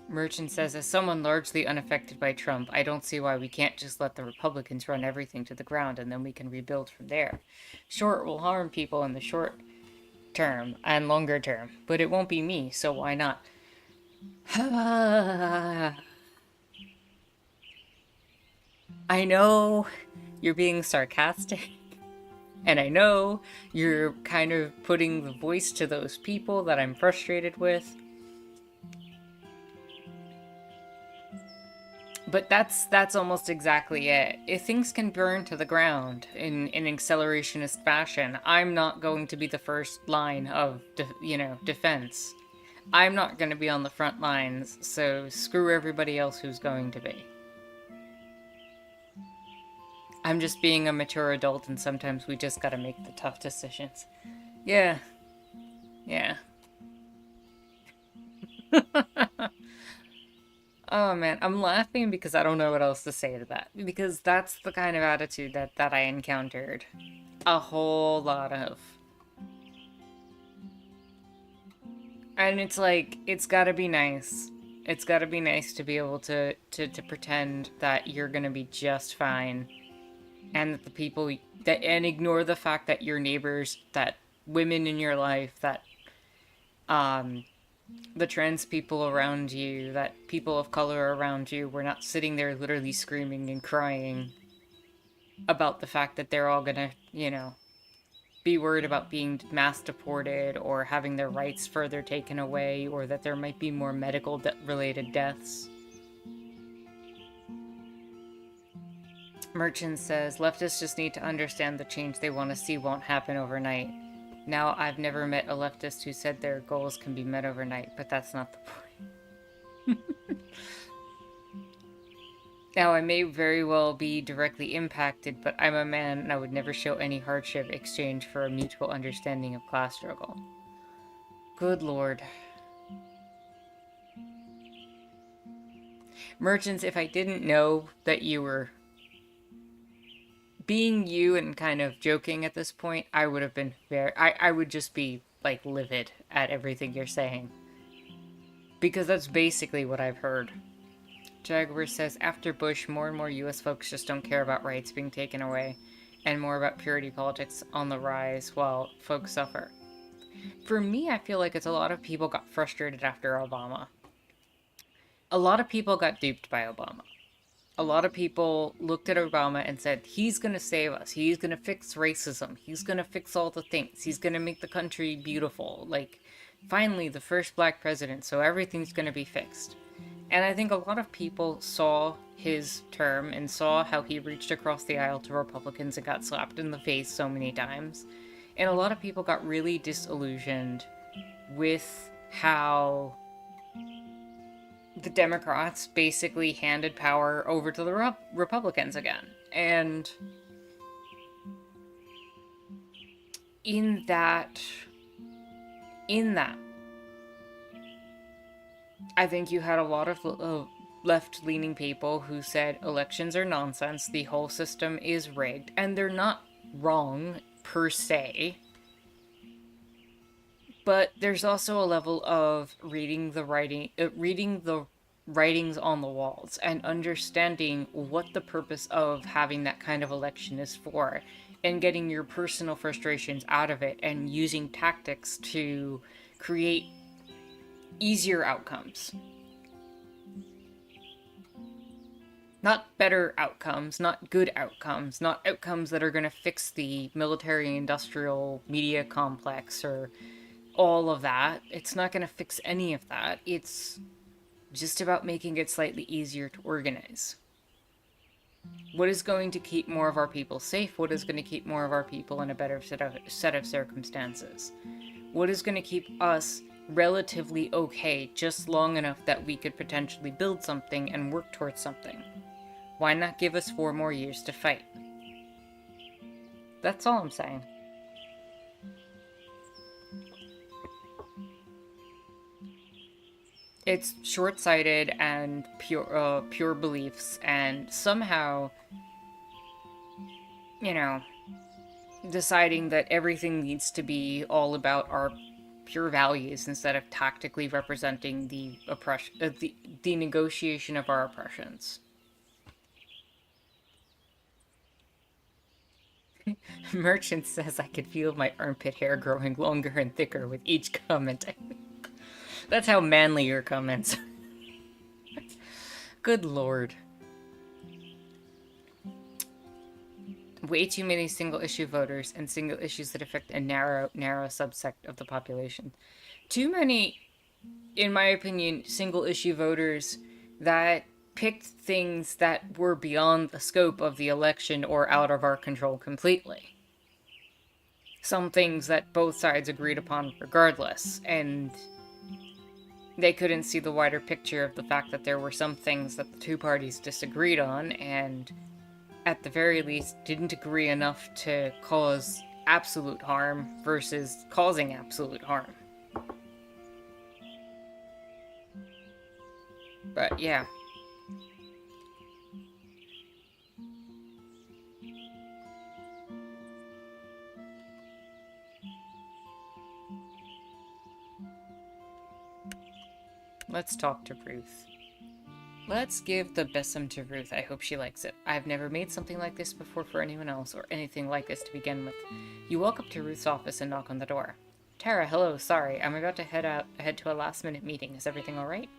Merchant says, as someone largely unaffected by Trump, I don't see why we can't just let the Republicans run everything to the ground and then we can rebuild from there. Sure, it will harm people in the short term and longer term, but it won't be me, so why not? I know you're being sarcastic, and I know you're kind of putting the voice to those people that I'm frustrated with. But that's almost exactly it. If things can burn to the ground in accelerationist fashion, I'm not going to be the first line of defense. I'm not going to be on the front lines, so screw everybody else who's going to be. I'm just being a mature adult, and sometimes we just gotta make the tough decisions. Yeah. Yeah. Oh man, I'm laughing because I don't know what else to say to that. Because that's the kind of attitude that I encountered a whole lot of. And it's like, it's gotta be nice. It's gotta be nice to be able to pretend that you're gonna be just fine. And that the people that, and ignore the fact that your neighbors, that women in your life, that um the trans people around you, that people of color around you were not sitting there literally screaming and crying about the fact that they're all gonna, be worried about being mass deported or having their rights further taken away, or that there might be more medical related deaths. Merchant says, leftists just need to understand the change they want to see won't happen overnight. Now, I've never met a leftist who said their goals can be met overnight, but that's not the point. Now, I may very well be directly impacted, but I'm a man and I would never show any hardship exchange for a mutual understanding of class struggle. Good lord. Merchants, if I didn't know that you were being you and kind of joking at this point, I would have been I would just be, like, livid at everything you're saying. Because that's basically what I've heard. Jaguar says, after Bush, more and more US folks just don't care about rights being taken away, and more about purity politics on the rise while folks suffer. For me, I feel like it's a lot of people got frustrated after Obama. A lot of people got duped by Obama. A lot of people looked at Obama and said, he's going to save us. He's going to fix racism. He's going to fix all the things. He's going to make the country beautiful. Like, finally, the first black president, so everything's going to be fixed. And I think a lot of people saw his term and saw how he reached across the aisle to Republicans and got slapped in the face so many times. And a lot of people got really disillusioned with how the Democrats basically handed power over to the Republicans again. And in that, I think you had a lot of left-leaning people who said elections are nonsense, the whole system is rigged, and they're not wrong per se, but there's also a level of reading the writings on the walls and understanding what the purpose of having that kind of election is for, and getting your personal frustrations out of it and using tactics to create easier outcomes. Not better outcomes, not good outcomes, not outcomes that are going to fix the military industrial media complex or all of that. It's not going to fix any of that. It's just about making it slightly easier to organize. What is going to keep more of our people safe? What is going to keep more of our people in a better set of circumstances? What is going to keep us relatively okay just long enough that we could potentially build something and work towards something? Why not give us 4 more years to fight? That's all I'm saying. It's short-sighted and pure beliefs, and somehow, you know, deciding that everything needs to be all about our pure values instead of tactically representing the oppression, the negotiation of our oppressions. Merchant says I could feel my armpit hair growing longer and thicker with each comment. That's how manly your comments. Good lord. Way too many single-issue voters and single issues that affect a narrow subsect of the population. Too many, in my opinion, single-issue voters that picked things that were beyond the scope of the election or out of our control completely. Some things that both sides agreed upon regardless, and they couldn't see the wider picture of the fact that there were some things that the two parties disagreed on, and at the very least didn't agree enough to cause absolute harm versus causing absolute harm. But yeah. Let's talk to Ruth. Let's give the besom to Ruth. I hope she likes it. I've never made something like this before for anyone else, or anything like this to begin with. You walk up to Ruth's office and knock on the door. Tara, hello, sorry. I'm about to head to a last-minute meeting. Is everything alright?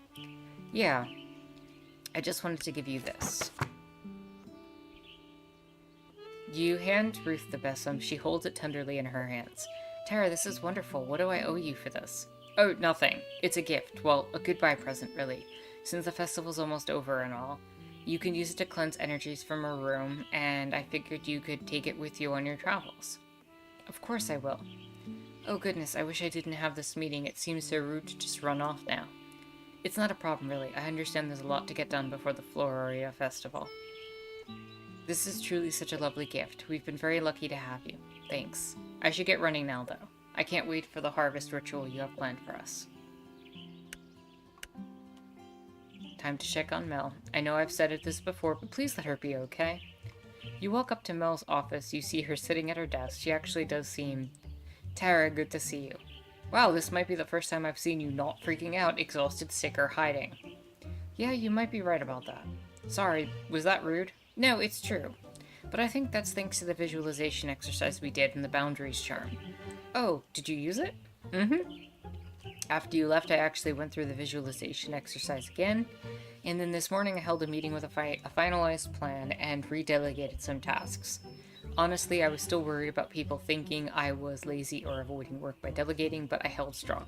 Yeah. I just wanted to give you this. You hand Ruth the besom. She holds it tenderly in her hands. Tara, this is wonderful. What do I owe you for this? Oh, nothing. It's a gift. Well, a goodbye present, really. Since the festival's almost over and all. You can use it to cleanse energies from her room, and I figured you could take it with you on your travels. Of course I will. Oh goodness, I wish I didn't have this meeting. It seems so rude to just run off now. It's not a problem, really. I understand there's a lot to get done before the Floraria Festival. This is truly such a lovely gift. We've been very lucky to have you. Thanks. I should get running now, though. I can't wait for the harvest ritual you have planned for us. Time to check on Mel. I know I've said this before, but please let her be okay. You walk up to Mel's office. You see her sitting at her desk. She actually does seem... Tara, good to see you. Wow, this might be the first time I've seen you not freaking out, exhausted, sick, or hiding. Yeah, you might be right about that. Sorry, was that rude? No, it's true. But I think that's thanks to the visualization exercise we did in the boundaries charm. Oh, did you use it? Mm-hmm. After you left, I actually went through the visualization exercise again, and then this morning I held a meeting with a finalized plan and redelegated some tasks. Honestly, I was still worried about people thinking I was lazy or avoiding work by delegating, but I held strong.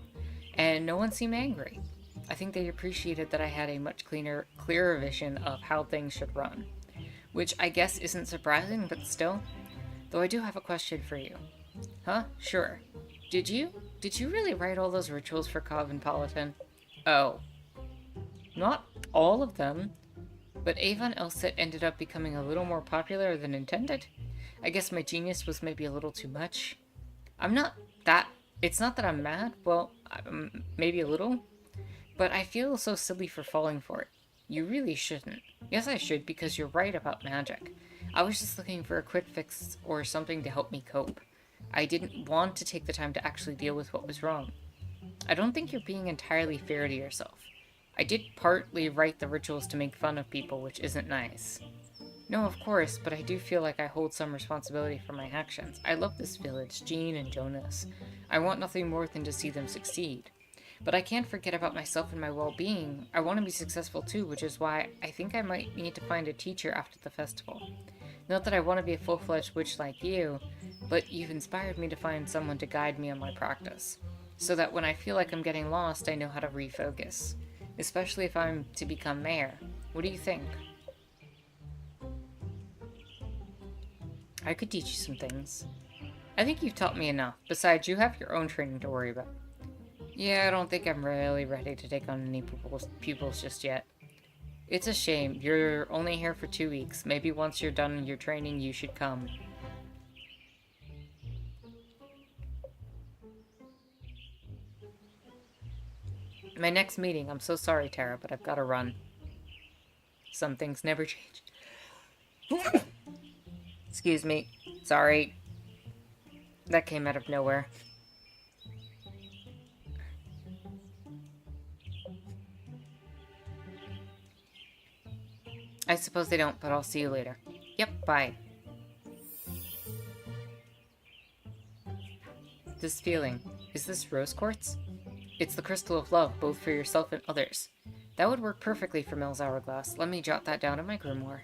And no one seemed angry. I think they appreciated that I had a much clearer vision of how things should run. Which I guess isn't surprising, but still. Though I do have a question for you. Huh? Sure. Did you really write all those rituals for Cosmopolitan? Oh. Not all of them. But Avon Elset ended up becoming a little more popular than intended. I guess my genius was maybe a little too much. It's not that I'm mad. Well, maybe a little. But I feel so silly for falling for it. You really shouldn't. Yes, I should, because you're right about magic. I was just looking for a quick fix or something to help me cope. I didn't want to take the time to actually deal with what was wrong. I don't think you're being entirely fair to yourself. I did partly write the rituals to make fun of people, which isn't nice. No, of course, but I do feel like I hold some responsibility for my actions. I love this village, Jean and Jonas. I want nothing more than to see them succeed. But I can't forget about myself and my well-being. I want to be successful too, which is why I think I might need to find a teacher after the festival. Not that I want to be a full-fledged witch like you, but you've inspired me to find someone to guide me on my practice. So that when I feel like I'm getting lost, I know how to refocus. Especially if I'm to become mayor. What do you think? I could teach you some things. I think you've taught me enough. Besides, you have your own training to worry about. Yeah, I don't think I'm really ready to take on any pupils just yet. It's a shame. You're only here for 2 weeks. Maybe once you're done your training, you should come. My next meeting. I'm so sorry, Tara, but I've got to run. Some things never change. Excuse me. Sorry. That came out of nowhere. I suppose they don't, but I'll see you later. Yep, bye. This feeling, is this rose quartz? It's the crystal of love, both for yourself and others. That would work perfectly for Mel's hourglass. Let me jot that down in my grimoire.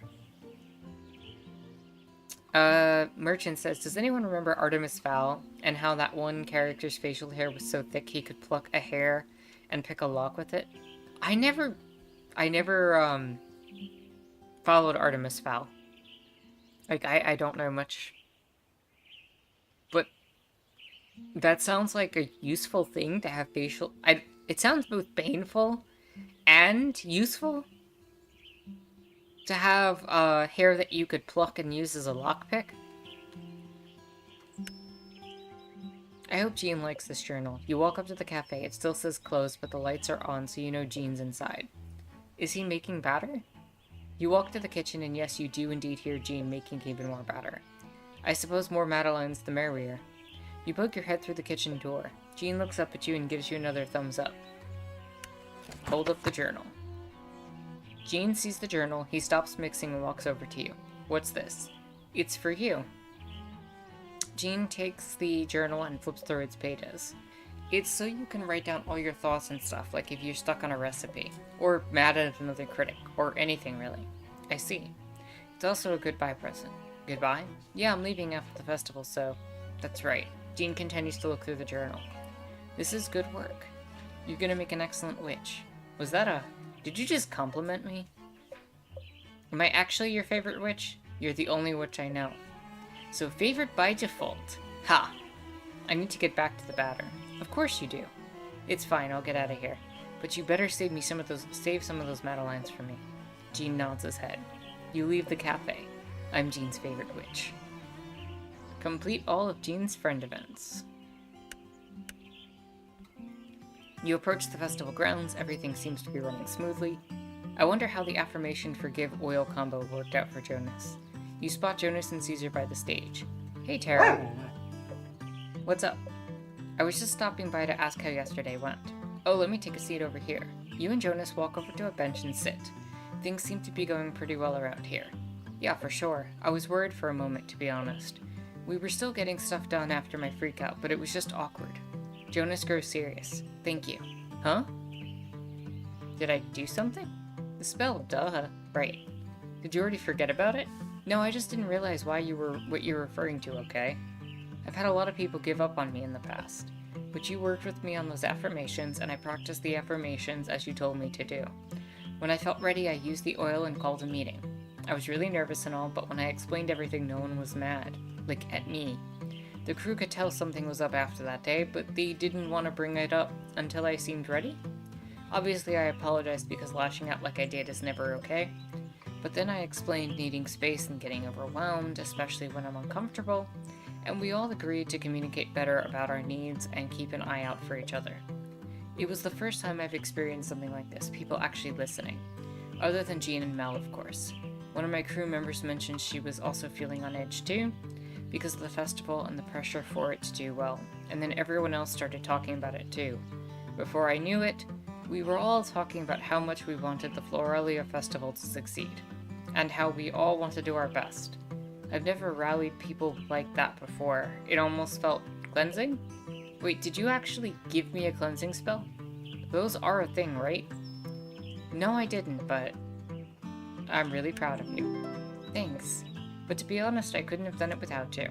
Merchant says, does anyone remember Artemis Fowl and how that one character's facial hair was so thick he could pluck a hair and pick a lock with it? I never, followed Artemis Fowl. Like, I don't know much. But that sounds like a useful thing to have facial... It sounds both painful and useful to have hair that you could pluck and use as a lockpick. I hope Jean likes this journal. You walk up to the cafe. It still says closed, but the lights are on, so you know Jean's inside. Is he making batter? You walk to the kitchen, and yes, you do indeed hear Jean making even more batter. I suppose more madeleines the merrier. You poke your head through the kitchen door. Jean looks up at you and gives you another thumbs up. Hold up the journal. Jean sees the journal. He stops mixing and walks over to you. What's this? It's for you. Jean takes the journal and flips through its pages. It's so you can write down all your thoughts and stuff, like if you're stuck on a recipe, or mad at another critic, or anything really. I see. It's also a goodbye present. Goodbye? Yeah, I'm leaving after the festival, so... That's right. Jean continues to look through the journal. This is good work. You're gonna make an excellent witch. Was that a... Did you just compliment me? Am I actually your favorite witch? You're the only witch I know. So favorite by default. Ha! I need to get back to the batter. Of course you do. It's fine, I'll get out of here. But you better save some of those madeleines for me. Jean nods his head. You leave the cafe. I'm Jean's favorite witch. Complete all of Jean's friend events. You approach the festival grounds. Everything seems to be running smoothly. I wonder how the affirmation forgive oil combo worked out for Jonas. You spot Jonas and Caesar by the stage. Hey, Tara. What's up? I was just stopping by to ask how yesterday went. Oh, let me take a seat over here. You and Jonas walk over to a bench and sit. Things seem to be going pretty well around here. Yeah, for sure. I was worried for a moment, to be honest. We were still getting stuff done after my freakout, but it was just awkward. Jonas grows serious. Thank you. Huh? Did I do something? The spell, duh. Right. Did you already forget about it? No, I just didn't realize what you were referring to, okay? I've had a lot of people give up on me in the past. But you worked with me on those affirmations, and I practiced the affirmations as you told me to do. When I felt ready, I used the oil and called a meeting. I was really nervous and all, but when I explained everything, no one was mad. Like, at me. The crew could tell something was up after that day, but they didn't want to bring it up until I seemed ready. Obviously, I apologized because lashing out like I did is never okay. But then I explained needing space and getting overwhelmed, especially when I'm uncomfortable, and we all agreed to communicate better about our needs and keep an eye out for each other. It was the first time I've experienced something like this, people actually listening. Other than Jean and Mel, of course. One of my crew members mentioned she was also feeling on edge too, because of the festival and the pressure for it to do well, and then everyone else started talking about it too. Before I knew it, we were all talking about how much we wanted the Floralia Festival to succeed, and how we all want to do our best. I've never rallied people like that before. It almost felt cleansing? Wait, did you actually give me a cleansing spell? Those are a thing, right? No, I didn't, but I'm really proud of you. Thanks. But to be honest, I couldn't have done it without you.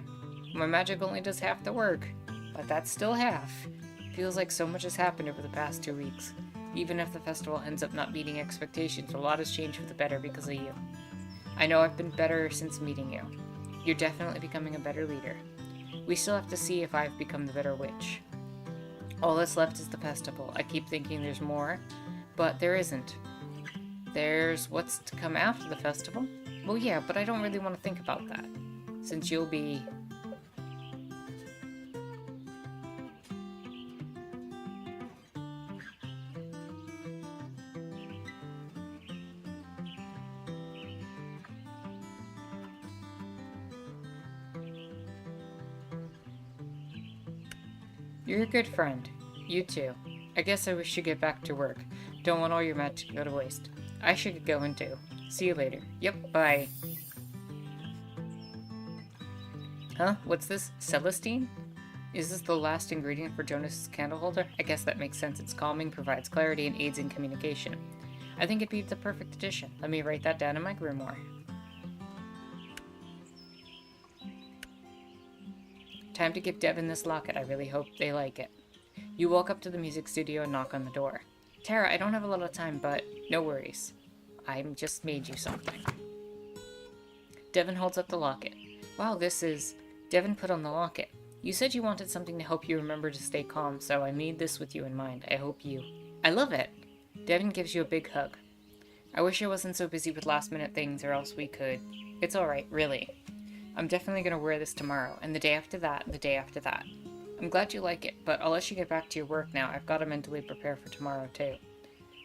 My magic only does half the work, but that's still half. Feels like so much has happened over the past 2 weeks. Even if the festival ends up not meeting expectations, a lot has changed for the better because of you. I know I've been better since meeting you. You're definitely becoming a better leader. We still have to see if I've become the better witch. All that's left is the festival. I keep thinking there's more, but there isn't. There's what's to come after the festival. Well, yeah, but I don't really want to think about that, since you'll be... You're a good friend. You too. I guess I wish you get back to work. Don't want all your magic to go to waste. I should get going too. See you later. Yep, bye. Huh? What's this? Celestine? Is this the last ingredient for Jonas's candle holder? I guess that makes sense. It's calming, provides clarity, and aids in communication. I think it'd be the perfect addition. Let me write that down in my grimoire. Time to give Devin this locket. I really hope they like it. You walk up to the music studio and knock on the door. Tara, I don't have a lot of time, but no worries. I just made you something. Devin holds up the locket. Wow, this is... Devin put on the locket. You said you wanted something to help you remember to stay calm, so I made this with you in mind. I hope you... I love it! Devin gives you a big hug. I wish I wasn't so busy with last-minute things, or else we could... It's alright, really. I'm definitely gonna wear this tomorrow, and the day after that, and the day after that. I'm glad you like it, but I'll let you get back to your work now. I've got to mentally prepare for tomorrow, too.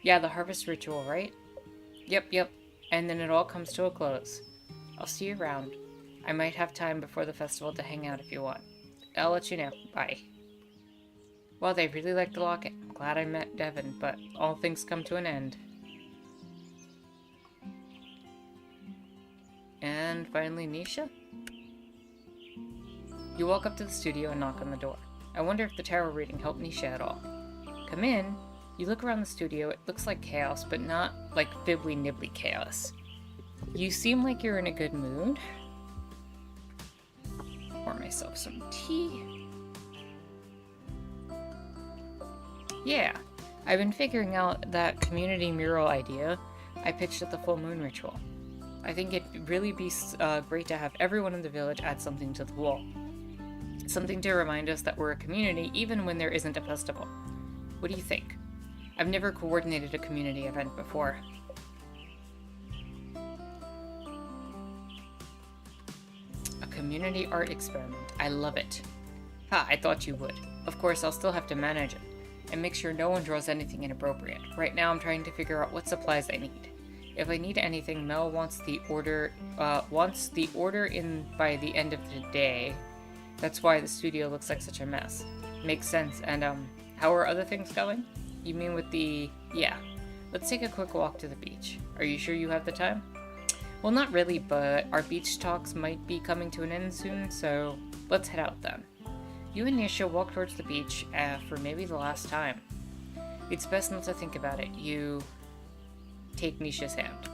Yeah, the harvest ritual, right? Yep. And then it all comes to a close. I'll see you around. I might have time before the festival to hang out if you want. I'll let you know. Bye. Well, they really like the locket. I'm glad I met Devin, but all things come to an end. And finally, Nisha? You walk up to the studio and knock on the door. I wonder if the tarot reading helped Nisha at all. Come in. You look around the studio. It looks like chaos, but not like fibbly-nibbly chaos. You seem like you're in a good mood. Pour myself some tea. Yeah, I've been figuring out that community mural idea I pitched at the full moon ritual. I think it'd really be great to have everyone in the village add something to the wall. Something to remind us that we're a community even when there isn't a festival. What do you think? I've never coordinated a community event before. A community art experiment. I love it. Ha, I thought you would. Of course, I'll still have to manage it and make sure no one draws anything inappropriate. Right now I'm trying to figure out what supplies I need. If I need anything, Mel wants the order in by the end of the day. That's why the studio looks like such a mess. Makes sense. And how are other things going? You mean with the... Yeah. Let's take a quick walk to the beach. Are you sure you have the time? Well, not really, but our beach talks might be coming to an end soon, so let's head out then. You and Nisha walk towards the beach for maybe the last time. It's best not to think about it. You take Nisha's hand.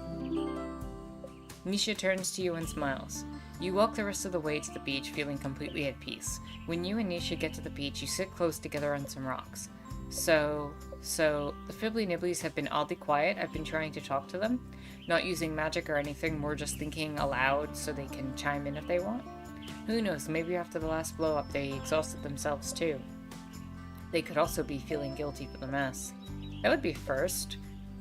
Nisha turns to you and smiles. You walk the rest of the way to the beach feeling completely at peace. When you and Nisha get to the beach, you sit close together on some rocks. So the Fibbly Nibblies have been oddly quiet. I've been trying to talk to them. Not using magic or anything, more just thinking aloud so they can chime in if they want. Who knows, maybe after the last blow-up they exhausted themselves too. They could also be feeling guilty for the mess. That would be first,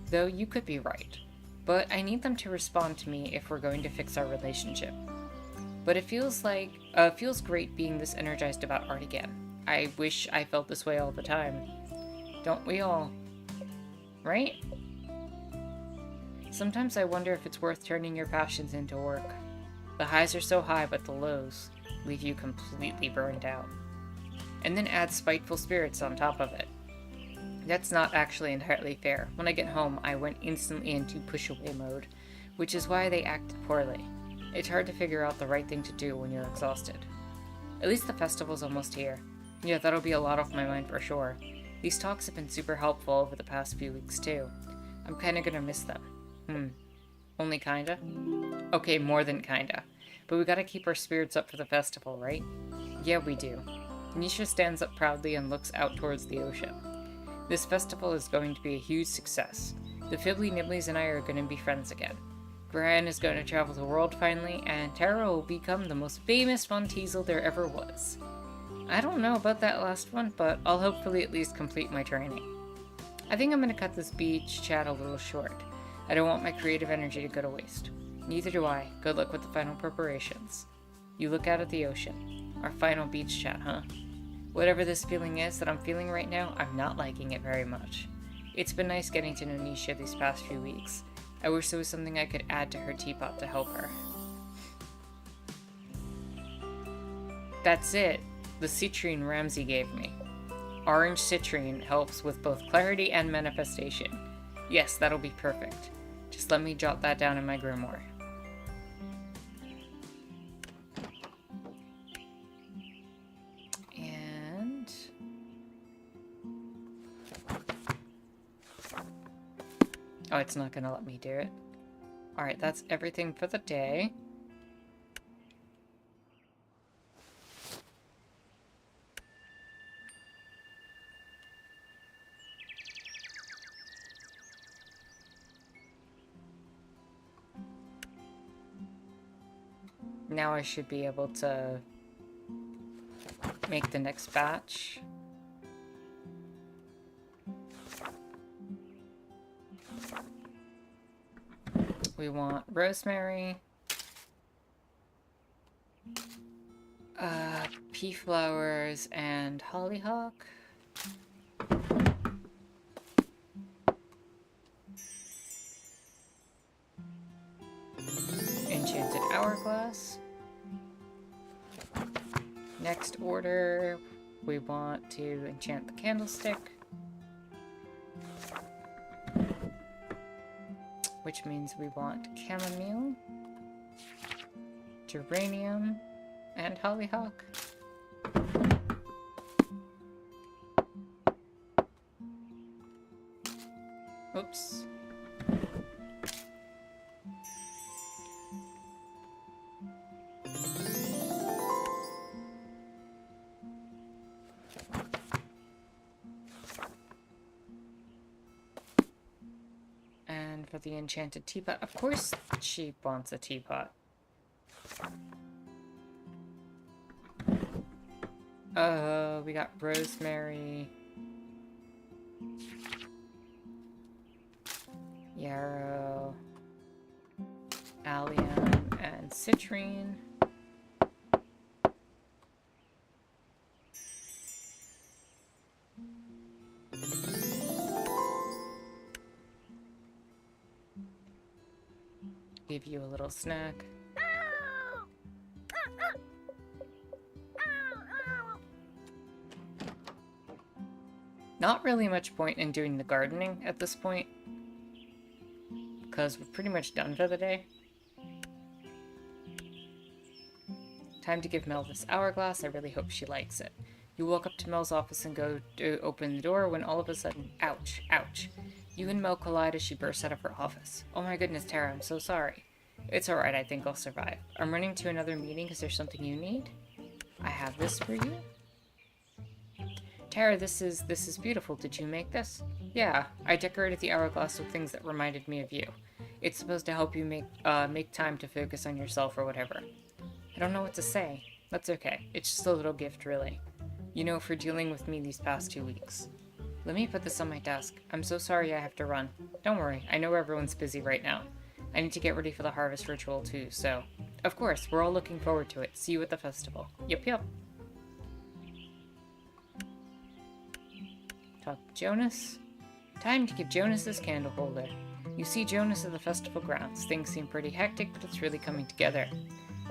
though you could be right. But I need them to respond to me if we're going to fix our relationship. But it feels great being this energized about art again. I wish I felt this way all the time. Don't we all? Right? Sometimes I wonder if it's worth turning your passions into work. The highs are so high, but the lows leave you completely burned out. And then add spiteful spirits on top of it. That's not actually entirely fair. When I get home, I went instantly into push-away mode, which is why they acted poorly. It's hard to figure out the right thing to do when you're exhausted. At least the festival's almost here. Yeah, that'll be a lot off my mind for sure. These talks have been super helpful over the past few weeks too. I'm kinda gonna miss them. Only kinda? Okay, more than kinda. But we gotta keep our spirits up for the festival, right? Yeah, we do. Nisha stands up proudly and looks out towards the ocean. This festival is going to be a huge success. The Fibbly Nibblies and I are going to be friends again. Brian is going to travel the world finally, and Tara will become the most famous Von Teasel there ever was. I don't know about that last one, but I'll hopefully at least complete my training. I think I'm going to cut this beach chat a little short. I don't want my creative energy to go to waste. Neither do I. Good luck with the final preparations. You look out at the ocean. Our final beach chat, huh? Whatever this feeling is that I'm feeling right now, I'm not liking it very much. It's been nice getting to know Nisha these past few weeks. I wish there was something I could add to her teapot to help her. That's it. The citrine Ramsey gave me. Orange citrine helps with both clarity and manifestation. Yes, that'll be perfect. Just let me jot that down in my grimoire. Oh, it's not gonna let me do it. Alright, that's everything for the day. Now I should be able to make the next batch. We want rosemary, pea flowers, and hollyhock. Enchanted hourglass. Next order, we want to enchant the candlestick. Which means we want chamomile, geranium, and hollyhock. Oops. For the enchanted teapot. Of course she wants a teapot. We got rosemary, yarrow, allium, and citrine. Give you a little snack. Not really much point in doing the gardening at this point, because we're pretty much done for the day. Time to give Mel this hourglass. I really hope she likes it. You walk up to Mel's office and go to open the door when all of a sudden, ouch, ouch. You and Mel collide as she bursts out of her office. Oh my goodness, Tara, I'm so sorry. It's alright, I think I'll survive. I'm running to another meeting. Is there something you need? I have this for you. Tara, this is beautiful. Did you make this? Yeah, I decorated the hourglass with things that reminded me of you. It's supposed to help you make time to focus on yourself or whatever. I don't know what to say. That's okay. It's just a little gift, really. You know, for dealing with me these past 2 weeks. Let me put this on my desk. I'm so sorry I have to run. Don't worry, I know everyone's busy right now. I need to get ready for the harvest ritual too, so... Of course, we're all looking forward to it. See you at the festival. Yup, yup. fuck? Jonas? Time to give Jonas his candle holder. You see Jonas at the festival grounds. Things seem pretty hectic, but it's really coming together.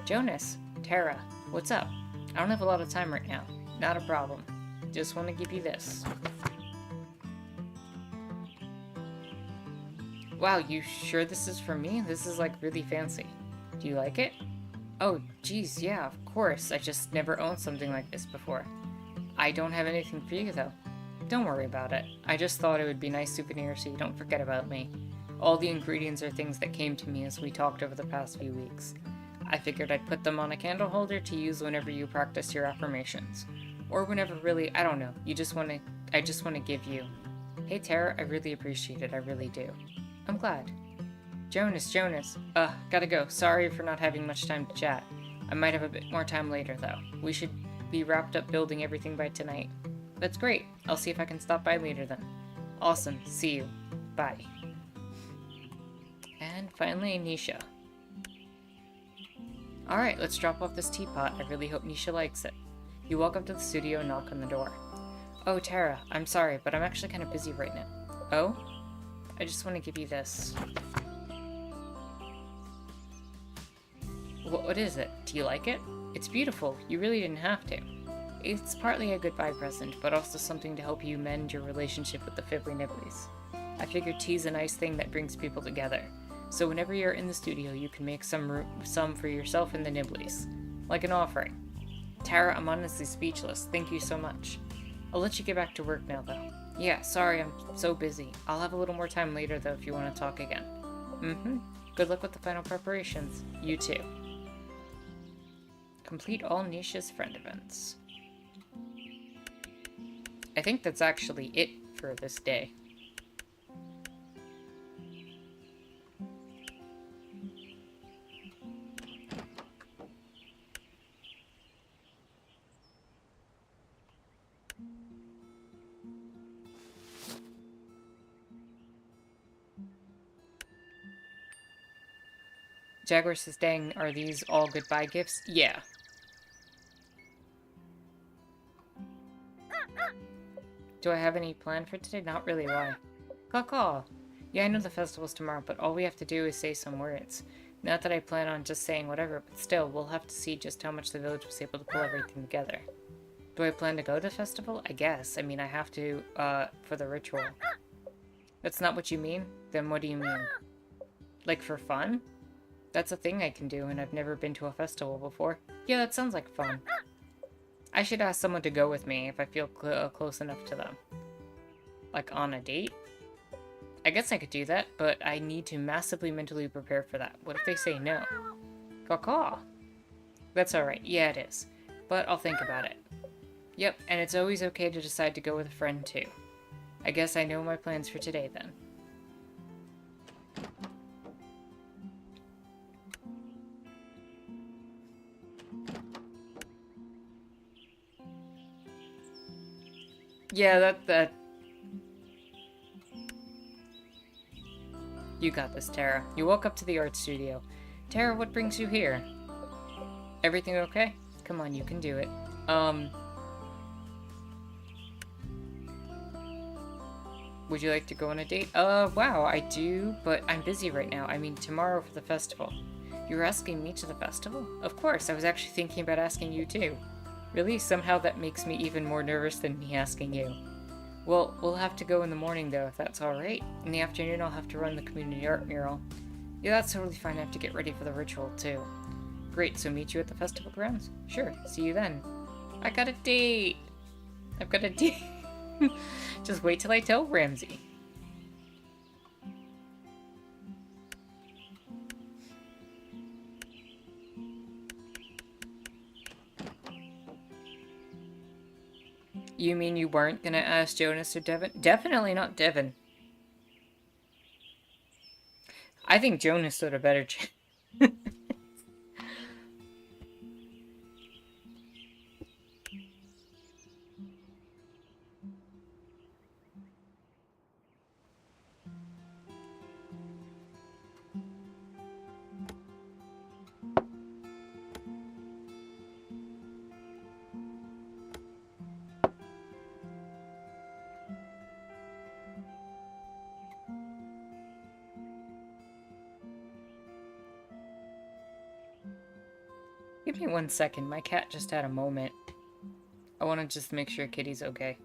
Jonas? Tara, what's up? I don't have a lot of time right now. Not a problem. Just want to give you this. Wow, you sure this is for me? This is like really fancy. Do you like it? Oh, geez, yeah, of course. I just never owned something like this before. I don't have anything for you, though. Don't worry about it. I just thought it would be a nice souvenir so you don't forget about me. All the ingredients are things that came to me as we talked over the past few weeks. I figured I'd put them on a candle holder to use whenever you practice your affirmations. Or whenever really, I don't know, I just want to give you. Hey Tara, I really appreciate it, I really do. I'm glad. Jonas. Gotta go. Sorry for not having much time to chat. I might have a bit more time later, though. We should be wrapped up building everything by tonight. That's great. I'll see if I can stop by later then. Awesome. See you. Bye. And finally, Nisha. Alright, let's drop off this teapot. I really hope Nisha likes it. You walk up to the studio and knock on the door. Oh, Tara, I'm sorry, but I'm actually kind of busy right now. Oh? I just want to give you this. What is it? Do you like it? It's beautiful. You really didn't have to. It's partly a goodbye present, but also something to help you mend your relationship with the Fibbly Nibblies. I figured tea's a nice thing that brings people together. So whenever you're in the studio, you can make some for yourself and the Nibblies. Like an offering. Tara, I'm honestly speechless. Thank you so much. I'll let you get back to work now, though. Yeah, sorry, I'm so busy. I'll have a little more time later, though, if you want to talk again. Good luck with the final preparations. You too. Complete all Nisha's friend events. I think that's actually it for this day. Jaguar says, dang, are these all goodbye gifts? Yeah. Do I have any plan for today? Not really, why? Caw. Yeah, I know the festival's tomorrow, but all we have to do is say some words. Not that I plan on just saying whatever, but still, we'll have to see just how much the village was able to pull everything together. Do I plan to go to the festival? I guess. I mean, I have to, for the ritual. That's not what you mean? Then what do you mean? Like for fun? That's a thing I can do, and I've never been to a festival before. Yeah, that sounds like fun. I should ask someone to go with me if I feel close enough to them. Like on a date? I guess I could do that, but I need to massively mentally prepare for that. What if they say no? Caw. That's alright. Yeah, it is. But I'll think about it. Yep, and it's always okay to decide to go with a friend, too. I guess I know my plans for today, then. Yeah, that... You got this, Tara. You walk up to the art studio. Tara, what brings you here? Everything okay? Come on, you can do it. Would you like to go on a date? Wow, I do, but I'm busy right now. I mean, tomorrow for the festival. You were asking me to the festival? Of course, I was actually thinking about asking you too. Really? Somehow that makes me even more nervous than me asking you. Well, we'll have to go in the morning though, if that's alright. In the afternoon, I'll have to run the community art mural. Yeah, that's totally fine. I have to get ready for the ritual too. Great, so meet you at the festival grounds? Sure, see you then. I got a date! I've got a date! Just wait till I tell Ramsey. You mean you weren't gonna ask Jonas or Devin? Definitely not Devin. I think Jonas stood a better chance. Give me 1 second. My cat just had a moment. I want to just make sure Kitty's okay.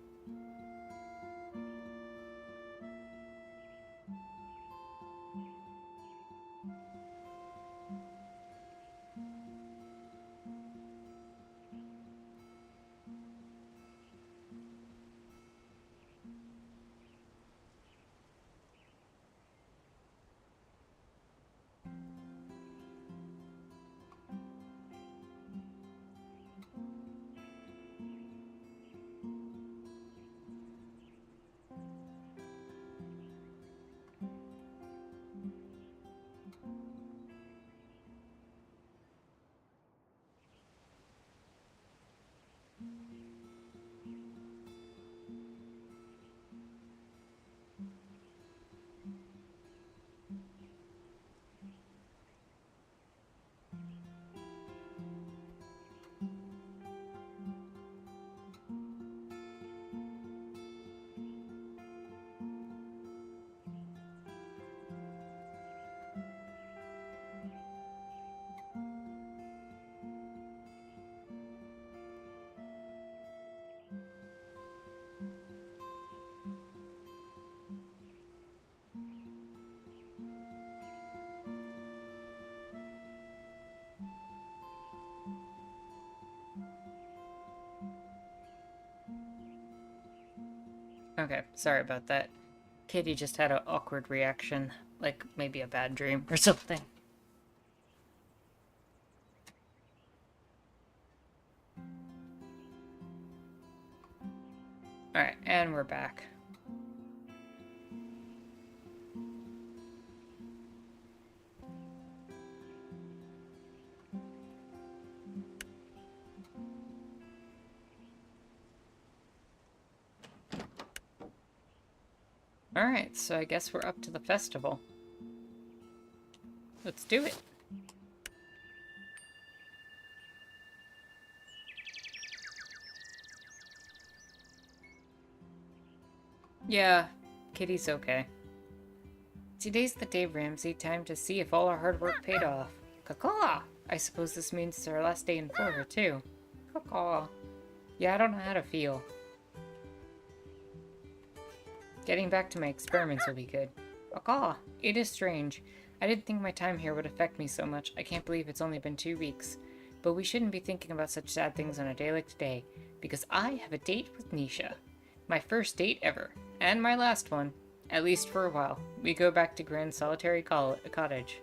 Okay, sorry about that. Kitty just had an awkward reaction, like maybe a bad dream or something. Alright, and we're back. Alright, so I guess we're up to the festival. Let's do it. Yeah, Kitty's okay. Today's the day, Ramsay. Time to see if all our hard work paid off. Caw-caw! I suppose this means it's our last day in Florida, too. Caw-caw. Yeah, I don't know how to feel. Getting back to my experiments will be good. Caw-caw! It is strange. I didn't think my time here would affect me so much. I can't believe it's only been 2 weeks. But we shouldn't be thinking about such sad things on a day like today, because I have a date with Nisha. My first date ever. And my last one. At least for a while. We go back to Grand Solitary Cottage.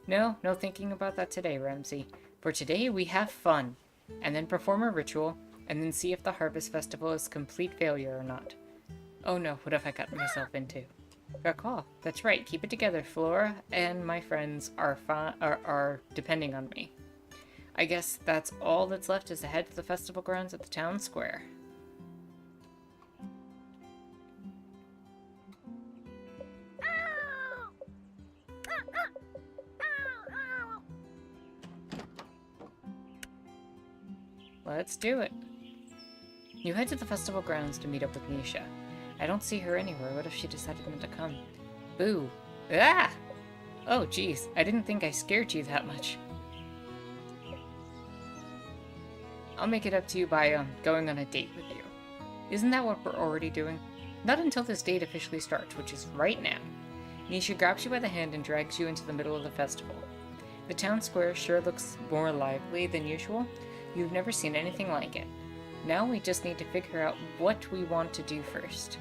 No thinking about that today, Ramsay. For today we have fun. And then perform a ritual, and then see if the Harvest Festival is a complete failure or not. Oh no, what have I gotten myself into? Caw. That's right, keep it together. Flora and my friends are depending on me. I guess that's all that's left is to head to the festival grounds at the town square. Let's do it. You head to the festival grounds to meet up with Nisha. I don't see her anywhere. What if she decided not to come? Boo. Ah! Oh, geez. I didn't think I scared you that much. I'll make it up to you by, going on a date with you. Isn't that what we're already doing? Not until this date officially starts, which is right now. Nisha grabs you by the hand and drags you into the middle of the festival. The town square sure looks more lively than usual. You've never seen anything like it. Now we just need to figure out what we want to do first.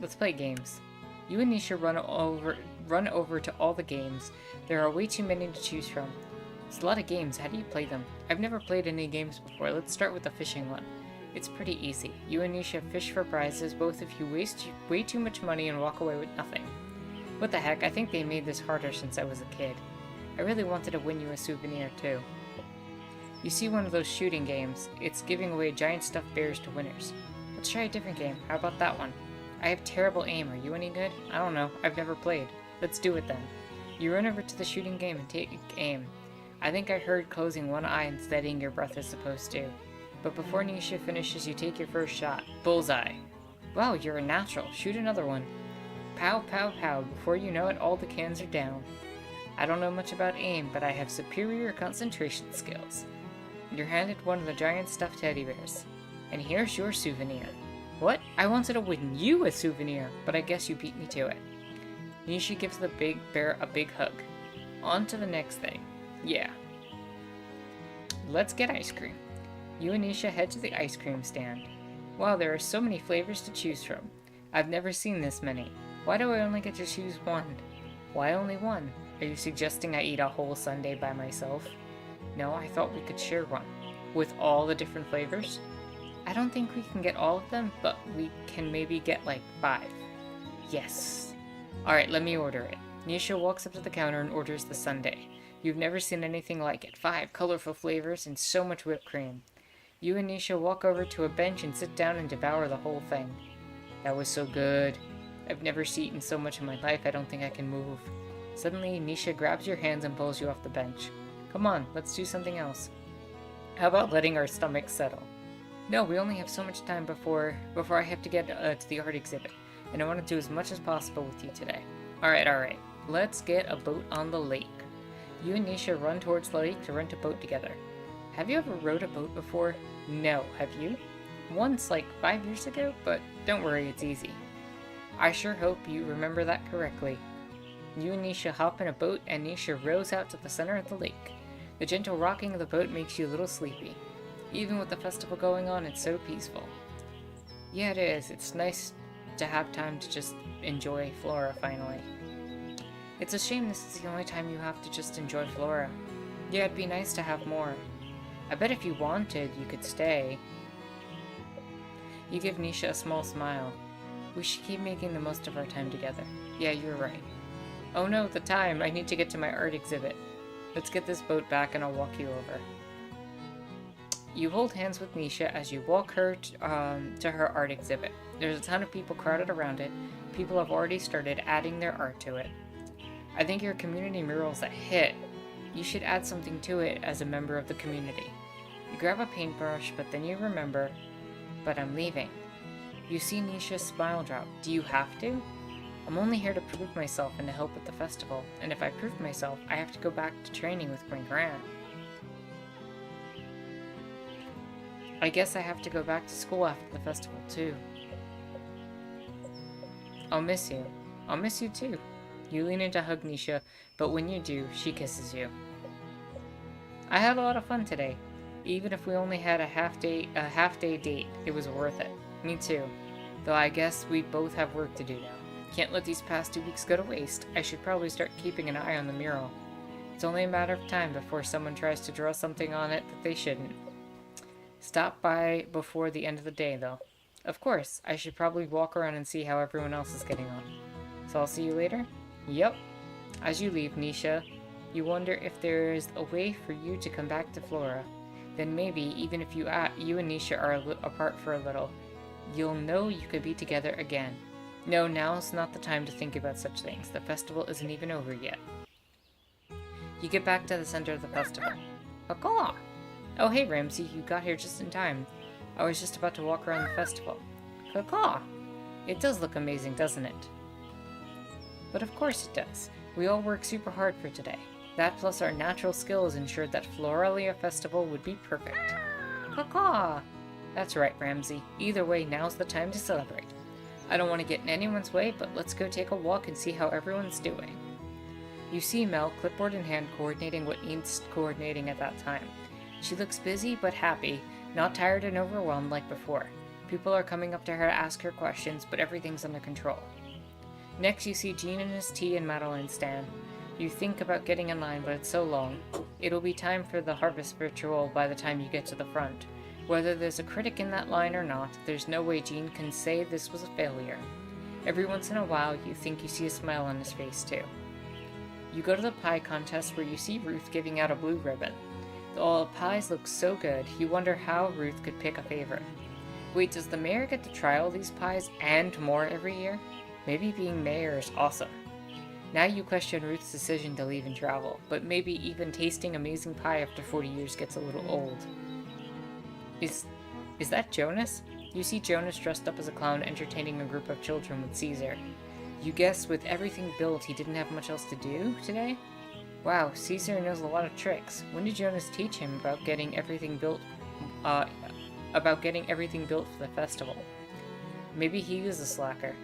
Let's play games. You and Nisha run over to all the games. There are way too many to choose from. It's a lot of games. How do you play them? I've never played any games before. Let's start with the fishing one. It's pretty easy. You and Nisha fish for prizes. Both of you waste way too much money and walk away with nothing. What the heck? I think they made this harder since I was a kid. I really wanted to win you a souvenir, too. You see one of those shooting games. It's giving away giant stuffed bears to winners. Let's try a different game. How about that one? I have terrible aim. Are you any good? I don't know. I've never played. Let's do it then. You run over to the shooting game and take aim. I think I heard closing one eye and steadying your breath is supposed to. But before Nisha finishes, you take your first shot. Bullseye. Wow, you're a natural. Shoot another one. Pow, pow, pow. Before you know it, all the cans are down. I don't know much about aim, but I have superior concentration skills. You're handed one of the giant stuffed teddy bears. And here's your souvenir. What? I wanted to win you a souvenir, but I guess you beat me to it. Nisha gives the big bear a big hug. On to the next thing. Yeah. Let's get ice cream. You and Nisha head to the ice cream stand. Wow, there are so many flavors to choose from. I've never seen this many. Why do I only get to choose one? Why only one? Are you suggesting I eat a whole sundae by myself? No, I thought we could share one. With all the different flavors? I don't think we can get all of them, but we can maybe get like 5. Yes. Alright, let me order it. Nisha walks up to the counter and orders the sundae. You've never seen anything like it. 5 colorful flavors and so much whipped cream. You and Nisha walk over to a bench and sit down and devour the whole thing. That was so good. I've never eaten so much in my life, I don't think I can move. Suddenly, Nisha grabs your hands and pulls you off the bench. Come on, let's do something else. How about letting our stomachs settle? No, we only have so much time before I have to get to the art exhibit, and I want to do as much as possible with you today. Alright. Let's get a boat on the lake. You and Nisha run towards the lake to rent a boat together. Have you ever rowed a boat before? No, have you? Once, like 5 years ago, but don't worry, it's easy. I sure hope you remember that correctly. You and Nisha hop in a boat, and Nisha rows out to the center of the lake. The gentle rocking of the boat makes you a little sleepy. Even with the festival going on, it's so peaceful. Yeah, it is. It's nice to have time to just enjoy Flora, finally. It's a shame this is the only time you have to just enjoy Flora. Yeah, it'd be nice to have more. I bet if you wanted, you could stay. You give Nisha a small smile. We should keep making the most of our time together. Yeah, you're right. Oh no, the time! I need to get to my art exhibit. Let's get this boat back and I'll walk you over. You hold hands with Nisha as you walk her to her art exhibit. There's a ton of people crowded around it. People have already started adding their art to it. I think your community mural's a hit. You should add something to it as a member of the community. You grab a paintbrush, but then you remember, but I'm leaving. You see Nisha's smile drop. Do you have to? I'm only here to prove myself and to help with the festival, and if I prove myself, I have to go back to training with Queen Grant. I guess I have to go back to school after the festival, too. I'll miss you. I'll miss you, too. You lean in to hug Nisha, but when you do, she kisses you. I had a lot of fun today. Even if we only had a half-day date, it was worth it. Me too. Though I guess we both have work to do now. Can't let these past 2 weeks go to waste. I should probably start keeping an eye on the mural. It's only a matter of time before someone tries to draw something on it that they shouldn't. Stop by before the end of the day, though. Of course, I should probably walk around and see how everyone else is getting on. So I'll see you later? Yep. As you leave, Nisha, you wonder if there's a way for you to come back to Flora. Then maybe, even if you and Nisha are apart for a little, you'll know you could be together again. No, now's not the time to think about such things. The festival isn't even over yet. You get back to the center of the festival. Caw! Oh hey Ramsey, you got here just in time. I was just about to walk around the festival. Caw! It does look amazing, doesn't it? But of course it does. We all work super hard for today. That plus our natural skills ensured that Floralia Festival would be perfect. Caw! That's right, Ramsey. Either way, now's the time to celebrate. I don't want to get in anyone's way, but let's go take a walk and see how everyone's doing. You see Mel, clipboard in hand, coordinating what needs coordinating at that time. She looks busy but happy, not tired and overwhelmed like before. People are coming up to her to ask her questions, but everything's under control. Next, you see Jean and his tea and Madeline stand. You think about getting in line, but it's so long. It'll be time for the harvest ritual by the time you get to the front. Whether there's a critic in that line or not, there's no way Jean can say this was a failure. Every once in a while, you think you see a smile on his face, too. You go to the pie contest where you see Ruth giving out a blue ribbon. All the pies look so good, you wonder how Ruth could pick a favorite. Wait, does the mayor get to try all these pies and more every year? Maybe being mayor is awesome. Now you question Ruth's decision to leave and travel, but maybe even tasting amazing pie after 40 years gets a little old. Is that Jonas? You see Jonas dressed up as a clown entertaining a group of children with Caesar. You guess with everything built, he didn't have much else to do today? Wow, Caesar knows a lot of tricks. When did Jonas teach him about getting everything built, for the festival? Maybe he is a slacker.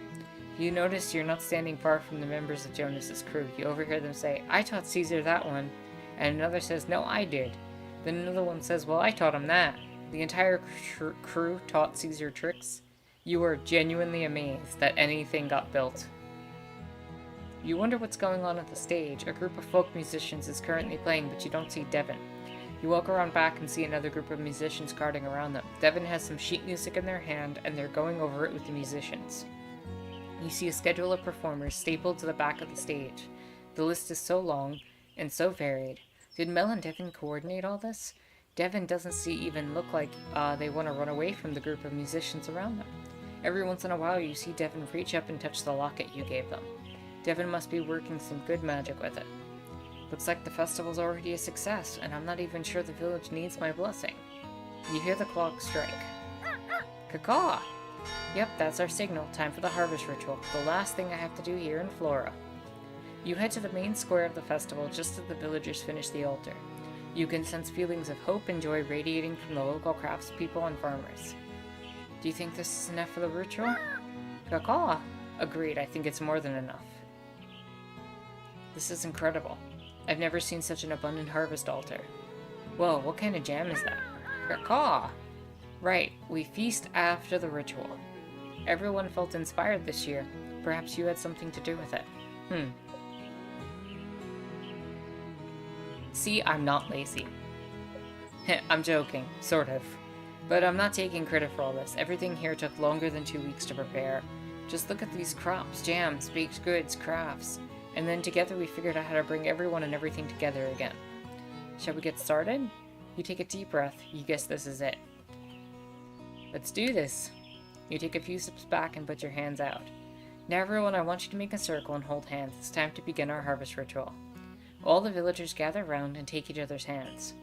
You notice you're not standing far from the members of Jonas's crew. You overhear them say, "I taught Caesar that one." And another says, "No, I did." Then another one says, "Well, I taught him that." The entire crew taught Caesar tricks. You are genuinely amazed that anything got built. You wonder what's going on at the stage. A group of folk musicians is currently playing, but you don't see Devin. You walk around back and see another group of musicians carting around them. Devin has some sheet music in their hand, and they're going over it with the musicians. You see a schedule of performers stapled to the back of the stage. The list is so long and so varied. Did Mel and Devin coordinate all this? Devin doesn't even look like they want to run away from the group of musicians around them. Every once in a while you see Devin reach up and touch the locket you gave them. Devin must be working some good magic with it. Looks like the festival's already a success, and I'm not even sure the village needs my blessing. You hear the clock strike. Caw-caw! Yep, that's our signal. Time for the harvest ritual. The last thing I have to do here in Flora. You head to the main square of the festival just as the villagers finish the altar. You can sense feelings of hope and joy radiating from the local craftspeople and farmers. Do you think this is enough for the ritual? Caw-caw! Agreed, I think it's more than enough. This is incredible. I've never seen such an abundant harvest altar. Whoa, what kind of jam is that? Caw-caw! Right, we feast after the ritual. Everyone felt inspired this year. Perhaps you had something to do with it. See, I'm not lazy. I'm joking, sort of. But I'm not taking credit for all this. Everything here took longer than 2 weeks to prepare. Just look at these crops, jams, baked goods, crafts. And then together we figured out how to bring everyone and everything together again. Shall we get started? You take a deep breath. You guess this is it. Let's do this. You take a few steps back and put your hands out. Now everyone, I want you to make a circle and hold hands. It's time to begin our harvest ritual. All the villagers gather around and take each other's hands.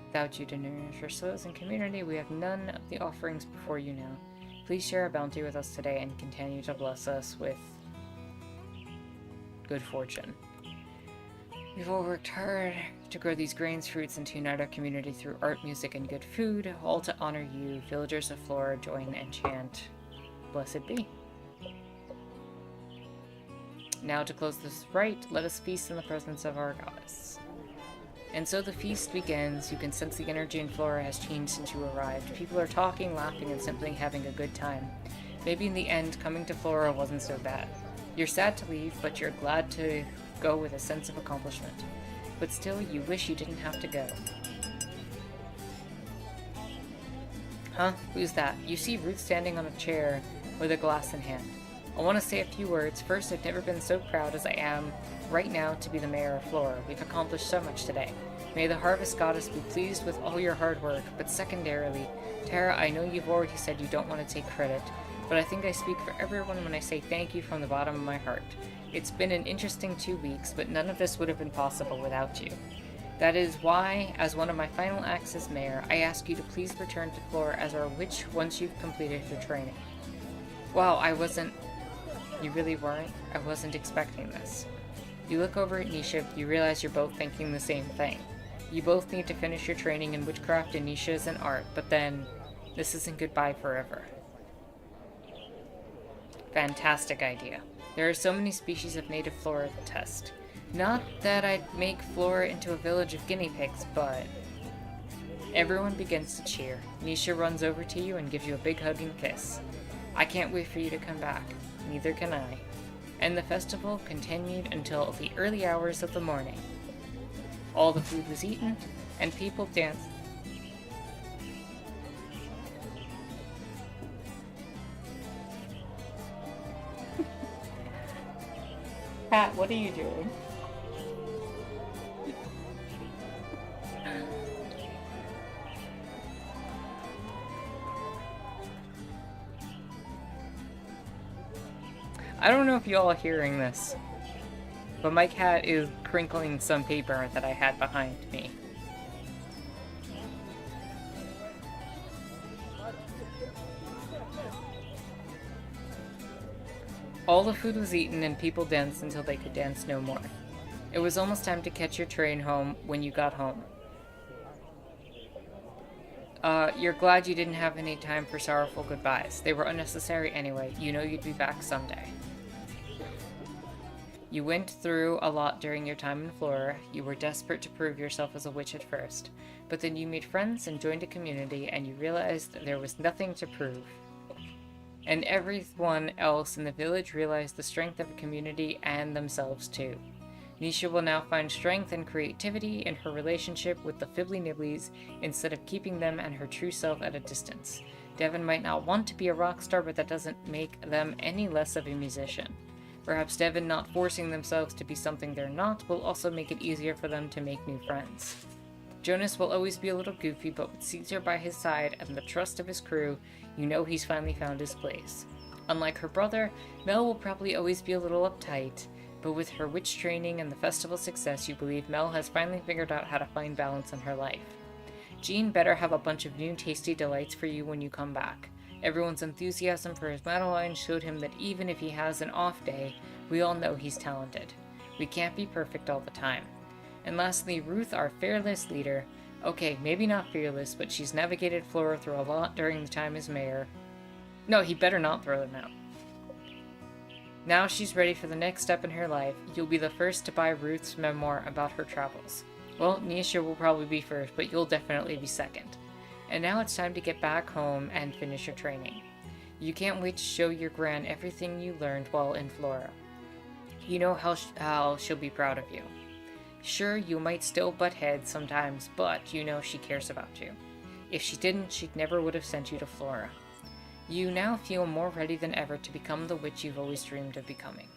Without you to nourish our souls and community, we have none of the offerings before you now. Please share our bounty with us today and continue to bless us with good fortune. We've all worked hard to grow these grains, fruits, and to unite our community through art, music, and good food. All to honor you, villagers of Flora, join and chant. Blessed be. Now to close this rite, let us feast in the presence of our goddess. And so the feast begins. You can sense the energy in Flora has changed since you arrived. People are talking, laughing, and simply having a good time. Maybe in the end, coming to Flora wasn't so bad. You're sad to leave, but you're glad to go with a sense of accomplishment. But still, you wish you didn't have to go. Huh? Who's that? You see Ruth standing on a chair with a glass in hand. I want to say a few words. First, I've never been so proud as I am right now to be the mayor of Flora. We've accomplished so much today. May the harvest goddess be pleased with all your hard work. But secondarily, Tara, I know you've already said you don't want to take credit, but I think I speak for everyone when I say thank you from the bottom of my heart. It's been an interesting 2 weeks, but none of this would have been possible without you. That is why, as one of my final acts as mayor, I ask you to please return to Flora as our witch once you've completed your training. Wow, You really weren't? I wasn't expecting this. You look over at Nisha, you realize you're both thinking the same thing. You both need to finish your training in witchcraft and Nisha's in art, but then, this isn't goodbye forever. Fantastic idea. There are so many species of native flora to test. Not that I'd make Flora into a village of guinea pigs, but... Everyone begins to cheer. Nisha runs over to you and gives you a big hug and kiss. I can't wait for you to come back. Neither can I. And the festival continued until the early hours of the morning. All the food was eaten, and people danced. Pat, what are you doing? I don't know if y'all are hearing this, but my cat is crinkling some paper that I had behind me. All the food was eaten and people danced until they could dance no more. It was almost time to catch your train home when you got home. You're glad you didn't have any time for sorrowful goodbyes. They were unnecessary anyway. You know you'd be back someday. You went through a lot during your time in Flora. You were desperate to prove yourself as a witch at first. But then you made friends and joined a community, and you realized that there was nothing to prove. And everyone else in the village realized the strength of a community and themselves too. Nisha will now find strength and creativity in her relationship with the Fibbly Nibblies instead of keeping them and her true self at a distance. Devon might not want to be a rock star, but that doesn't make them any less of a musician. Perhaps Devon not forcing themselves to be something they're not will also make it easier for them to make new friends. Jonas will always be a little goofy, but with Caesar by his side and the trust of his crew, you know he's finally found his place. Unlike her brother, Mel will probably always be a little uptight, but with her witch training and the festival success, you believe Mel has finally figured out how to find balance in her life. Jean better have a bunch of new tasty delights for you when you come back. Everyone's enthusiasm for his Madeline showed him that even if he has an off day, we all know he's talented. We can't be perfect all the time. And lastly, Ruth, our fearless leader. Okay, maybe not fearless, but she's navigated Flora through a lot during the time as mayor. No, he better not throw them out. Now she's ready for the next step in her life. You'll be the first to buy Ruth's memoir about her travels. Well, Nisha will probably be first, but you'll definitely be second. And now it's time to get back home and finish your training. You can't wait to show your Gran everything you learned while in Flora. You know how she'll be proud of you. Sure, you might still butt heads sometimes, but you know she cares about you. If she didn't, she never would have sent you to Flora. You now feel more ready than ever to become the witch you've always dreamed of becoming.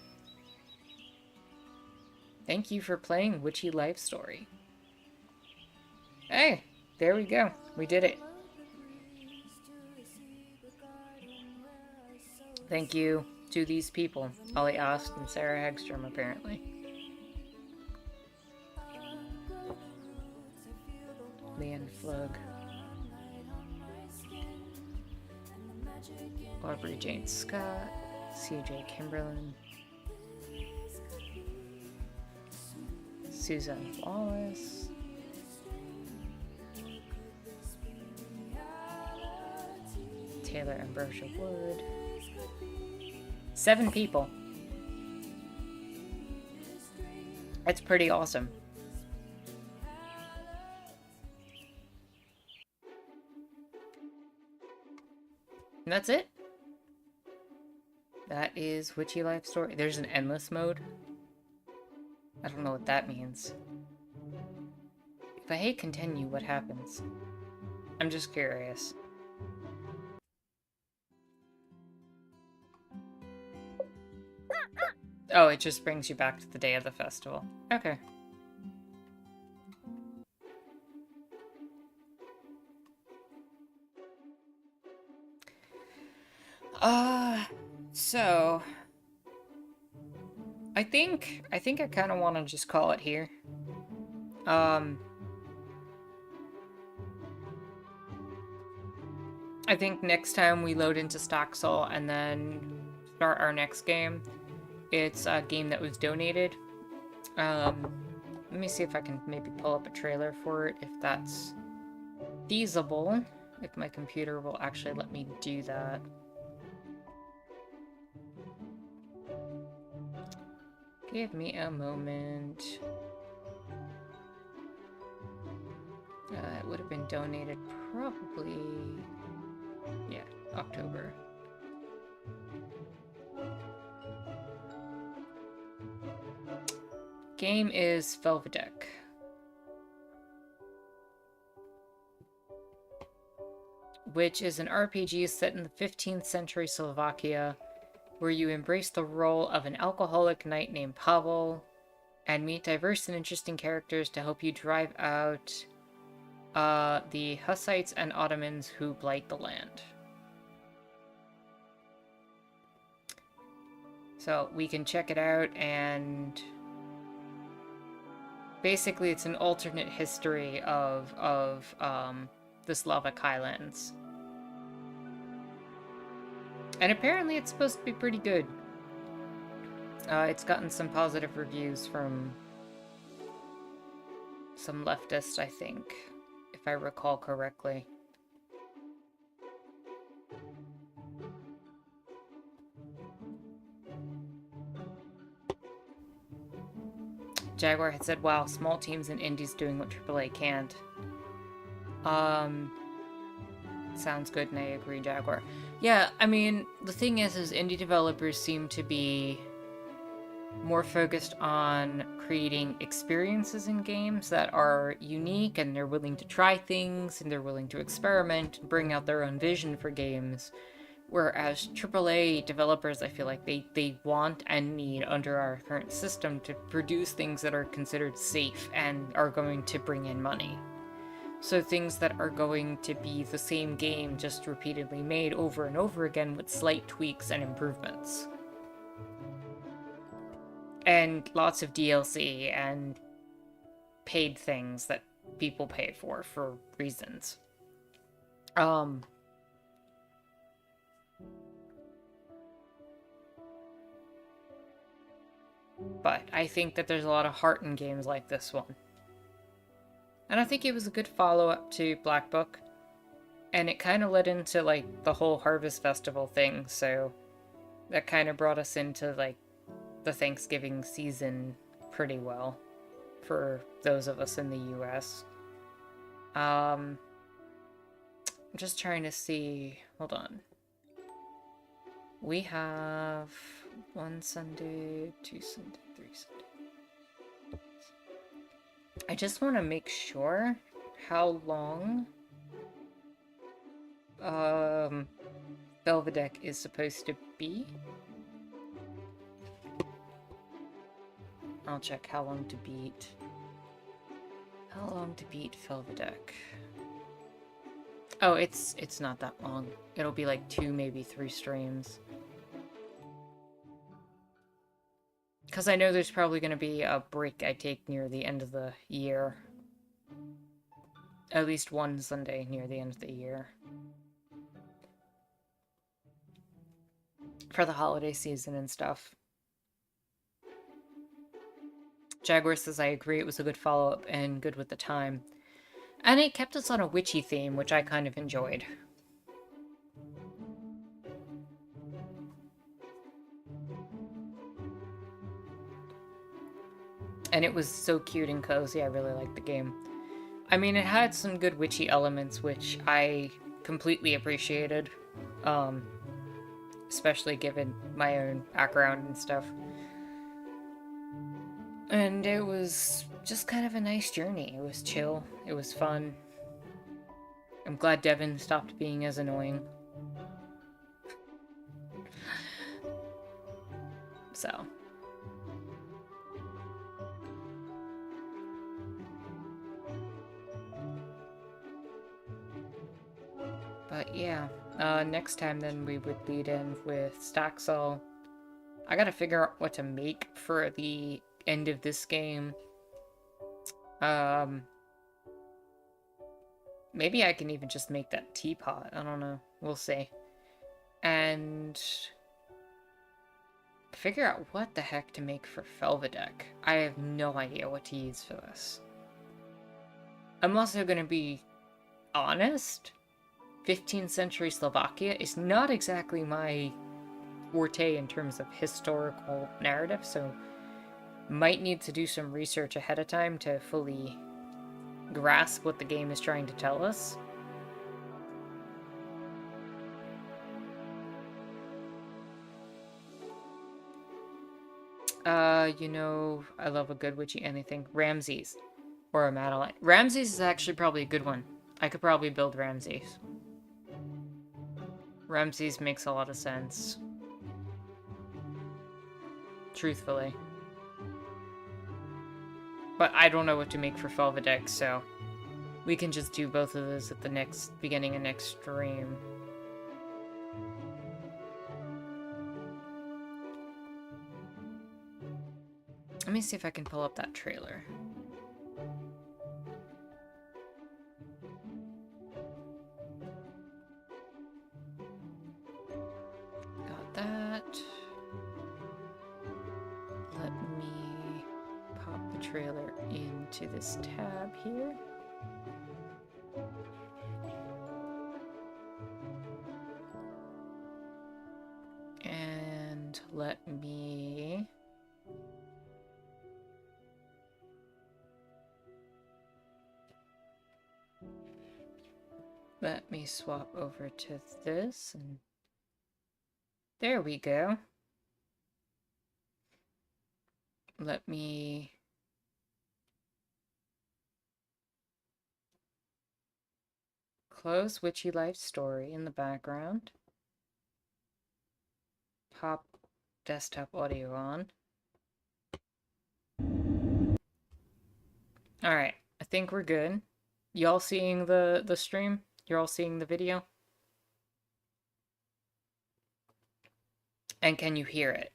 Thank you for playing Witchy Life Story. Hey, there we go. We did it. Thank you to these people. Ollie Ost and Sarah Hegstrom, apparently. Leanne Flug. Aubrey Jane Scott, CJ Kimberlin, Susan Wallace, Taylor Ambrosia Wood. 7 people. That's pretty awesome. And that's it. That is Witchy Life Story. There's an endless mode. I don't know what that means. If I hit continue, what happens? I'm just curious. Oh, it just brings you back to the day of the festival. Okay. So I think I kind of want to just call it here. I think next time we load into Staxel and then start our next game, it's a game that was donated. Let me see if I can maybe pull up a trailer for it, if that's feasible. If my computer will actually let me do that. Give me a moment. It would have been donated probably... yeah, October. Game is Velvedek. Which is an RPG set in the 15th century Slovakia, where you embrace the role of an alcoholic knight named Pavel and meet diverse and interesting characters to help you drive out the Hussites and Ottomans who blight the land. So we can check it out, and basically it's an alternate history of the Slavic Highlands. And apparently it's supposed to be pretty good. It's gotten some positive reviews from some leftists, I think, if I recall correctly. Jaguar had said, wow, small teams and indies doing what AAA can't. Sounds good, and I agree, Jaguar. Yeah, I mean, the thing is indie developers seem to be more focused on creating experiences in games that are unique, and they're willing to try things, and they're willing to experiment, and bring out their own vision for games. Whereas AAA developers, I feel like they want and need, under our current system, to produce things that are considered safe and are going to bring in money. So things that are going to be the same game, just repeatedly made over and over again with slight tweaks and improvements. And lots of DLC and paid things that people pay for reasons. But I think that there's a lot of heart in games like this one. And I think it was a good follow-up to Black Book. And it kind of led into, like, the whole Harvest Festival thing, so that kind of brought us into, like, the Thanksgiving season pretty well for those of us in the US. I'm just trying to see... Hold on. We have 1 Sunday, 2 Sunday, 3 Sunday. I just want to make sure how long Belvedere is supposed to be. I'll check how long to beat. How long to beat Belvedere? Oh, it's not that long. It'll be like 2, maybe 3 streams. Because I know there's probably going to be a break I take near the end of the year. At least 1 Sunday near the end of the year. For the holiday season and stuff. Jaguar says, I agree, it was a good follow-up and good with the time. And it kept us on a witchy theme, which I kind of enjoyed. And it was so cute and cozy, I really liked the game. I mean, it had some good witchy elements, which I completely appreciated. Especially given my own background and stuff. And it was just kind of a nice journey. It was chill. It was fun. I'm glad Devin stopped being as annoying. So. But yeah, next time then we would lead in with Staxel. I gotta figure out what to make for the end of this game. Maybe I can even just make that teapot. I don't know. We'll see. And figure out what the heck to make for Belvedere. I have no idea what to use for this. I'm also gonna be honest. 15th century Slovakia is not exactly my forte in terms of historical narrative, so might need to do some research ahead of time to fully grasp what the game is trying to tell us. You know, I love a good witchy anything. Ramses. Or a Madeline. Ramses is actually probably a good one. I could probably build Ramses. Ramses makes a lot of sense. Truthfully. But I don't know what to make for Belvedere, so we can just do both of those at the beginning of next stream. Let me see if I can pull up that trailer. Got that. into this tab here. And let me swap over to this, and there we go. Let me close Witchy Life Story in the background. Pop desktop audio on. Alright, I think we're good. Y'all seeing the stream? You're all seeing the video? And can you hear it?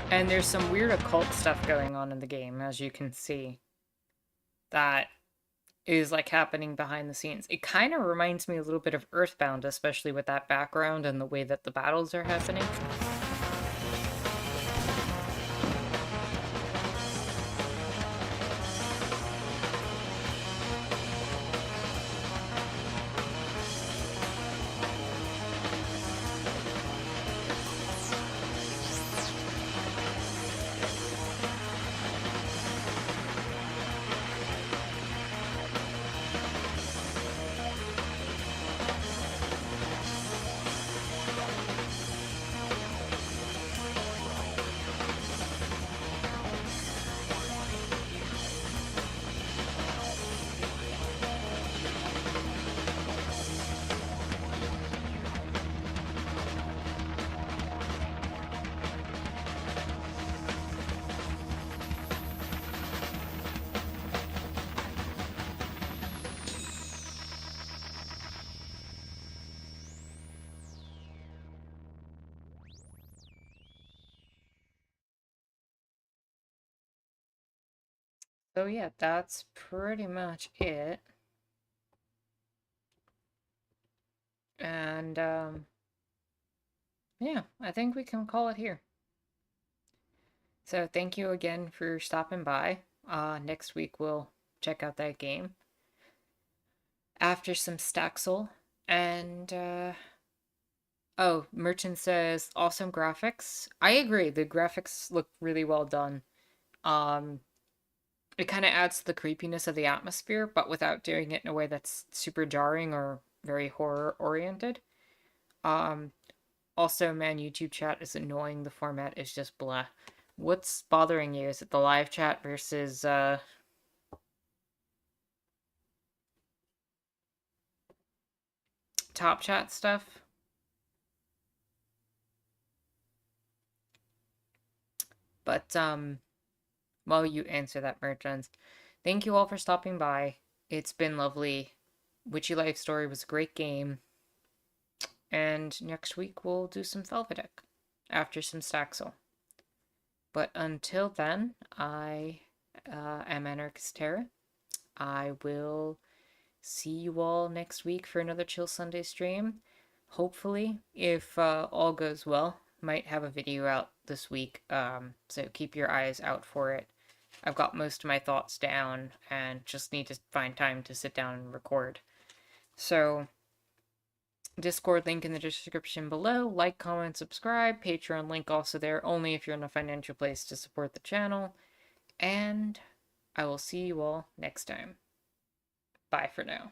And there's some weird occult stuff going on in the game, as you can see. That is like happening behind the scenes. It kind of reminds me a little bit of Earthbound, especially with that background and the way that the battles are happening. So yeah, that's pretty much it. And yeah, I think we can call it here. So thank you again for stopping by. Next week we'll check out that game after some Staxel. And oh, Merchant says awesome graphics. I agree, the graphics look really well done. It kind of adds to the creepiness of the atmosphere, but without doing it in a way that's super jarring or very horror oriented. Also, man, YouTube chat is annoying. The format is just blah. What's bothering you? Is it the live chat versus top chat stuff? But while you answer that, merchants, thank you all for stopping by. It's been lovely. Witchy Life Story was a great game. And next week we'll do some Velvetek after some Staxel. But until then, I am Anarchist Terra. I will see you all next week for another Chill Sunday stream. Hopefully, if all goes well, might have a video out this week. So keep your eyes out for it. I've got most of my thoughts down and just need to find time to sit down and record. So, Discord link in the description below. Like, comment, subscribe. Patreon link also there, only if you're in a financial place to support the channel. And I will see you all next time. Bye for now.